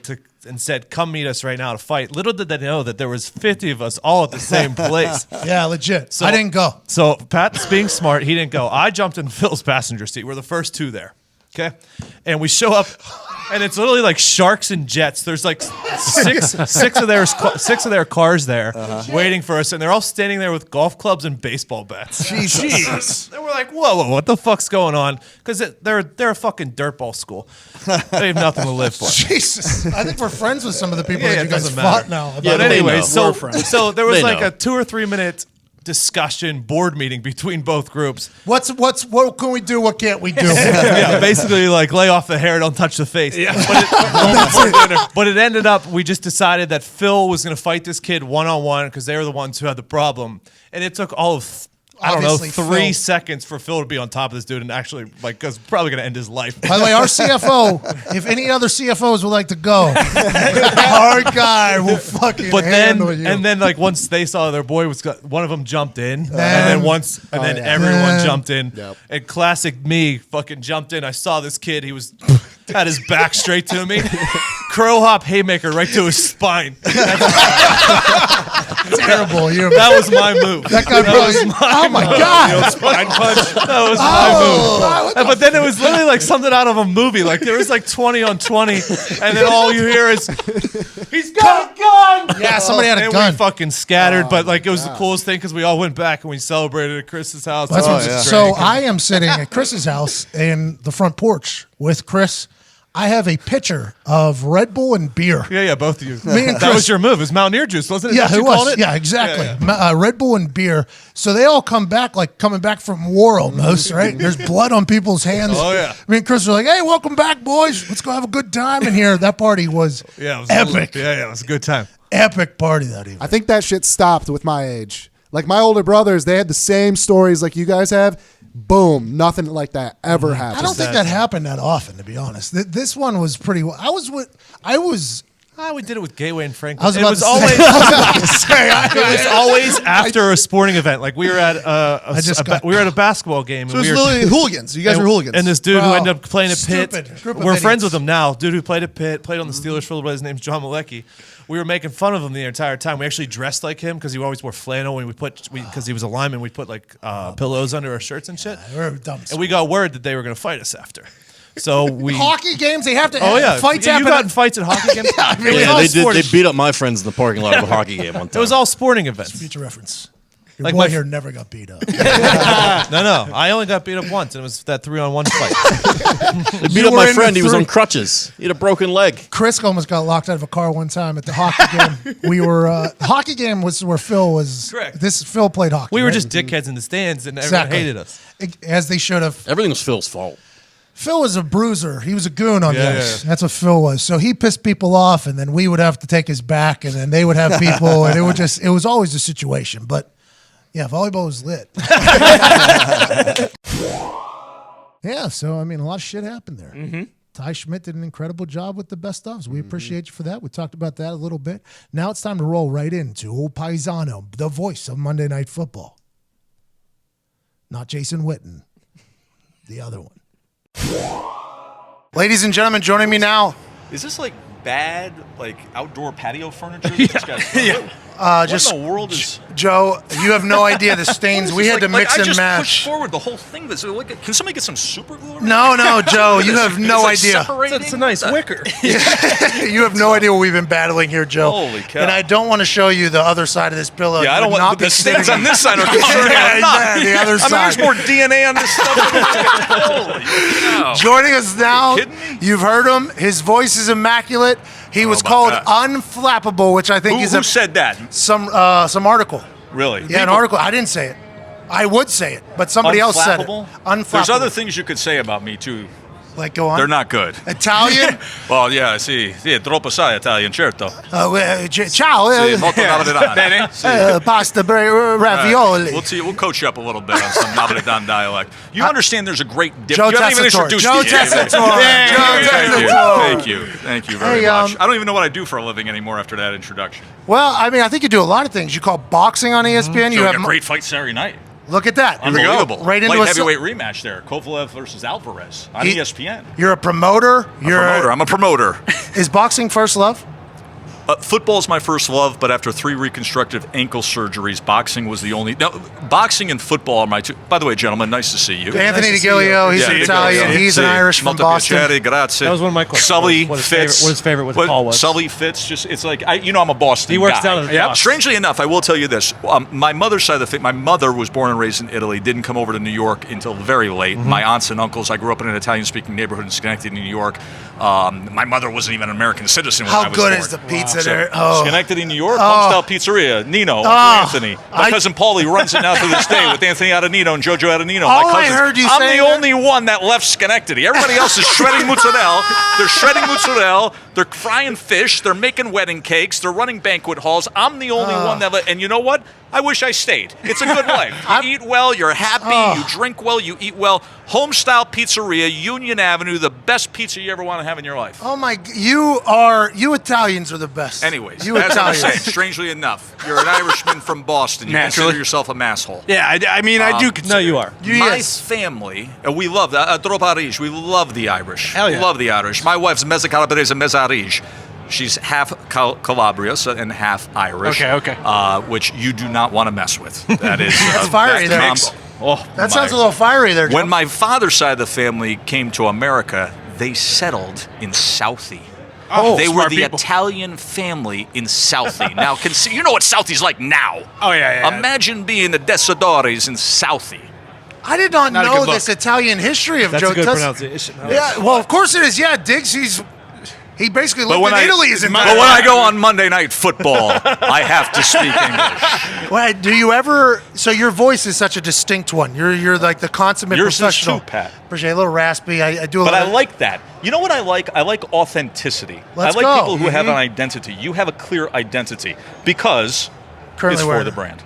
and said, come meet us right now to fight. Little did they know that there was 50 of us all at the same place. Yeah, legit. So, I didn't go. So Pat's being smart. He didn't go. I jumped in Phil's passenger seat. We're the first two there. Okay. And we show up, and it's literally like sharks and jets. There's like six of their cars there waiting for us, and they're all standing there with golf clubs and baseball bats. Jesus. And we're like, whoa, what the fuck's going on? Because they're a fucking dirtball school. They have nothing to live for. Jesus. I think we're friends with some of the people that you guys doesn't fought matter. now. Yeah, But anyway, so there was They like know. a 2 or 3 minute discussion board meeting between both groups. What can we do? What can't we do? Yeah, basically like lay off the hair, don't touch the face. Yeah. But it ended up, we just decided that Phil was going to fight this kid one-on-one because they were the ones who had the problem. And it took all of, Obviously, 3 Phil. seconds for Phil to be on top of this dude and actually, like, because probably going to end his life. By the way, our CFO, if any other CFOs would like to go, our guy will fucking handle you. And then, like, once they saw their boy one of them jumped in, and then everyone jumped in. Yep. And classic me fucking jumped in. I saw this kid. He had his back straight to me. Crow hop haymaker right to his spine. Terrible. That was my move. That guy probably. Oh my God. Spine punch. That was my move. But then it was literally like something out of a movie. Like there was like 20 on 20, and then all you hear is, "He's got a gun!" Yeah, somebody had a and gun. we fucking scattered, but like it was the coolest thing because we all went back and we celebrated at Chris's house. So I am sitting at Chris's house in the front porch with Chris. I have a pitcher of Red Bull and beer. Yeah, both of you. Me and That Chris- was your move. It was Mountaineer juice, wasn't it? Yeah, Is that it what you called was. it? Yeah, exactly. Yeah. Red Bull and beer. So they all come back like coming back from war almost, right? There's blood on people's hands. Oh, yeah. Me and Chris were like, hey, welcome back, boys. Let's go have a good time in here. That party was, Yeah, it was epic. Yeah, it was a good time. Epic party that evening. I think that shit stopped with my age. Like my older brothers, they had the same stories like you guys have. Boom, nothing like that ever happened. I don't think that happened that often, to be honest. This one was pretty. We did it with Gateway and Franklin. I was It about was to always. say, It was always after a sporting event. Like we were at we were at a basketball game. So and it was we were, literally hooligans. You guys were hooligans. And this dude who Bro, ended up playing at Pitt, stupid group of we're friends idiots. with him now. Dude who played at Pitt, played on the Steelers for a little bit. His name's John Malecki. We were making fun of him the entire time. We actually dressed like him because he always wore flannel. And because he was a lineman, we put like pillows under our shirts and shit. We're dumb. And we got word that they were going to fight us after. So we Hockey games, they have to. Oh yeah, fights you happen. got in fights at hockey games. I mean, It was Yeah, all they did. sporting- They beat up my friends in the parking lot of a hockey game one time. It was all sporting events. Future reference. Your Like boy my- here never got beat up. No, I only got beat up once, and it was that 3-on-1 fight. They beat You up were my in friend. the He was three. on crutches. He had a broken leg. Chris almost got locked out of a car one time at the hockey game. We were the hockey game was where Phil was. Correct. Phil played hockey. We were right? just dickheads in the stands, and everyone Exactly. hated us. As they should have. Everything was Phil's fault. Phil was a bruiser. He was a goon on the Yeah, ice. That's what Phil was. So he pissed people off, and then we would have to take his back, and then they would have people, and it was always a situation. But yeah, volleyball was lit. Yeah, so I mean, a lot of shit happened there. Mm-hmm. Ty Schmidt did an incredible job with the best ofs. We appreciate you for that. We talked about that a little bit. Now it's time to roll right into old Paisano, the voice of Monday Night Football. Not Jason Witten, the other one. Ladies and gentlemen, joining me now. Is this like bad, like outdoor patio furniture? Yeah. Just what in the world is Joe, you have no idea the stains. We had to mix I and just match. pushed forward the whole thing. Can somebody get some super glue? No, Joe, you have no It's like idea. separating? It's a nice wicker. You have no idea what we've been battling here, Joe. Holy cow. And I don't want to show you the other side of this pillow. Yeah, I You don't would want not be the stains sitting- on this side are concerning. Yeah, I'm not. the other I mean, side. there's more DNA on this stuff. Holy cow. Joining us now, Kidding me? you've heard him. His voice is immaculate. He was about called that. unflappable, which I think is Who said that? some article. Really? Yeah, an article. I didn't say it. I would say it, but somebody else said it. Unflappable. There's other things you could say about me too. Like, go on. They're not good. Italian? Well, yeah, sì, troppo sai Italian, certo. Ciao. Sì, molto napoletano. Sì. Pasta, ravioli. We'll coach you up a little bit on some Napoletan dialect. You understand there's a great Joe difference. You haven't even Tessitore. introduced Joe me. Tessitore. Thank you. Thank you very much. I don't even know what I do for a living anymore after that introduction. Well, I mean, I think you do a lot of things. You call boxing on ESPN. You Showing have a great fight Saturday night. Look at that. Unbelievable. Right into Light a heavyweight rematch there. Kovalev versus Alvarez on ESPN. You're a promoter. I'm a promoter. Is boxing first love? Football is my first love, but after 3 reconstructive ankle surgeries, boxing was the only. Now, boxing and football are my two. By the way, gentlemen, nice to see you. Anthony DiGilio, he's Italian. He's an Irish from Boston. Grazie. That was one of my questions. Sully what his Fitz. favorite with Paul was. Sully Fitz. It's like I'm a Boston. He works guy. down at the Bronx. Strangely enough, I will tell you this: my mother's side of the family. My mother was born and raised in Italy. Didn't come over to New York until very late. Mm-hmm. My aunts and uncles. I grew up in an Italian-speaking neighborhood in Schenectady, New York. My mother wasn't even an American citizen when I was born. How good is the pizza there? Oh. Schenectady, New York, Homestyle Pizzeria, Nino, Uncle Anthony. My cousin Paulie runs it now to this day with Anthony Adanino and Jojo Adanino. All my cousins. I heard you I'm say the only one that left Schenectady. Everybody else is shredding mozzarella. They're shredding mozzarella. They're frying fish. They're making wedding cakes. They're running banquet halls. I'm the only one that and you know what? I wish I stayed. It's a good life. You eat well, you're happy, you drink well, you eat well. Homestyle Pizzeria, Union Avenue, the best pizza you ever want to have in your life. Oh my! You Italians are the best. Anyways, you as I Italians. was saying, strangely enough, you're an Irishman from Boston. You consider yourself a masshole. Yeah, I mean, I do consider. No, you are. My family, we love that. We love the Irish. Hell yeah. We love the Irish. My wife's mezza calabrese, mezza Irish. She's half Calabria and half Irish. Okay. Which you do not want to mess with. That is That's fiery there. That sounds a little fiery there, Joe. When my father's side of the family came to America, they settled in Southie. They were the Italian family in Southie. Now, you know what Southie's like now. Oh, yeah. Imagine being the Tessitores in Southie. I did not know this Italian history of That's Joe a good Tessitore. pronunciation. Yeah, well, of course it is. Yeah, Diggs, he basically lived in Italy. But when I go on Monday Night Football, I have to speak English. Well, do you ever? So your voice is such a distinct one. You're like the consummate Yours professional. is too, Pat. Appreciate a little raspy. I do a But little. I like that. You know what I like? I like authenticity. Let's I like go. people who have an identity. You have a clear identity because Currently it's for wearing the it. brand.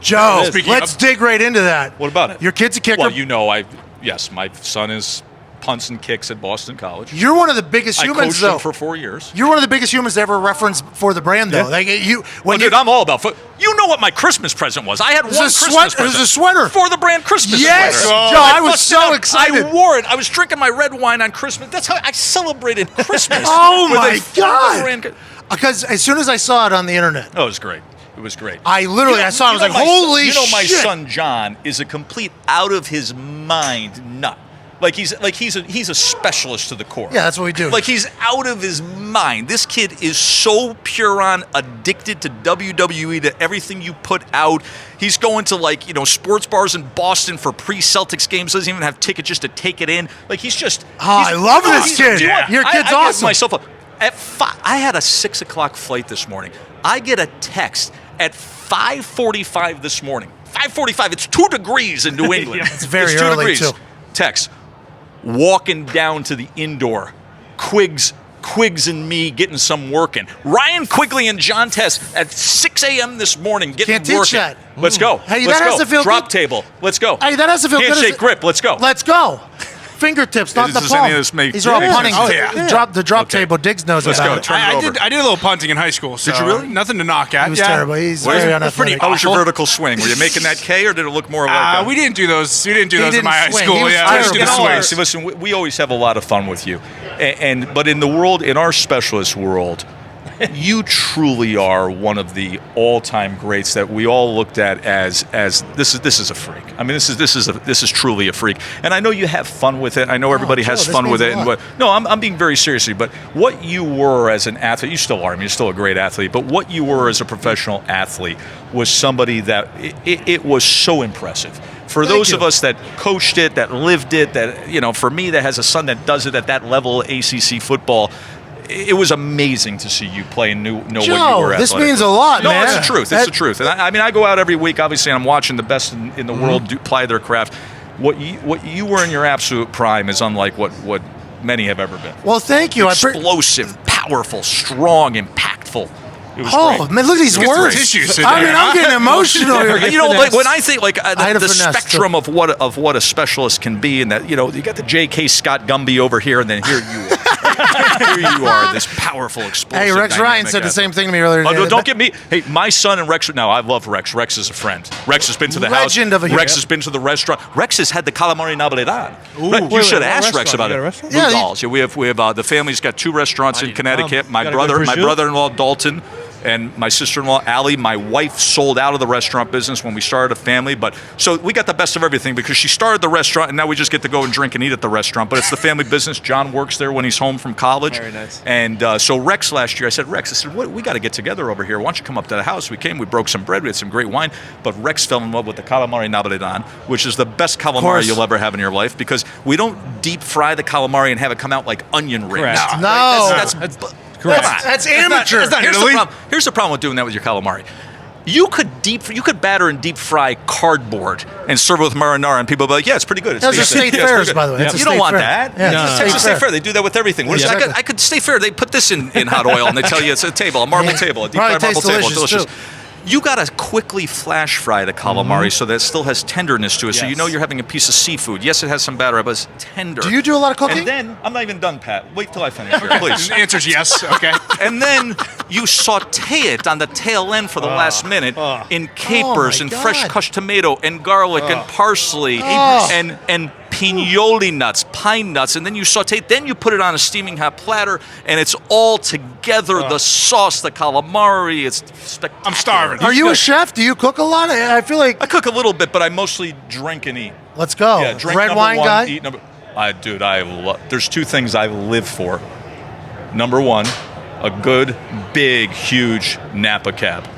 Joe, let's dig right into that. What about it? Your kid's a kicker. Well, yes, my son is punts and kicks at Boston College. You're one of the biggest humans, I coached though. him for 4 years. You're one of the biggest humans to ever reference for the brand, though. Yeah. Like Dude, I'm all about foot. You know what my Christmas present was? I had one Christmas present. It was a sweater For the brand Christmas Yes! sweater. Joe, I was so excited. I wore it. I was drinking my red wine on Christmas. That's how I celebrated Christmas. Oh, with my a For the God. brand- Because as soon as I saw it on the internet, Oh, it was great. It was great. I literally, I saw it, I was like, holy shit. You know, my son John is a complete out of his mind nut. Like he's a specialist to the core. Yeah, that's what we do. Like he's out of his mind. This kid is so pure on addicted to WWE, to everything you put out. He's going to sports bars in Boston for pre-Celtics games. Doesn't even have tickets just to take it in. Like he's just. I love this kid. Your kid's I awesome. Myself up. I had a 6:00 flight this morning. I get a text at 5:45 this morning. 5:45. It's 2 degrees in New England. It's very 2 early, degrees. too. Text. Walking down to the indoor. Quiggs and me getting some working. Ryan Quigley and John Tess at 6 a.m. this morning getting Can't teach working. that. Let's go. Hey, Let's that go. has to feel Drop good. table. Let's go. Hey, that has to feel good. Handshake grip. Let's go. Let's go. Fingertips, not the Does any palm. of this make- These are all Yeah. punting. Oh, yeah. The drop table. Diggs knows Let's about go. it. Turn it I over. did a little punting in high school. So Did you really? Nothing to knock at. He was yeah. terrible. He's What is very it? unathletic. How was your vertical swing? Were you making that K, or did it look more like We didn't do those. We didn't do He those in my high didn't swing. school. He was Yeah, terrible. we just did You know, swings. Listen, we always have a lot of fun with you, but in the world, in our specialist world, you truly are one of the all-time greats that we all looked at as this is a freak. I mean, this is truly a freak. And I know you have fun with it. I know everybody has Joe, fun this with means it. a And lot. no, I'm being very serious. But what you were as an athlete, you still are. I mean, you're still a great athlete. But what you were as a professional athlete was somebody that it was so impressive. For those of us that coached it, that lived it, that for me that has a son that does it at that level, ACC football. it was amazing to see you play and know where you Joe, were. this athletically. means a lot, no, man. it's the truth. It's the truth. And I mean, I go out every week, obviously, and I'm watching the best in the world ply their craft. What you were in your absolute prime is unlike what many have ever been. Well, thank you. Explosive, powerful, strong, impactful. It was great. Man, look at these It was words. great. I mean, I'm getting emotional here. You know, like when I think like I had a the finesse, spectrum of what a specialist can be, and that, you know, you got the J.K. Scott Gumby over here, and then here you are. Here you are, this powerful, explosive. Hey, Rex Ryan dynamic said the athlete. same thing to me earlier today. Oh, don't get me. Hey, my son and Rex. No, I love Rex. Rex is a friend. Rex has been to the Legend house. of a Rex hero. has been to the restaurant. Rex has had the calamari napoletan. Ooh. You should Wait, ask what Rex about restaurant? You got a it. restaurant? Blue Yeah, Dolls. Yeah, we have the family's got 2 restaurants in Connecticut. My Got a good prosciutto? brother-in-law Dalton. And my sister-in-law, Allie, my wife, sold out of the restaurant business when we started a family. But so we got the best of everything because she started the restaurant, and now we just get to go and drink and eat at the restaurant. But it's the family business. John works there when he's home from college. Very nice. And so Rex last year, I said, we got to get together over here. Why don't you come up to the house? We came, we broke some bread, we had some great wine. But Rex fell in love with the calamari napoletan, which is the best calamari you'll ever have in your life because we don't deep fry the calamari and have it come out like onion rings. Correct. No. That's Correct. That's amateur. Here's the problem with doing that with your calamari. You could batter and deep fry cardboard and serve it with marinara, and people will be like, "Yeah, it's pretty good." It's Those are decent. state Yeah, it's fairs, pretty good. by the way. It's a You state don't want fair. that. Yeah, No, it's a it's state a state fair. fair. They do that with everything. What is Yeah. I could state fair. They put this in hot oil, and they tell you it's a table, a marble table, a deep Probably fried marble tastes table, delicious, delicious. You got to quickly flash fry the calamari so that it still has tenderness to it. So you know you're having a piece of seafood. Yes, it has some batter, but it's tender. Do you do a lot of cooking? And then I'm not even done, Pat. Wait till I finish here, please. The answer's yes. Okay. And then you saute it on the tail end for the last minute in capers and fresh crushed tomato and garlic and parsley and pignoli nuts, pine nuts, and then you saute it. Then you put it on a steaming hot platter, and it's all together. The sauce, the calamari, it's spectacular. I'm starving. Are you a chef? Do you cook a lot? I feel like. I cook a little bit, but I mostly drink and eat. Let's go. Yeah, drink Red number wine one, guy? eat number. There's 2 things I live for. Number 1, a good, big, huge Napa cab,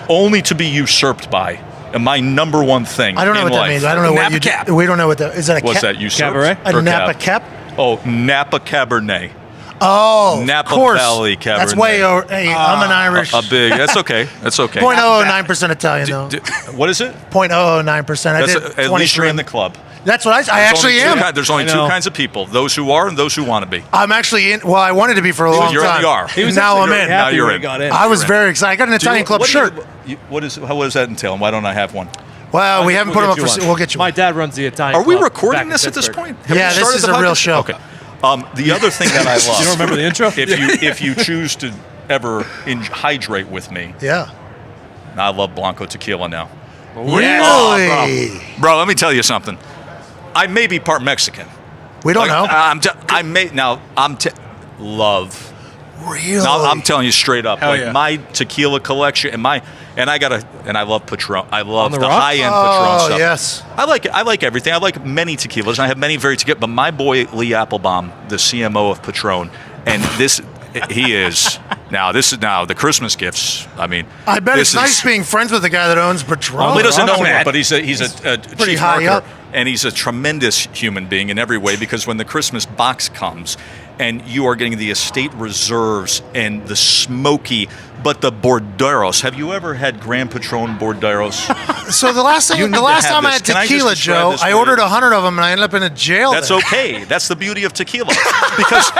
only to be usurped by. And my number 1 thing. I don't know in what that life. means. I don't know Napa what you cab. do. We don't know what that is. That a What's cap? that? Usurped? Cabaret? A Or Napa cab? cap? Oh, Napa Cabernet. Oh, Napa of course. Valley Cabernet. That's way over. Hey, I'm an Irish. A big. That's okay. That's okay. 0.009% Italian, though. What is it? 0.009%. I That's did at least you're 23. in the club. That's what I There's actually only am. There's only 2 kinds of people: those who are and those who want to be. I'm actually in. Well, I wanted to be for a long you're time. in the R. He was Now I'm actually in. very happy Now you're when he in. got in. I was very excited. I got an Italian club shirt. How does that entail? And why don't I have one? Well, we haven't put them up for. one. We'll get you. My one. dad runs the Italian. Are we club recording back in this at this Pittsburgh. point? Have Yeah, we this started is the a real podcast? show. Okay. The other thing that I love. You don't remember the intro? If you choose to ever hydrate with me, Yeah. I love Blanco tequila now. Really? Bro, let me tell you something. I may be part Mexican. We don't know. Love. Really? Now, I'm telling you straight up, Hell yeah. my tequila collection and I love Patron. I love the the rocks? high end Oh, Patron stuff. yes. I like everything. I like many tequilas. And I have many very tequila. But my boy Lee Applebaum, the CMO of Patron, and he is now. This is now the Christmas gifts. I mean, I bet this it's nice is- being friends with the guy that owns Patron. Lee doesn't Rocks, own it, man. but he's a pretty chief high marketer, up. and he's a tremendous human being in every way. Because when the Christmas box comes, and you are getting the estate reserves and the smoky, but the Borderos. Have you ever had Grand Patron Borderos? So the last You time, need the to last have time I this. had Can I just tequila, describe Joe, this I for ordered you? 100 of them and I ended up in a jail. That's there. okay. That's the beauty of tequila. Because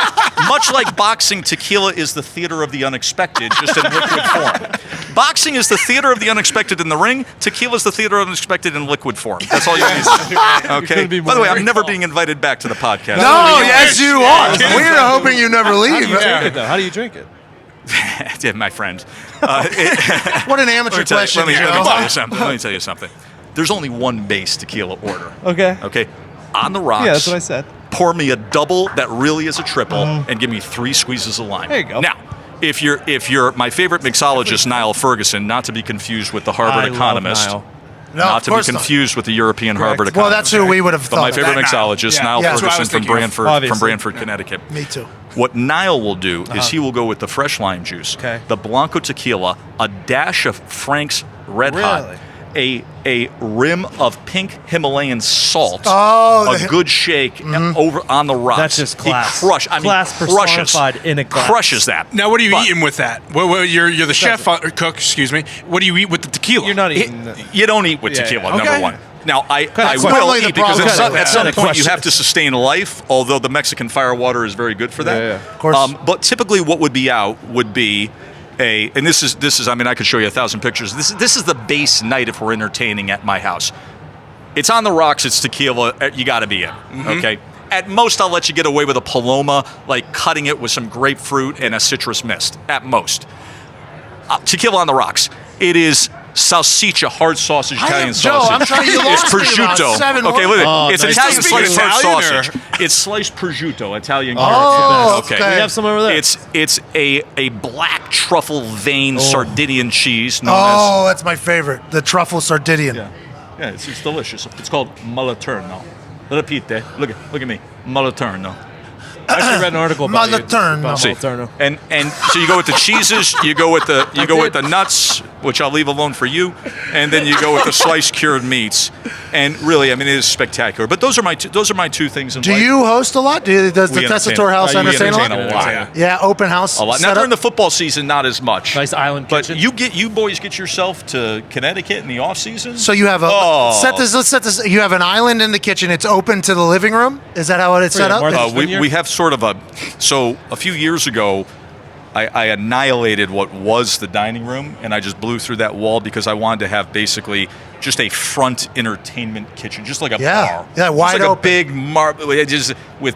much like boxing, tequila is the theater of the unexpected, just in liquid form. Boxing is the theater of the unexpected in the ring. Tequila is the theater of the unexpected in liquid form. That's all you need to know. Okay? couldn't be By the way, more I'm never right. being invited back to the podcast. No, yes, you are. We're hoping you never How do leave. you drink it though? How do you drink it? Yeah, my friend. What an amateur question, let me Joe. tell you something. Let me tell you something. There's only one base tequila order. Okay. Okay? On the rocks. Yeah, that's what I said. Pour me a double that really is a triple and give me 3 squeezes of lime. There you go. Now, if you're my favorite mixologist, Niall Ferguson, not to be confused with the Harvard I love economist. Niall. No, Not of to be course not. confused with the European Harvard Well, economist. that's who we would have But my thought. favorite That Niall. mixologist, Yeah. Niall Yeah, that's what I Ferguson was from thinking of. Branford, Obviously. Connecticut. Me too. What Niall will do is he will go with the fresh lime juice, Okay. the Blanco tequila, a dash of Frank's Red Hot, Really? a rim of pink Himalayan salt. Oh, a good shake over on the rocks. That's just class. He Class crushes personified in a glass. crushes that. Now, what are you But eating with that? You're the chef or cook. Excuse me. What do you eat with the tequila? You're not eating. You don't eat with Yeah, tequila. yeah. Okay. Number one. Now I That's will totally the eat because problem. at some Yeah. point you have to sustain life. Although the Mexican firewater is very good for that. Yeah. Of course. But typically, what would be out would be and this is. I mean, I could show you 1,000 pictures. This is the base night if we're entertaining at my house. It's on the rocks. It's tequila. You got to be in. Okay. At most, I'll let you get away with a Paloma, like cutting it with some grapefruit and a citrus mist. At most, tequila on the rocks. It is salsiccia, hard sausage, Italian Joe, sausage. I'm trying to- you It's lost me about prosciutto. 7 Okay, words. look, it's nice. Italian Does he speak sliced hard Italian, or- sausage. It's sliced prosciutto, Italian. Oh, okay. okay. We have some over there. It's a black truffle vein Sardinian cheese known Oh, that's my favorite. The truffle Sardinian. yeah, it's delicious. It's called Malaterno. Repite. Look at me. Malaterno. I actually read an article about you. Malaterno. about See, Malaterno. and so you go with the cheeses, you go with the nuts, which I'll leave alone for you, and then you go with the sliced cured meats. And really, I mean, it is spectacular. But those are my two things in Do life. you host a lot? Does the We entertain- Tessitore House we entertain a lot? entertain a lot. Yeah, open house. A lot. Not setup? during the football season, not as much. Nice island But kitchen. you boys get yourself to Connecticut in the off season. So you have a Oh. let's set this. You have an island in the kitchen. It's open to the living room. Is that how it's set up? Martha's we Vineyard? have sort of a few years ago, I annihilated what was the dining room, and I just blew through that wall because I wanted to have basically just a front entertainment kitchen, just like a Yeah. bar. Yeah, Just wide like open. a big marble, just with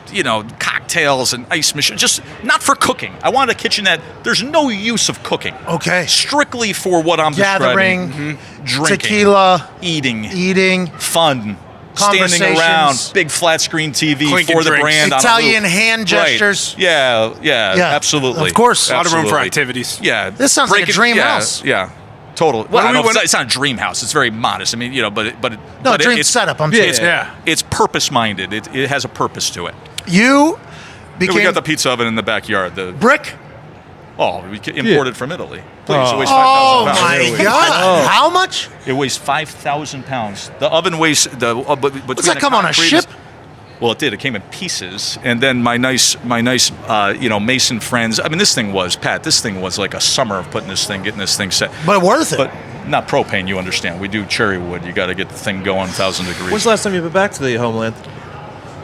cocktails and ice machine, just not for cooking. I wanted a kitchen that there's no use of cooking. Okay. Strictly for what I'm Gathering, describing: drinking, tequila, eating, fun. Standing Conversations. around, big flat screen TV Clinking for the drinks. brand. on a Italian roof. hand Right. gestures. Yeah, Yeah, absolutely. of course. A lot of room for Absolutely. activities. Yeah, This sounds like a dream house. Yeah, totally. Well, do I we don't know if wanna- it's not a dream house. It's very modest. I mean, but dream it's setup, I'm it's, saying. Yeah. it's purpose minded. It has a purpose to it. You We became got the pizza oven in the backyard. The brick. we imported from Italy. Please, it weighs Oh 5,000 pounds. my God! How much? It weighs 5,000 pounds. The oven weighs Does that come on a ship? Well, it did. It came in pieces, and then my nice Mason friends. I mean, this thing was like a summer of getting this thing set. But worth it. But not propane, you understand. We do cherry wood. You got to get the thing going 1,000 degrees. When's the last time you've been back to the homeland?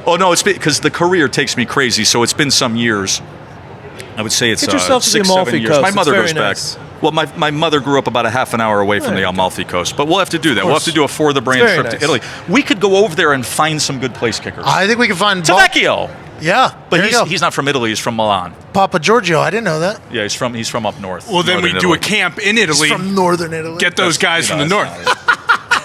Oh no, it's because the career takes me crazy. So it's been some years. I would say it's Get yourself to the 6, Amalfi 7 years. Coast. My It's mother very goes nice. back. Well, my mother grew up about a half an hour away from the Amalfi Coast, but we'll have to do that. We'll have to do a for the brand very trip nice. to Italy. We could go over there and find some good place kickers. I think we can find Tavecchio. Yeah, But there you go. he's not from Italy. He's from Milan. Papa Giorgio. I didn't know that. Yeah, he's from up north. Well, then we northern do a Italy. camp in He's Italy. from northern Italy. Get those guys from the north.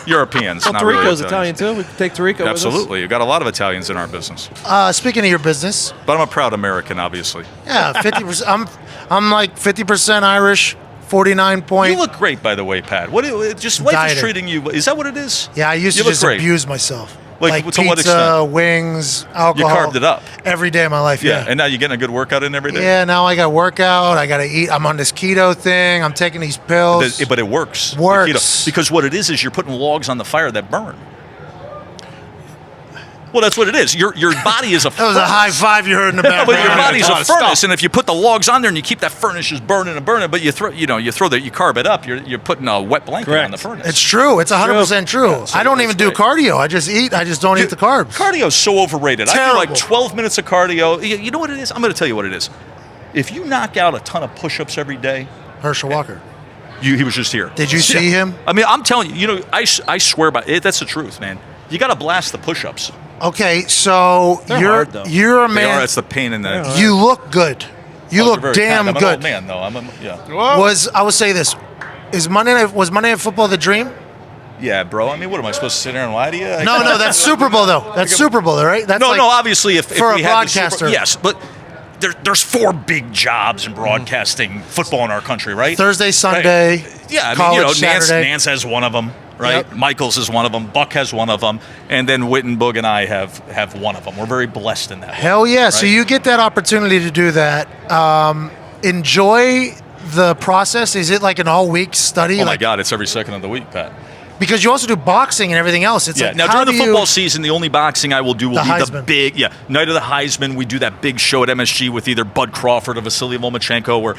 Europeans. Well, not really Tarico's Italians. Italian too. We can take Tarico with us. Absolutely. You've got a lot of Italians in our business. Speaking of your business, But I'm a proud American, obviously. yeah, 50%. I'm like 50% Irish, 49 point. You look great, by the way, Pat. Just life Dieting. is treating you. Is that what it is? Yeah, I used You to look just great. abuse myself. Like, Like to what pizza, extent? wings, alcohol. carved it up. every day of my life. Yeah. Yeah. And now you're getting a good workout in every day. Yeah, now I got workout. I got to eat. I'm on this keto thing. I'm taking these pills. But it works. The Works. keto. Because what it is you're putting logs on the fire that burn. Well, that's what it is. Your body is a That was a high five you heard in the No, background. but your body's a lot a of furnace, stuff. and if you put the logs on there and you keep that furnace just burning and burning, but you carb it up, you're putting a wet blanket on the furnace. It's true. It's 100% true. I don't even do cardio. I just eat. I just don't eat the carbs. Cardio's so overrated. I do Terrible. like 12 minutes of cardio. You know what it is? I'm going to tell you what it is. If you knock out a ton of push-ups every day, Herschel Walker. he was just here. Did you see him? I mean, I'm telling you. I swear by it. That's the truth, man. You got to blast the push-ups. Okay, so They're you're hard, though. you're a They man. are. It's the pain in the. You look good. You Oh, look you're very damn kind. I'm good. an old man, though. Yeah. I will say this: was Monday Night Football the dream? Yeah, bro. I mean, what am I supposed to sit there and lie to you? No, that's Super Bowl though. That's Super Bowl, right? That's No, like, obviously, if for we a had the Super- broadcaster. yes, but there's 4 big jobs in broadcasting football in our country, right? Thursday, Sunday. Right. Yeah, I mean, college, Nance Saturday. has one of them, right? Yep. Michaels is one of them. Buck has one of them, and then Wittenberg and I have one of them. We're very blessed in that. Hell yeah! So right? you get that opportunity to do that. Enjoy the process. Is it like an all-week study? Oh my like, God, it's every second of the week, Pat. Because you also do boxing and everything else. It's Yeah. like, Now how during the do football you, season, the only boxing I will do will The be Heisman. the big night of the Heisman. We do that big show at MSG with either Bud Crawford or Vasily Lomachenko, or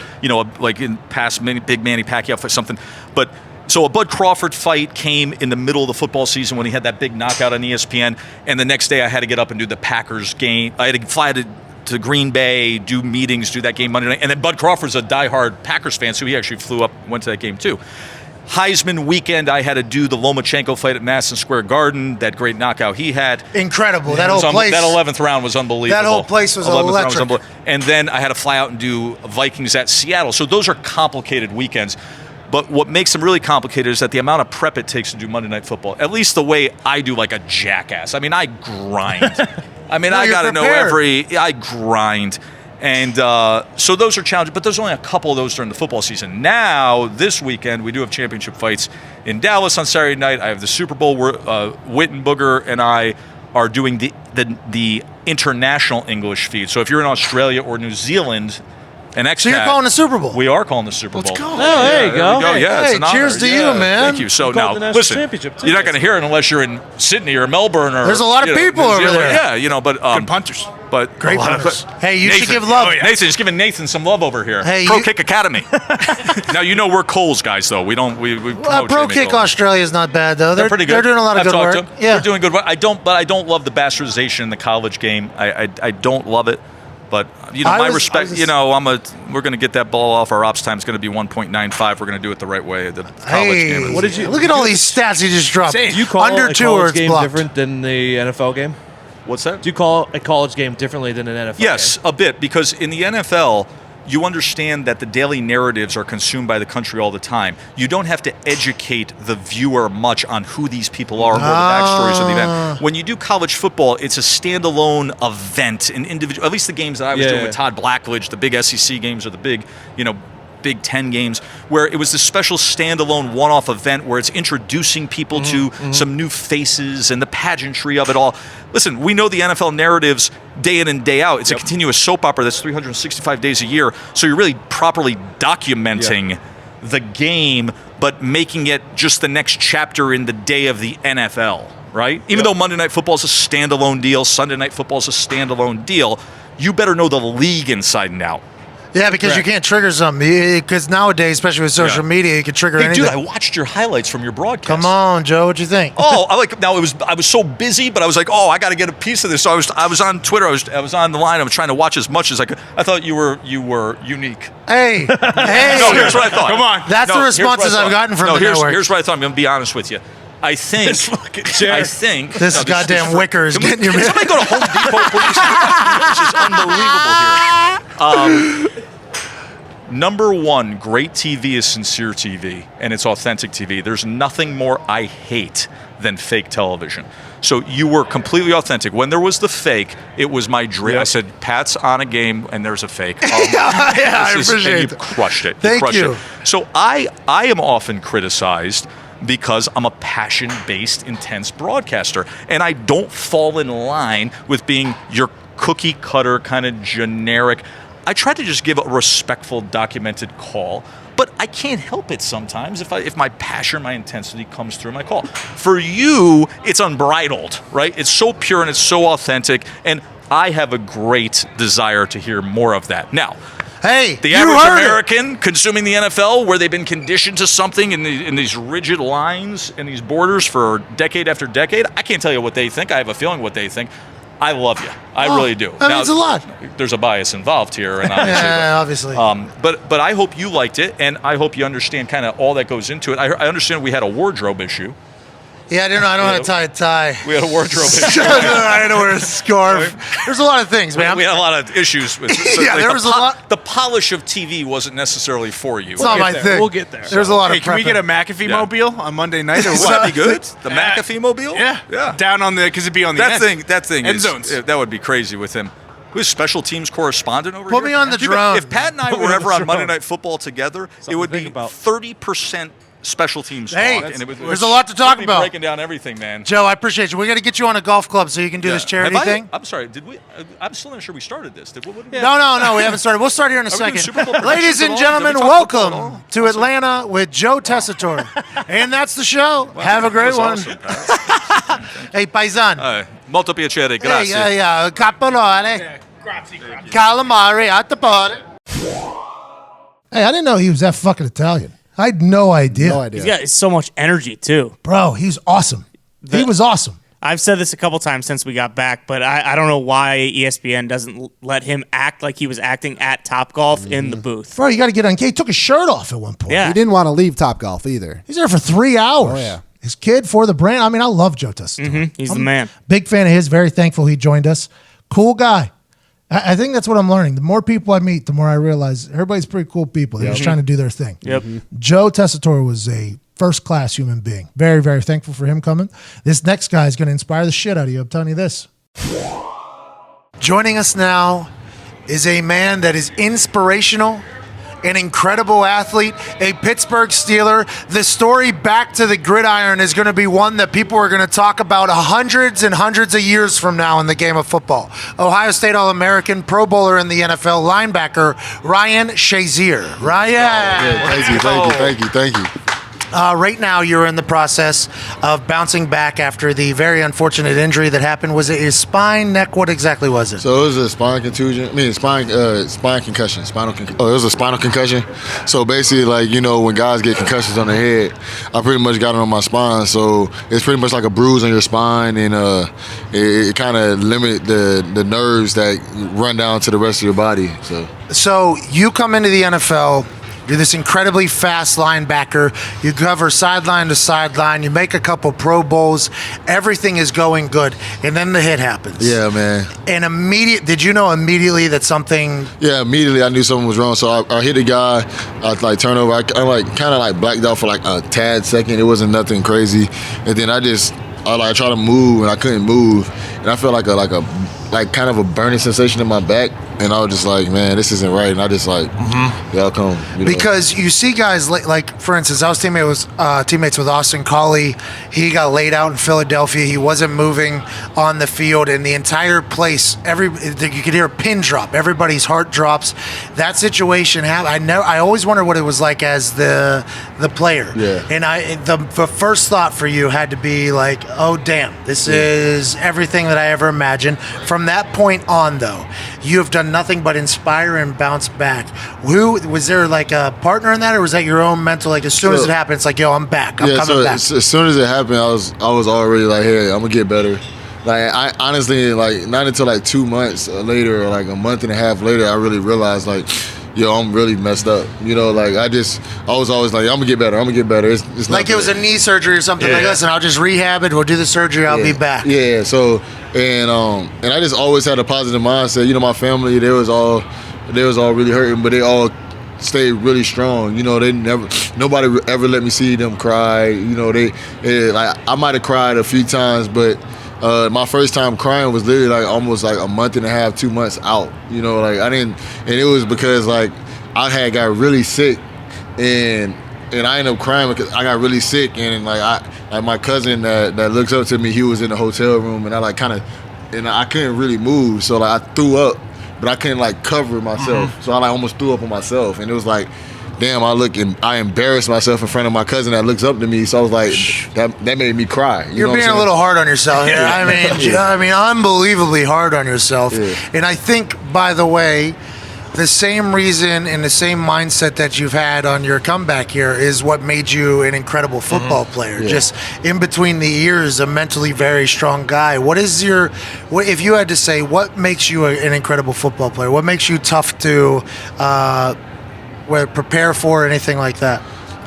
like in past big Manny Pacquiao fight something. But so a Bud Crawford fight came in the middle of the football season when he had that big knockout on ESPN, and the next day I had to get up and do the Packers game. I had to fly to Green Bay, do meetings, do that game Monday night, and then Bud Crawford's a diehard Packers fan, so he actually flew up, went to that game too. Heisman weekend, I had to do the Lomachenko fight at Madison Square Garden, that great knockout he had. incredible. That It whole was place. That 11th round was unbelievable. That whole place was 11th round electric. and then I had to fly out and do Vikings at Seattle. So those are complicated weekends. But what makes them really complicated is that the amount of prep it takes to do Monday Night Football, at least the way I do, like a jackass. I mean, I grind. I mean, No, I you're got to know prepared. I grind. And so those are challenges, but there's only a couple of those during the football season. Now, this weekend, we do have championship fights in Dallas on Saturday night. I have the Super Bowl. Wittenberger and I are doing the international English feed. So if you're in Australia or New Zealand, an expat, So you're calling the Super Bowl? we are calling the Super Bowl. go. Oh, there you go. There we Yeah, Hey, it's an cheers honor. to you, Yeah, man. Thank you. So You called now, the national listen, championship, too. you're not going to hear it unless you're in Sydney or Melbourne or. There's a lot of people New over Zealand. there. Yeah, but Good punters. But Great a lot of- punters. Hey, you should Nathan. give love. Oh, yeah. Nathan, just giving Nathan some love over here. Hey, Pro you- Kick Academy. Now you know we're Coles guys, though. We don't. We promote Pro Jamie Kick Cole. Australia is not bad though. They're pretty good. They're doing a lot of I've good talked work. to them. Yeah, They're doing good work. I don't love the bastardization in the college game. I don't love it. But my respect. We're going to get that ball off. Our ops time is going to be 1.95. We're going to do it the right way. The college game. Hey, Is, What did you- look at all these stats he just dropped? Do you call Under a two college or it's game blocked? different than the NFL game? What's that? Do you call a college game differently than an NFL Yes, game? a bit, because in the NFL, you understand that the daily narratives are consumed by the country all the time. You don't have to educate the viewer much on who these people are or the backstories of the event. When you do college football, it's a standalone event, an individual. At least the games that I was doing with Todd Blackledge, the big SEC games or the big, Big Ten games, where it was this special standalone one-off event where it's introducing people to some new faces and the pageantry of it all. Listen, we know the NFL narratives day in and day out. It's a continuous soap opera that's 365 days a year, so you're really properly documenting the game, but making it just the next chapter in the day of the NFL, right? Even though Monday Night Football is a standalone deal, Sunday Night Football is a standalone deal, you better know the league inside and out. Yeah, because you can't trigger something. Because nowadays, especially with social media, you can trigger Hey, anything. dude, I watched your highlights from your broadcast. Come on, Joe. What you think? Oh, I was so busy, but I was like, I got to get a piece of this. So I was on Twitter. I was on the line. I was trying to watch as much as I could. I thought you were unique. Hey, hey. No, here's what I thought. Come on. That's the responses I've gotten from the network. Here's what I thought. I'm going to be honest with you. I think. This goddamn wicker is getting your. Can somebody go to Home Depot, please? This is unbelievable here. Number one, great TV is sincere TV, and it's authentic TV. There's nothing more I hate than fake television. So you were completely authentic. When there was the fake, it was my dream. I said, Pat's on a game, and there's a fake. I appreciate and it. you crushed it. Thank crushed you. It. So I am often criticized because I'm a passion-based, intense broadcaster, and I don't fall in line with being your cookie-cutter kind of generic. I try to just give a respectful, documented call, but I can't help it sometimes if my passion, my intensity comes through my call. For you, it's unbridled, right? It's so pure and it's so authentic, and I have a great desire to hear more of that. Now, hey, the average American consuming the NFL, where they've been conditioned to something in these rigid lines and these borders for decade after decade, I can't tell you what they think. I have a feeling what they think. I love you. I really do. That means a lot. There's a bias involved here, and obviously, but I hope you liked it, and I hope you understand kind of all that goes into it. I understand we had a wardrobe issue. Yeah, I don't know how to tie a tie. We had a wardrobe issue. I had to wear a scarf. There's a lot of things, man. We had a lot of issues with. There was a lot. The polish of TV wasn't necessarily for you. It's not my thing. We'll get there. There's a lot of. Can we get a McAfee mobile on Monday night? Or Would what? that be good? The McAfee mobile? Yeah. Down on because it'd be on the That thing end is, zones. That would be crazy with him. Who's special teams correspondent over here? Put me on the Do you drone. If Pat and I were ever on Monday Night Football together, it would be 30% special teams Hey, talk. And it was, there's a lot to talk really about. Breaking down everything, man. Joe, I appreciate you. We got to get you on a golf club so you can do this charity thing. I'm sorry. Did we? I'm still not sure we started this. Did we? No, we haven't started. We'll start here in a Are we doing second. Super Bowl Ladies predictions and at all? gentlemen, Did we talk football at welcome all? to Atlanta with Joe Tessitore. And that's the show. Have a great That one. was awesome, Hey, Paisan. Molto piacere, grazie. Hey, caponare. Calamari at the party. Hey, I didn't know he was that fucking Italian. I had no idea. He's got so much energy too. Bro, he was awesome. He was awesome. I've said this a couple times since we got back, but I don't know why ESPN doesn't let him act like he was acting at Topgolf in the booth. Bro, you got to get on. He took his shirt off at one point. Yeah. He didn't want to leave Topgolf either. He's there for 3 hours. Oh, yeah. His kid for the brand. I mean, I love Joe Tessitore. He's the man. Big fan of his. Very thankful he joined us. Cool guy. I think that's what I'm learning. The more people I meet, the more I realize everybody's pretty cool people. They're just trying to do their thing. Yep. Joe Tessitore was a first-class human being. Very, very thankful for him coming. This next guy is going to inspire the shit out of you. I'm telling you this. Joining us now is a man that is inspirational, an incredible athlete, a Pittsburgh Steeler. The story back to the gridiron is going to be one that people are going to talk about hundreds and hundreds of years from now in the game of football. Ohio State All-American, Pro Bowler in the NFL, linebacker, Ryan Shazier. Ryan. Yeah, thank you. Right now, you're in the process of bouncing back after the very unfortunate injury that happened. Was it his spine, neck? What exactly was it? So it was a spinal contusion. Spine concussion. It was a spinal concussion. So basically, like, you know, when guys get concussions on the head, I pretty much got it on my spine. So it's pretty much like a bruise on your spine, and it kind of limit the nerves that run down to the rest of your body. So you come into the NFL. You're this incredibly fast linebacker. You cover sideline to sideline. You make a couple Pro Bowls. Everything is going good. And then the hit happens. Yeah, man. And did you know immediately that something... Yeah, immediately I knew something was wrong. So I hit a guy. I turned over. I kind of blacked out for like a tad second. It wasn't nothing crazy. And then I tried to move and I couldn't move. And I felt like kind of a burning sensation in my back. And I was just like, man, this isn't right. And I just y'all come. Because you see guys like, for instance, I was teammates with Austin Collie. He got laid out in Philadelphia. He wasn't moving on the field, and the entire place, you could hear a pin drop. Everybody's heart drops. That situation happened. I always wondered what it was like as the player. Yeah. And the first thought for you had to be like, oh damn, this is everything that I ever imagined. From that point on, though, you have done nothing but inspire and bounce back. Was there like a partner in that, or was that your own mental? Like as soon as it happened, it's like, yo, I'm back. I'm coming back. As soon as it happened, I was already like, hey, I'm gonna get better. Like I honestly, like not until like 2 months later, or like a month and a half later, I really realized like, yo, I'm really messed up. You know, like I was always like, I'm gonna get better. It's like it was a knee surgery or something. Like, listen, I'll just rehab it. We'll do the surgery. I'll be back. Yeah. So and I just always had a positive mindset. You know, my family, they was all really hurting, but they all stayed really strong. You know, nobody ever let me see them cry. You know, like I might have cried a few times, but my first time crying was literally like almost like a month and a half, 2 months out. You know, like I didn't, and it was because like I had got really sick, and I ended up crying because I got really sick, and like my cousin that looks up to me, he was in the hotel room, and I couldn't really move, so like I threw up, but I couldn't like cover myself, so I like almost threw up on myself, and it was like, damn, I embarrassed myself in front of my cousin that looks up to me. So I was like, that made me cry. You're being a little hard on yourself here. I mean, unbelievably hard on yourself. Yeah. And I think, by the way, the same reason and the same mindset that you've had on your comeback here is what made you an incredible football player. Yeah. Just in between the ears, a mentally very strong guy. If you had to say, what makes you an incredible football player? What makes you tough to prepare for, anything like that?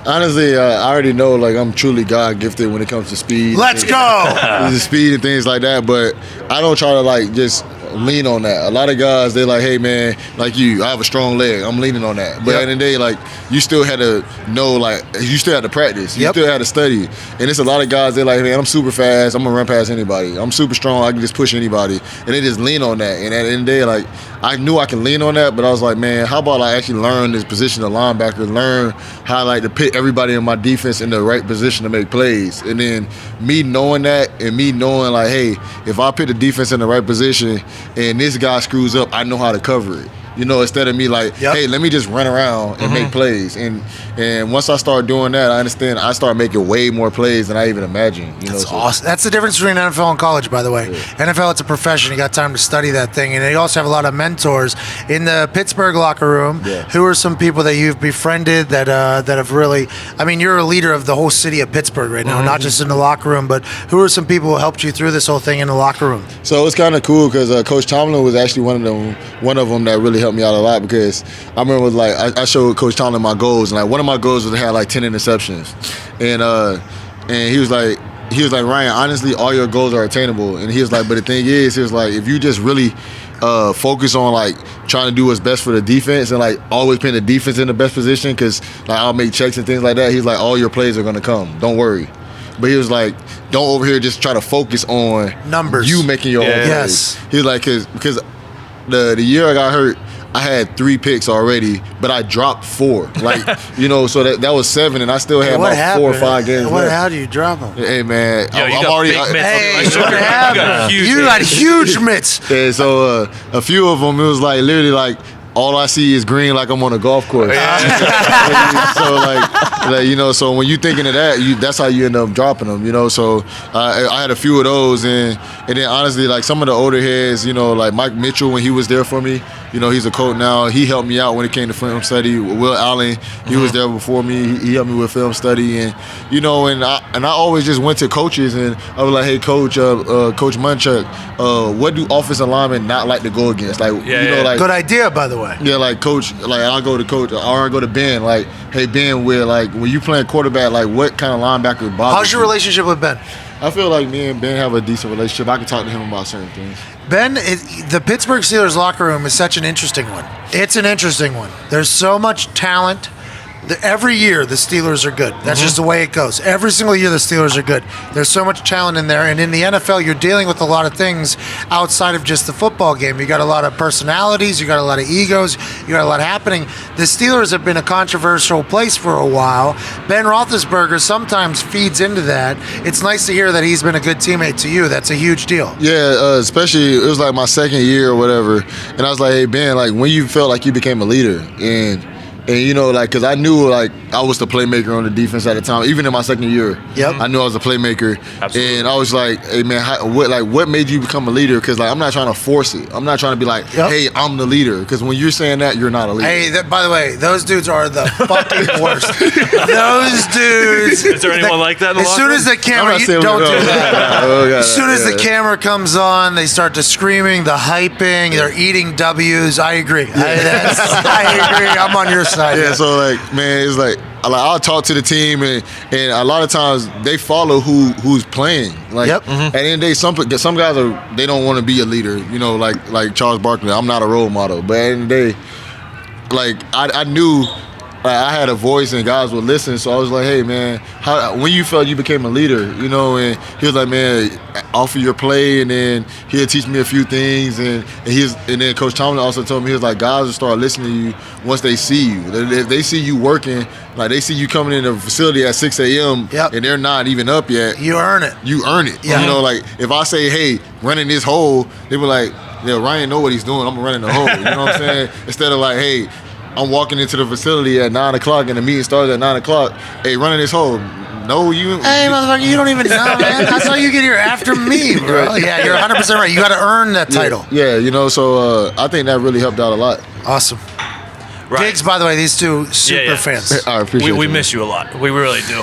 Honestly, I already know like I'm truly God gifted when it comes to speed. Let's go. Speed and things like that, but I don't try to like just lean on that. A lot of guys, they're like, hey man, like you, I have a strong leg. I'm leaning on that. But at the end of the day, like you still had to know, like you still had to practice. You still had to study. And it's a lot of guys, they're like, man, I'm super fast. I'm gonna run past anybody. I'm super strong. I can just push anybody. And they just lean on that. And at the end of the day, like I knew I can lean on that, but I was like, man, how about I actually learn this position of linebacker, learn how like to put everybody in my defense in the right position to make plays. And then me knowing that and me knowing like, hey, if I put the defense in the right position and this guy screws up, I know how to cover it. You know, instead of me like, hey, let me just run around and make plays. And once I start doing that, I understand I start making way more plays than I even imagined. That's awesome. That's the difference between NFL and college, by the way. NFL, it's a profession. You got time to study that thing. And you also have a lot of mentors in the Pittsburgh locker room. Who are some people that you've befriended that have really, I mean, you're a leader of the whole city of Pittsburgh right now, not just in the locker room, but who are some people who helped you through this whole thing in the locker room? So it's kind of cool because Coach Tomlin was actually one of them that really helped me out a lot, because I remember like I showed Coach Tomlin my goals, and like one of my goals was to have like 10 interceptions, and he was like, Ryan, honestly, all your goals are attainable. And he was like, but the thing is, he was like, if you just really focus on like trying to do what's best for the defense and like always putting the defense in the best position, because like I'll make checks and things like that. He's like, all your plays are gonna come. Don't worry. But he was like, don't over here just try to focus on numbers. You making your own plays. He was like, because the year I got hurt, I had 3 picks already, but I dropped 4. Like, you know, so that was 7, and I still had about 4 or 5 games left. How do you drop them? Hey, man. Yo, I'm already. What happened? You got huge mitts. Yeah, so a few of them, it was like literally like, all I see is green, like I'm on a golf course. So like you know, so when you thinking of that, that's how you end up dropping them, you know. So I had a few of those, and then honestly, like some of the older heads, you know, like Mike Mitchell, when he was there for me, you know, he's a coach now. He helped me out when it came to film study. Will Allen, he was there before me. He helped me with film study, and you know, and I always just went to coaches, and I was like, hey, Coach Munchak, what do offensive linemen not like to go against? Like, you know, like good idea, by the way. Yeah, like Coach, like I'll go to Coach, or I go to Ben. Like, hey Ben, when you playing quarterback, like what kind of linebacker bothers you? How's your relationship with Ben? I feel like me and Ben have a decent relationship. I can talk to him about certain things. Ben, the Pittsburgh Steelers locker room is such an interesting one. It's an interesting one. There's so much talent. Every year, the Steelers are good. That's just the way it goes. Every single year, the Steelers are good. There's so much talent in there. And in the NFL, you're dealing with a lot of things outside of just the football game. You got a lot of personalities. You got a lot of egos. You got a lot happening. The Steelers have been a controversial place for a while. Ben Roethlisberger sometimes feeds into that. It's nice to hear that he's been a good teammate to you. That's a huge deal. Yeah, especially it was like my second year or whatever. And I was like, hey, Ben, like when you felt like you became a leader, and you know, like, because I knew, like, I was the playmaker on the defense at the time. Even in my second year, I knew I was a playmaker. Absolutely. And I was like, hey, man, what made you become a leader? Because, like, I'm not trying to force it. I'm not trying to be like, hey, I'm the leader. Because when you're saying that, you're not a leader. Hey, by the way, those dudes are the fucking worst. Those dudes. Is there anyone like that in the As soon as the camera, don't do that. As soon as the camera comes on, they start to screaming, the hyping, they're eating W's. I agree. I agree. I'm on your side. Yeah, so like, man, it's like I'll talk to the team, and a lot of times they follow who's playing. Like at the end of the day, some guys they don't want to be a leader. You know, like Charles Barkley. I'm not a role model, but at the end of the day, like I knew. I had a voice and guys would listen, so I was like, hey man, when you felt you became a leader, you know, and he was like, man, offer your play, and then he'll teach me a few things, and then Coach Tomlin also told me, he was like, guys will start listening to you once they see you. If they see you working, like they see you coming in the facility at 6 a.m. and they're not even up yet. You earn it. You earn it. Yeah. You know, like if I say, hey, running this hole, they were like, yeah, Ryan know what he's doing, I'm running the hole. You know what I'm saying? Instead of like, hey, I'm walking into the facility at 9 o'clock and the meeting starts at 9 o'clock. Hey, running this hole. No, you. Hey, motherfucker, you don't even know, man. That's how you get here after me, bro. Yeah, you're 100% right. You got to earn that title. Yeah, you know, so I think that really helped out a lot. Awesome. Right. Diggs, by the way, these two super fans. I appreciate we miss you a lot. We really do.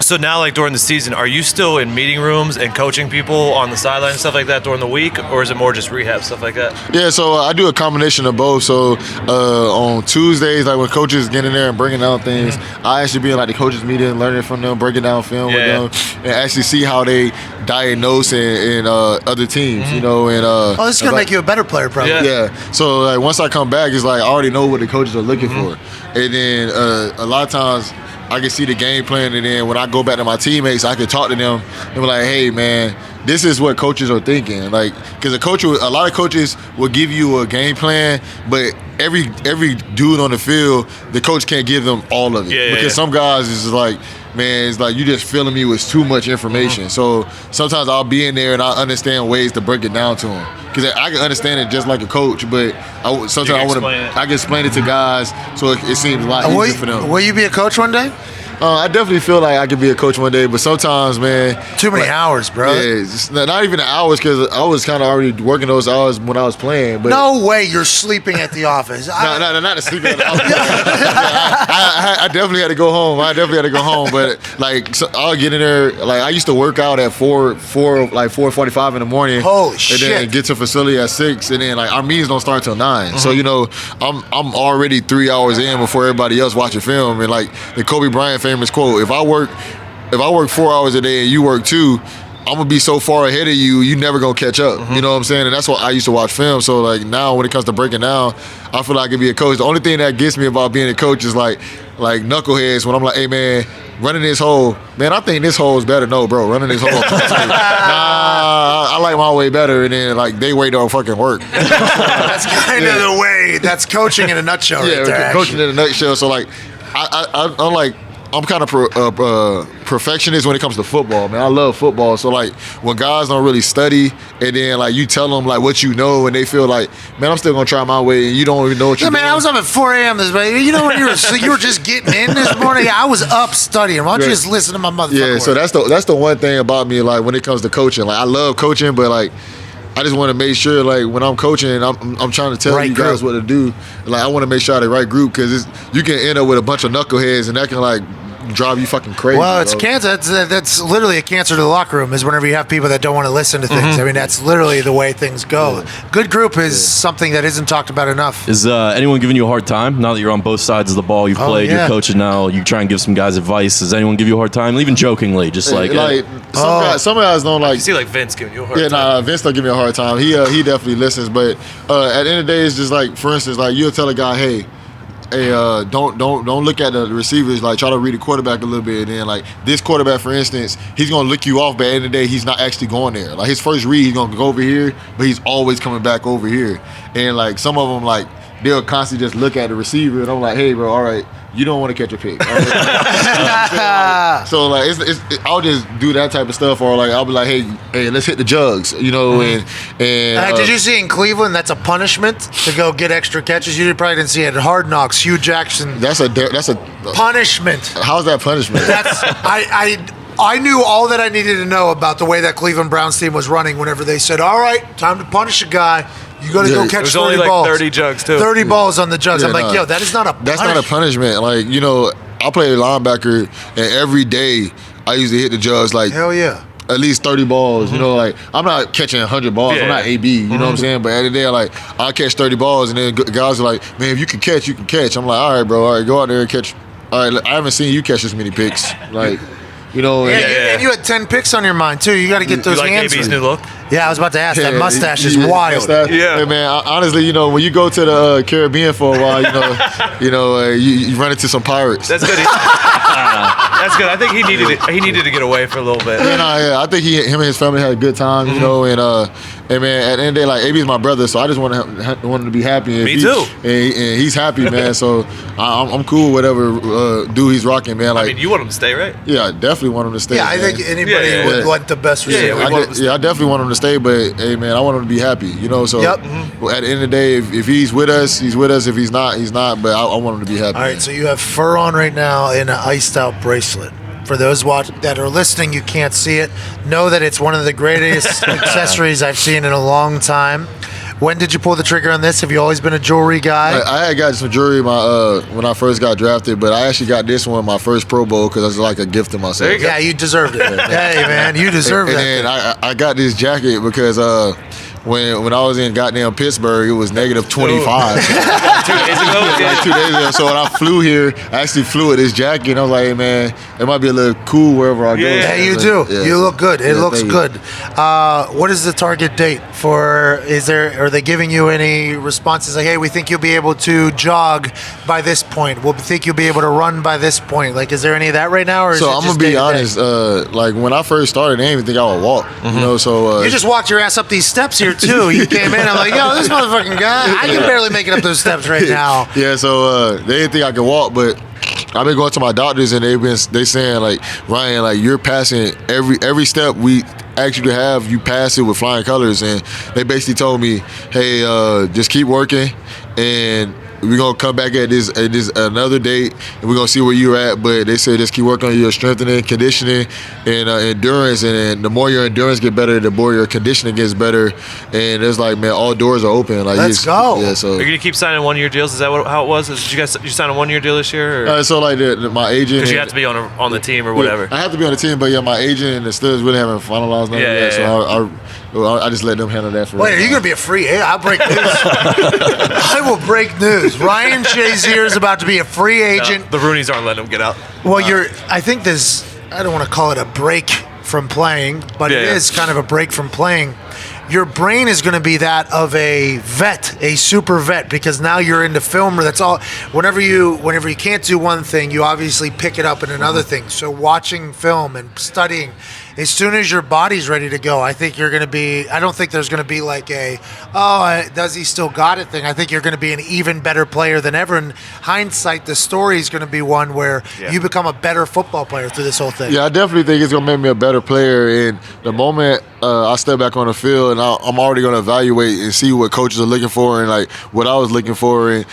So now, like during the season, are you still in meeting rooms and coaching people on the sideline and stuff like that during the week, or is it more just rehab stuff like that? Yeah, so I do a combination of both. So on Tuesdays, like when coaches get in there and breaking down things, I actually be in like the coaches meeting, learning from them, breaking down film with them, and actually see how they diagnose and other teams, you know. And this is gonna make you a better player, probably. Yeah. So like once I come back, it's like I already know what the coaches are looking for, and then a lot of times I can see the game plan, and then when I go back to my teammates, I can talk to them and be like, "Hey, man, this is what coaches are thinking." Like, because a lot of coaches will give you a game plan, but every dude on the field, the coach can't give them all of it because some guys is like, man, it's like you just filling me with too much information. So sometimes I'll be in there and I understand ways to break it down to them because I can understand it just like a coach, but sometimes I can explain it to guys so it seems a lot easier for them. Will you be a coach one day? I definitely feel like I could be a coach one day, but sometimes, man, too many hours, bro. Yeah, it's not even the hours because I was kind of already working those hours when I was playing. But no way, you're sleeping at the office. No, not sleeping at the office. I definitely had to go home. But like, so I'll get in there. Like I used to work out at 4:45 in the morning. Holy shit! And then get to facility at 6, and then like our meetings don't start till 9. So you know, I'm already 3 hours in before everybody else watching film. And like the Kobe Bryant famous quote: if I work 4 hours a day and you work 2, I'm gonna be so far ahead of you, you never gonna catch up. You know what I'm saying? And that's why I used to watch film. So like now when it comes to breaking down, I feel like I can be a coach. The only thing that gets me about being a coach is like knuckleheads when I'm like, hey man, running this hole, man, I think this hole is better. No, bro, running this hole. Nah, I like my way better, and then like they way don't fucking work. That's kind of the way. That's coaching in a nutshell. Right there, coaching in a nutshell. So like I'm kind of perfectionist when it comes to football, man. I love football. So like when guys don't really study and then like you tell them like what you know and they feel like, man, I'm still gonna try my way and you don't even know what you're doing. Man, I was up at 4 a.m. this morning. You know when you were just getting in this morning? I was up studying. Why don't you just listen to my motherfucker? Yeah, so that's the one thing about me, like when it comes to coaching. Like I love coaching, but like I just want to make sure, like, when I'm coaching, I'm trying to tell you guys what to do. Like, I want to make sure I have the right group because you can end up with a bunch of knuckleheads and that can, like, drive you fucking crazy. Well, it's cancer. That's literally a cancer to the locker room is whenever you have people that don't want to listen to things. I mean, that's literally the way things go. Good group is something that isn't talked about enough. Is anyone giving you a hard time now that you're on both sides of the ball? You've played, you're coaching now. You try and give some guys advice. Does anyone give you a hard time? Even jokingly, just like some guys don't like. You see, like Vince giving you a hard time. Yeah, Vince don't give me a hard time. He definitely listens, but at the end of the day, it's just like, for instance, like you'll tell a guy, hey, don't look at the receivers. Like try to read the quarterback a little bit. And then like this quarterback, for instance, he's gonna lick you off. But at the end of the day, he's not actually going there. Like his first read, he's gonna go over here, but he's always coming back over here. And like some of them, like they'll constantly just look at the receiver, and I'm like, hey, bro, all right. You don't want to catch a pick. So like, I'll just do that type of stuff, or like I'll be like, hey, let's hit the jugs, you know. And did you see in Cleveland that's a punishment to go get extra catches? You probably didn't see it. Hard Knocks, Hugh Jackson. That's a punishment. How's that punishment? I knew all that I needed to know about the way that Cleveland Browns team was running. Whenever they said, "All right, time to punish a guy." You got to go catch 30 only balls. Like 30 jugs too. 30 balls on the jugs. I'm like, yo, that is not a punishment. That's not a punishment. Like, you know, I play linebacker, and every day I usually hit the jugs like hell yeah. At least 30 balls. You know, like I'm not catching 100 balls. I'm not AB. You know what I'm saying? But at the end of the day, like I catch 30 balls, and then guys are like, man, if you can catch, you can catch. I'm like, all right, bro, all right, go out there and catch. All right, I haven't seen you catch this many picks. Like. You know, and you had 10 picks on your mind too. You got to get those hands. AB's new look? Yeah, I was about to ask. That mustache is wild. Yeah, hey, man. Honestly, you know, when you go to the Caribbean for a while, you run into some pirates. That's good. That's good. I think he needed to get away for a little bit. Yeah, I think him and his family had a good time. You know, and man, at the end of the day, like AB is my brother, so I just want him to be happy. Me too. And he's happy, man. So I'm cool with whatever dude he's rocking, man. Like, I mean, you want him to stay, right? Yeah, I definitely want him to stay. Yeah, I think anybody would want the best receiver. I definitely want him to stay, but hey, man, I want him to be happy. You know, so at the end of the day, if he's with us, he's with us. If he's not, he's not. But I want him to be happy. All right, so you have fur on right now and an iced out bracelet. For those that are listening, you can't see it. Know that it's one of the greatest accessories I've seen in a long time. When did you pull the trigger on this? Have you always been a jewelry guy? I had got some jewelry when I first got drafted, but I actually got this one my first Pro Bowl because it's like a gift to myself. Yeah, you deserved it. Hey, man, you deserve that. And then I got this jacket because when I was in goddamn Pittsburgh, it was negative 25. 2 days ago? Like 2 days ago. So when I flew here, I actually flew with this jacket. And I was like, hey, man, it might be a little cool wherever I go. Yeah, you do. Yeah, you look good. It looks thank good. What is the target date for? Are they giving you any responses like, hey, we think you'll be able to jog by this point. We think you'll be able to run by this point. Like, is there any of that right now? Or So I'm gonna be honest. Like when I first started, I didn't even think I would walk. You know, so you just walked your ass up these steps here too. You came in. I'm like, yo, this motherfucking guy. I can barely make it up those steps right now. Yeah, so they didn't think I could walk, but I've been going to my doctors and they saying like, Ryan, like you're passing every step we ask you to have, you pass it with flying colors. And they basically told me, hey, just keep working and we're gonna come back at this another date and we're gonna see where you're at. But they said just keep working on your strengthening, conditioning, and endurance. And the more your endurance get better, the more your conditioning gets better. And it's like, man, all doors are open. Like, let's go. Yeah, so Are you gonna keep signing 1-year deals? Is that how it was? Did you sign a 1-year deal this year? Or? So like my agent, because you have to be on the team or whatever. I have to be on the team, but yeah, my agent and the Steelers really haven't finalized nothing yet. So I just let them handle that for. Wait, are you gonna be a free agent? I'll break news. I will break news. Ryan Shazier is about to be a free agent. No, the Roonies aren't letting him get out. Well, I think this. I don't want to call it a break from playing, but it is kind of a break from playing. Your brain is going to be that of a vet, a super vet, because now you're into film. That's all. Whenever you can't do one thing, you obviously pick it up in another thing. So watching film and studying, as soon as your body's ready to go, I think you're going to be. I don't think there's going to be like does he still got it thing. I think you're going to be an even better player than ever. In hindsight, the story is going to be one where you become a better football player through this whole thing. Yeah, I definitely think it's going to make me a better player. And the moment I step back on the field, and I'm already going to evaluate and see what coaches are looking for and like what I was looking for. And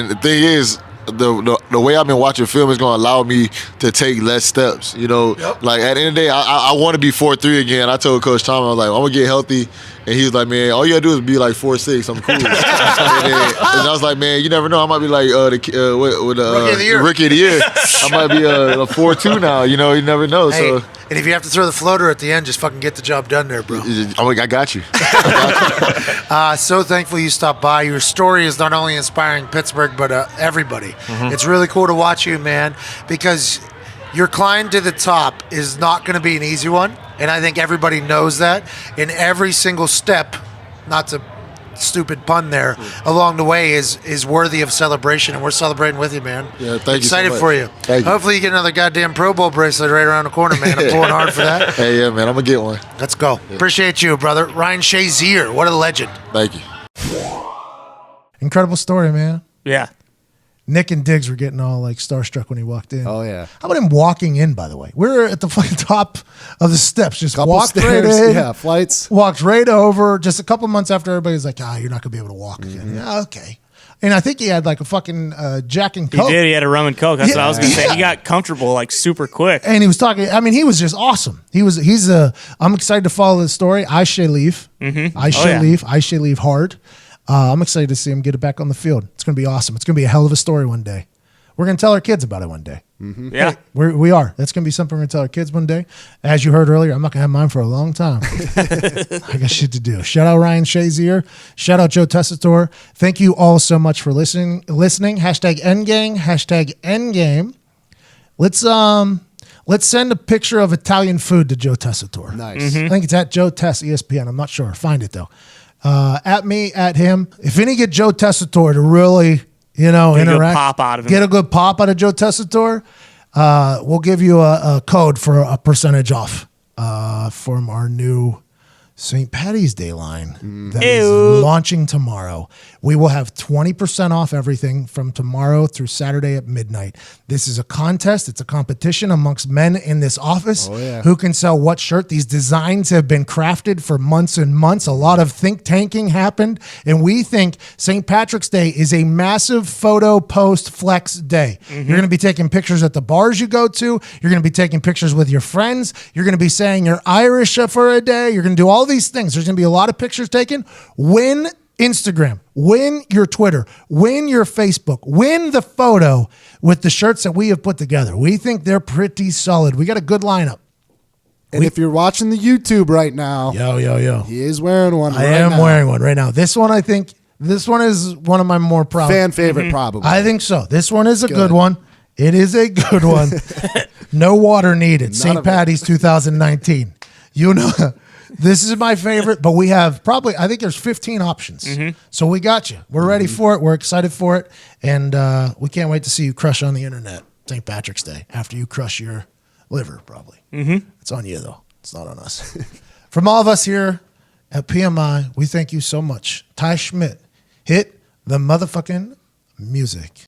the thing is, the way I've been watching film is going to allow me to take less steps. You know, like at the end of the day, I want to be 4'3" again. I told Coach Tom, I was like, I'm going to get healthy. And he was like, man, all you got to do is be like 4'6". I'm cool. and I was like, man, you never know. I might be like Rookie of the Year. I might be a 4'2" now. You know, you never know. Hey, so. And if you have to throw the floater at the end, just fucking get the job done there, bro. I got you. So thankful you stopped by. Your story is not only inspiring Pittsburgh, but everybody. Mm-hmm. It's really cool to watch you, man, because your climb to the top is not going to be an easy one. And I think everybody knows that. In every single step, not to stupid pun there, along the way is worthy of celebration, and we're celebrating with you, man. Yeah, thank you so Excited much. for you. Thank you. Hopefully you get another goddamn Pro Bowl bracelet right around the corner, man. I'm pulling hard for that. Hey, yeah, man, I'm going to get one. Let's go. Yeah. Appreciate you, brother. Ryan Shazier, what a legend. Thank you. Incredible story, man. Yeah. Nick and Diggs were getting all like starstruck when he walked in. Oh yeah. How about him walking in? By the way, we were at the fucking top of the steps. Just Couple walked stairs, right in. yeah, flights. Walked right over. Just a couple months after everybody was like, you're not gonna be able to walk again. Yeah, okay. And I think he had like a fucking Jack and Coke. He did. He had a rum and Coke. That's what I was going to say. He got comfortable like super quick. And he was talking. I mean, he was just awesome. I'm excited to follow his story. I shall leave. Mm-hmm. I shall leave hard. I'm excited to see him get it back on the field. It's going to be awesome. It's going to be a hell of a story one day. We're going to tell our kids about it one day. Mm-hmm. Yeah. Hey, we are. That's going to be something we're going to tell our kids one day. As you heard earlier, I'm not going to have mine for a long time. I got shit to do. Shout out Ryan Shazier. Shout out Joe Tessitore. Thank you all so much for listening. Hashtag Endgang. Hashtag Endgame. Let's send a picture of Italian food to Joe Tessitore. Nice. I think it's at Joe Tess ESPN. I'm not sure. Find it though. At me, at him. If any get Joe Tessitore to really, interact. Get a good pop out of him. Get a good pop out of Joe Tessitore. We'll give you a code for a percentage off from our new St. Patty's Day line that is launching tomorrow. We will have 20% off everything from tomorrow through Saturday at midnight. This is a contest. It's a competition amongst men in this office who can sell what shirt. These designs have been crafted for months and months. A lot of think tanking happened, and we think St. Patrick's Day is a massive photo post flex day. You're going to be taking pictures at the bars you go to. You're going to be taking pictures with your friends. You're going to be saying you're Irish for a day. You're going to do all these things. There's going to be a lot of pictures taken. Win Instagram, win your Twitter, win your Facebook, win the photo with the shirts that we have put together. We think they're pretty solid. We got a good lineup. And if you're watching the YouTube right now, yo, he is wearing one. I am wearing one right now. This one, I think, this one is one of my more proud. Fan favorite, probably. I think so. This one is a good one. It is a good one. No water needed. St. Patty's 2019. You know, this is my favorite, but we have probably, I think there's 15 options. So we got you. We're ready for it. We're excited for it. And we can't wait to see you crush on the internet St. Patrick's Day after you crush your liver, probably. It's on you, though. It's not on us. From all of us here at PMI, we thank you so much. Ty Schmidt, hit the motherfucking music.